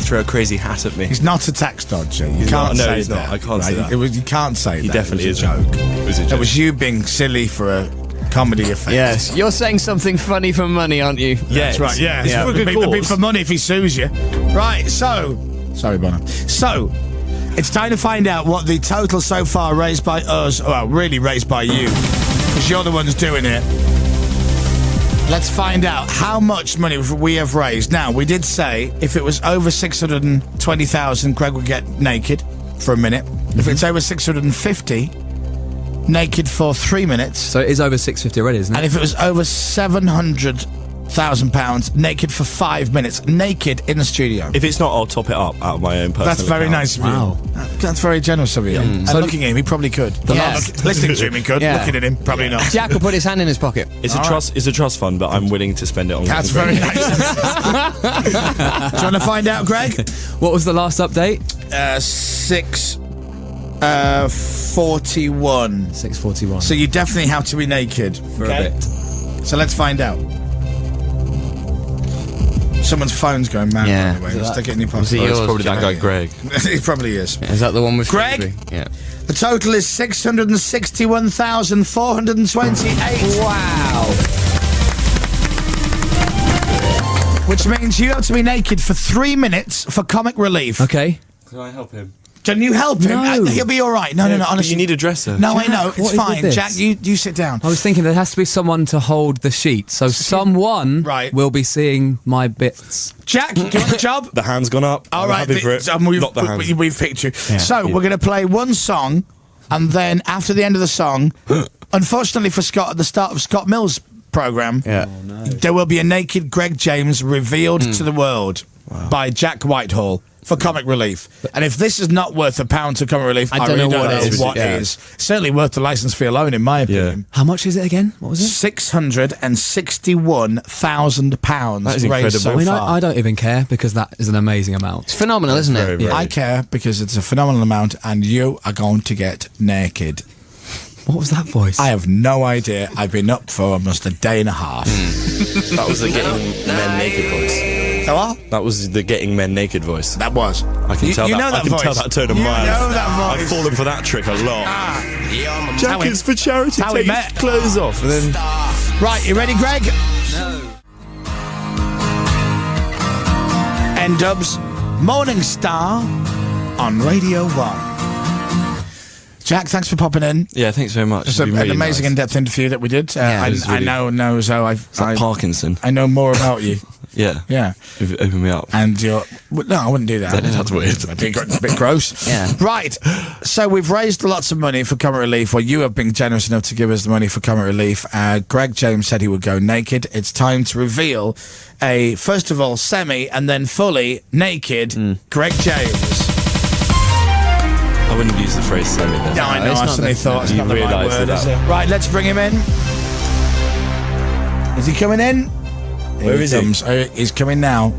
Throw a crazy hat at me. He's not a tax dodger. You He's can't not. No, say he's that. not. I can't say that. You can't say He that. definitely it was is a joke. It was a It joke. was you being silly for a comedy effect. Yes, you're saying something funny for money, aren't you? That's right. Yeah, It's for a good it'd be cause. for money if he sues you. Right. So, sorry, Bono. So, it's time to find out what the total so far raised by us. Well, really raised by you, because you're the ones doing it. Let's find out how much money we have raised. Now, we did say if it was over 620,000, Greg would get naked for a minute. If it's over 650, naked for 3 minutes. So it is over 650 already, isn't it? And if it was over 700 £1,000 naked for 5 minutes, naked in the studio. If it's not, I'll top it up out of my own personal That's very account. nice of you. Wow. That's very generous of you. And So- looking at him, he probably could. Listening to him, he could. Yeah. Looking at him, probably not. Jack will put his hand in his pocket. It's a trust. It's a trust fund, but I'm willing to spend it on. That's very nice. Do you want to find out, Greg? What was the last update? 6:41. 6:41. So you definitely have to be naked For a bit. So let's find out. Someone's phone's going mad. Yeah. By the way. Is it Let's that? stick it in your pocket. Was it Oh, it's yours? probably that guy, Greg. It probably is. Is that the one with Greg? Phoebe? Yeah. The total is 661,428. Wow. Which means you have to be naked for 3 minutes for comic relief. Okay. Can I help him? Can you help him? No. He'll be all right. No, But honestly. you need a dresser. No, Jack, I know. what It's is with fine. this? Jack, you sit down. I was thinking there has to be someone to hold the sheet, so someone Right. will be seeing my bits. Jack, do you want the job? The hand's gone up. All I'm right, happy for it. we've, Not the hand. we've picked you. So we're going to play one song, and then after the end of the song, unfortunately for Scott, at the start of Scott Mills' program, there will be a naked Greg James revealed to the world by Jack Whitehall for comic relief. And if this is not worth £1 to comic relief, I don't really know don't what know is. what Yeah. is. Certainly worth the license fee alone, in my opinion. How much is it again? What was it? £661,000 That is raised incredible. so I mean, far. I don't even care because that is an amazing amount. It's phenomenal, isn't it? very, very- I care because it's a phenomenal amount, and you are going to get naked. What was that voice? I have no idea. I've been up for almost a day and a half. That was the getting men naked voice. So what? That was the getting men naked voice. That was. I can tell you that. know that I can voice. tell that tone of You mine. know that voice. I've fallen for that trick a lot. Jack, it's for charity. how we Take met. his clothes off, and then Right, you ready, Greg? No. N-Dubs, Morning Star on Radio 1. Jack, thanks for popping in. yeah, thanks very much. It's It's been an really amazing nice. in-depth interview that we did. it was I really- know, so It's like Parkinson. I know more about you. Yeah, Yeah. You've opened me up. And you're... No, I wouldn't do that. That's weird. A bit gross. Yeah. Right. So we've raised lots of money for comic relief. Well, you have been generous enough to give us the money for comic relief. Greg James said he would go naked. It's time to reveal a, first of all, semi and then fully naked Greg James. I wouldn't have used the phrase semi then. No, I know. it's I not suddenly the- thought it's You not the right realised word, that. is it? Right, let's bring him in. Is he coming in? Where is he? comes. He's coming now.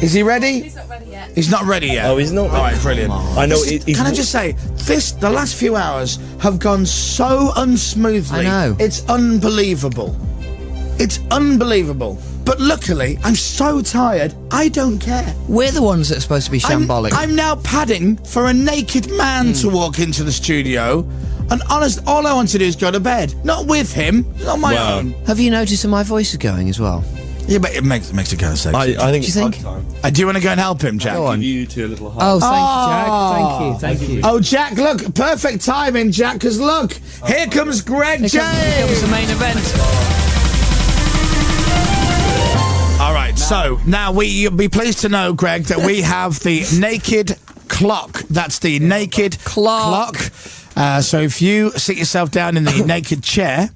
Is he ready? He's not ready yet. He's not ready yet. Oh, he's not All right, ready. brilliant. I know. Can I just say, the last few hours have gone so unsmoothly. I know. It's unbelievable. It's unbelievable. But luckily, I'm so tired, I don't care. We're the ones that are supposed to be shambolic. I'm now padding for a naked man to walk into the studio. And honest, all I want to do is go to bed. Not with him, not my own. Have you noticed that my voice is going as well? Yeah, but it makes it kind of sexy. I think. Do you think? Do you want to go and help him, Jack? Go on. Give you two a little hug. Oh, thank you, Jack. Thank you. Oh, Jack, look, perfect timing, Jack, because look, here comes Greg James. Here comes the main event. All right, so now you'll be pleased to know, Greg, that we have the naked clock. That's the naked clock. So if you sit yourself down in the naked chair,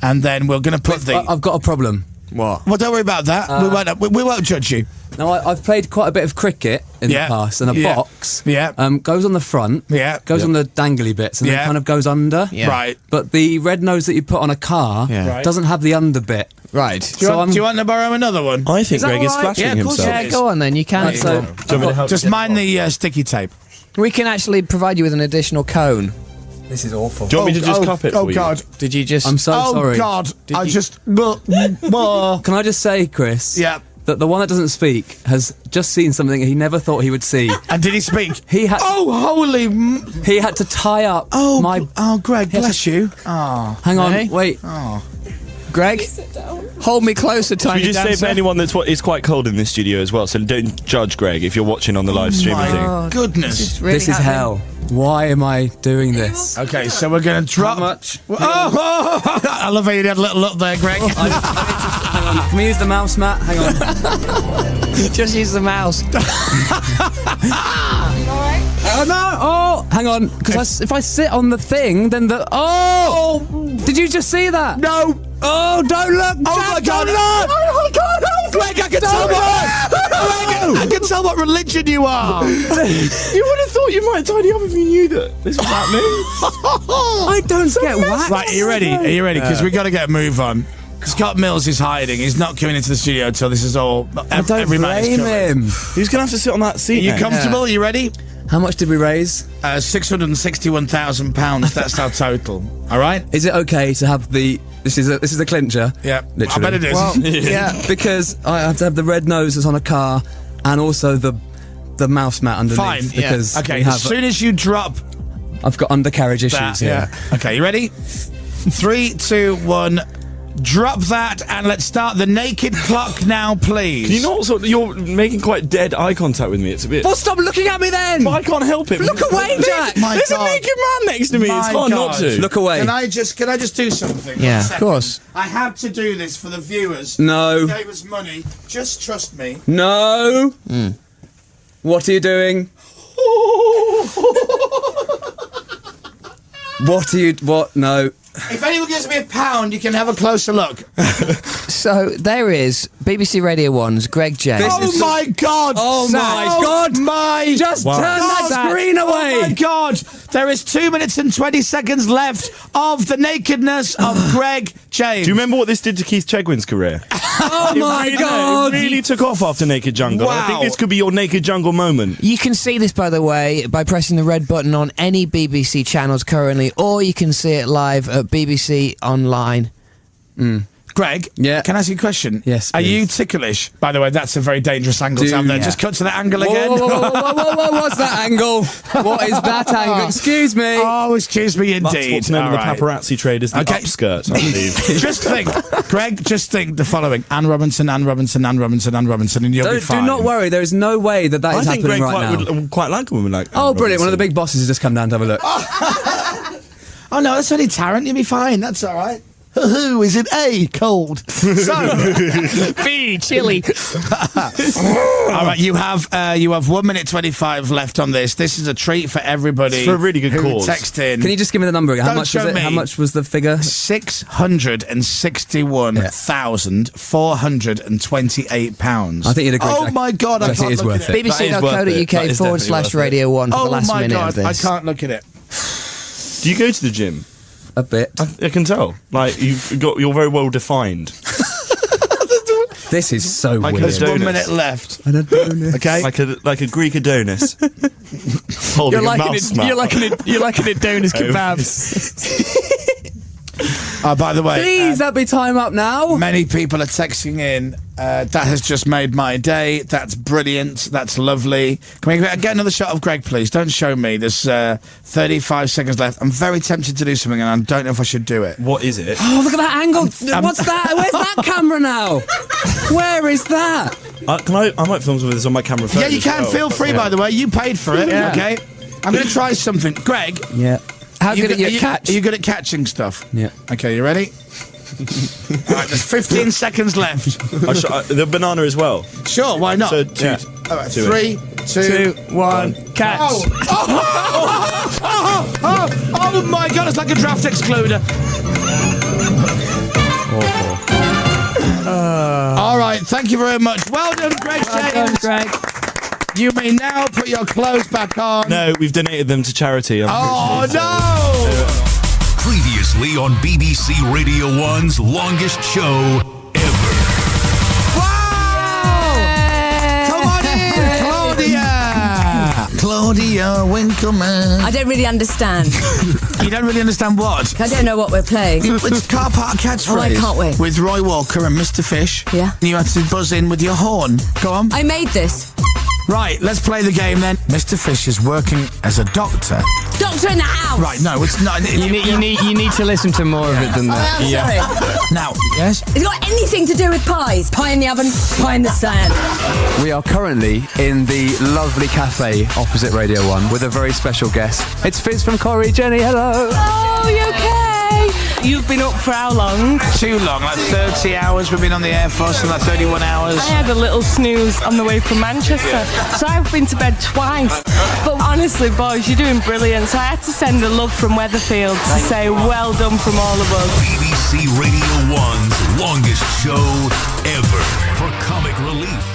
and then we're going to put the... I've got a problem. What? Well, don't worry about that. We won't judge you. No, I've played quite a bit of cricket in the past, and a box goes on the front, goes on the dangly bits, and then kind of goes under. Yeah. Right. But the red nose that you put on a car doesn't have the under bit. Right. Do you want to borrow another one? I think Greg is flattering Yeah, of course himself. it is. Go on then, you can. Right, so Just mind the sticky tape. We can actually provide you with an additional cone. this is awful. Do you want me to just cup it for Oh, you? God. Did you just... I'm so sorry. Oh, God. Did I you- just... Can I just say, Chris? Yeah. That the one that doesn't speak has just seen something he never thought he would see. And did he speak? He had. Oh, holy... He had to tie up my. Oh, Greg, bless you. Oh. Hang on, Hey? wait. Greg, hold me closer, Can tiny we just say dancer. for anyone it's quite cold in this studio as well, so don't judge Greg if you're watching on the live stream My thing. goodness. Really This is happening? hell. Why am I doing this? Okay, so we're going to drop... How much? Oh, I love how you had a little look there, Greg. Hang on. Can we use the mouse mat? Hang on. Just use the mouse. Oh no! Oh, hang on. Because if I sit on the thing, then the Did you just see that? No. Oh, don't look! Oh my God! Don't look! Oh my God! Greg, I can tell I can tell what religion you are. You would have thought you might tidy up if you knew that this was happening. I don't get whacked. Right, are you ready? Are you ready? Because we got to get a move on. Scott Mills is hiding. He's not coming into the studio until this is all. I don't blame him. He's gonna have to sit on that seat. Are you comfortable? Are you ready? How much did we raise? £661,000. That's our total. All right. Is it okay to have the? This is a clincher. Yeah, literally. I bet it is. Well, yeah, because I have to have the red nose that's on a car, and also the mouse mat underneath. Fine. Because okay. As soon as you drop, I've got undercarriage issues here. Yeah. Okay. You ready? 3, 2, 1. Drop that and let's start the naked clock now, please. You know what? You're making quite dead eye contact with me. It's a bit. Well, stop looking at me then. But I can't help it. Look away, Jack. There's a naked man next to me. It's hard not to. Look away. Can I just do something? Yeah, of course. I have to do this for the viewers. No. Who gave us money. Just trust me. No. What are you doing? What? No. If anyone gives me £1, you can have a closer look. So there is BBC Radio 1's Greg James. Oh my God! Oh my God! My Just turn that screen away! Oh my God! There is 2 minutes and 20 seconds left of the nakedness of Greg James. Do you remember what this did to Keith Chegwin's career? Oh my God! It really took off after Naked Jungle. Wow. I think this could be your Naked Jungle moment. You can see this, by the way, by pressing the red button on any BBC channels currently, or you can see it live at BBC Online. Greg, yeah. Can I ask you a question? Yes, Are please. you ticklish? By the way, that's a very dangerous angle to have there. Yeah. Just cut to that angle again. Whoa, what's that angle? What is that angle? Excuse me. Oh, excuse me indeed. That's what's known in the paparazzi trade as the upskirts, I believe. Just think, Greg, the following. Anne Robinson, and you'll be fine. Do not worry, there is no way that is happening Greg right now. would quite like a woman like Oh, Anne brilliant. One of the Robinson. big bosses has just come down to have a look. Oh, no, that's only Tarrant. You'll be fine. That's all right. Who is it? A, cold. So, B, chilly. all right, you have 1 minute 25 left on this. This is a treat for everybody. It's for a really good who cause. Text in. Can you just give me the number again? How Don't much was show it? me. How much was the figure? £661,428. I think you'd agree. Oh Jack. my God, I Jack, can't it is look worth at it. it. BBC.co.uk/radio 1 for the last my minute God, of this. I can't look at it. Do you go to the gym? A bit. I can tell. Like you're very well defined. This is so Like weird. a There's 1 Adonis. minute left. Okay. Okay. Like a Greek Adonis. Holding a mouse mat. You're like an Adonis kebab. By the way, Please, that'd be time up now. many people are texting in. That has just made my day. That's brilliant. That's lovely. Can we get another shot of Greg, please? Don't show me. There's 35 seconds left. I'm very tempted to do something, and I don't know if I should do it. What is it? Oh, look at that angle. What's that? Where's that camera now? Where is that? I might film some of this on my camera phone. Yeah, you as can. well. Feel free, by the way. You paid for it. Yeah. Okay. I'm going to try something. Greg, Yeah. How good are you at catch? Are you good at catching stuff? Yeah. Okay, you ready? All right, there's 15 seconds left. The banana as well. Sure, why not? So All right, two 3, 2, 1, catch. Oh my God, it's like a draft excluder. All right, thank you very much. Well done, Greg James. Greg. You may now put your clothes back on. No, we've donated them to charity. Oh, no! Previously on BBC Radio 1's longest show ever. Come on in, Claudia! Claudia Winkleman. I don't really understand. You don't really understand what? I don't know what we're playing. It's car park catchphrase. Oh, I can't wait. With Roy Walker and Mr. Fish. Yeah. You had to buzz in with your horn. Go on. I made this. Right, let's play the game then. Mr. Fish is working as a doctor. Doctor in the house. Right, no, it's not. You need to listen to more of it than that. Oh, sorry. Now, yes? It's got anything to do with pies. Pie in the oven, pie in the sand. We are currently in the lovely cafe opposite Radio 1 with a very special guest. It's Fizz from Corrie. Jenny, hello. Oh, you okay? Yay! You've been up for how long? Too long, like 30 hours we've been on the air for, so like 31 hours. I had a little snooze on the way from Manchester, so I've been to bed twice. But honestly, boys, you're doing brilliant. So I had to send a love from Weatherfield to say well done from all of us. BBC Radio 1's longest show ever for comic relief.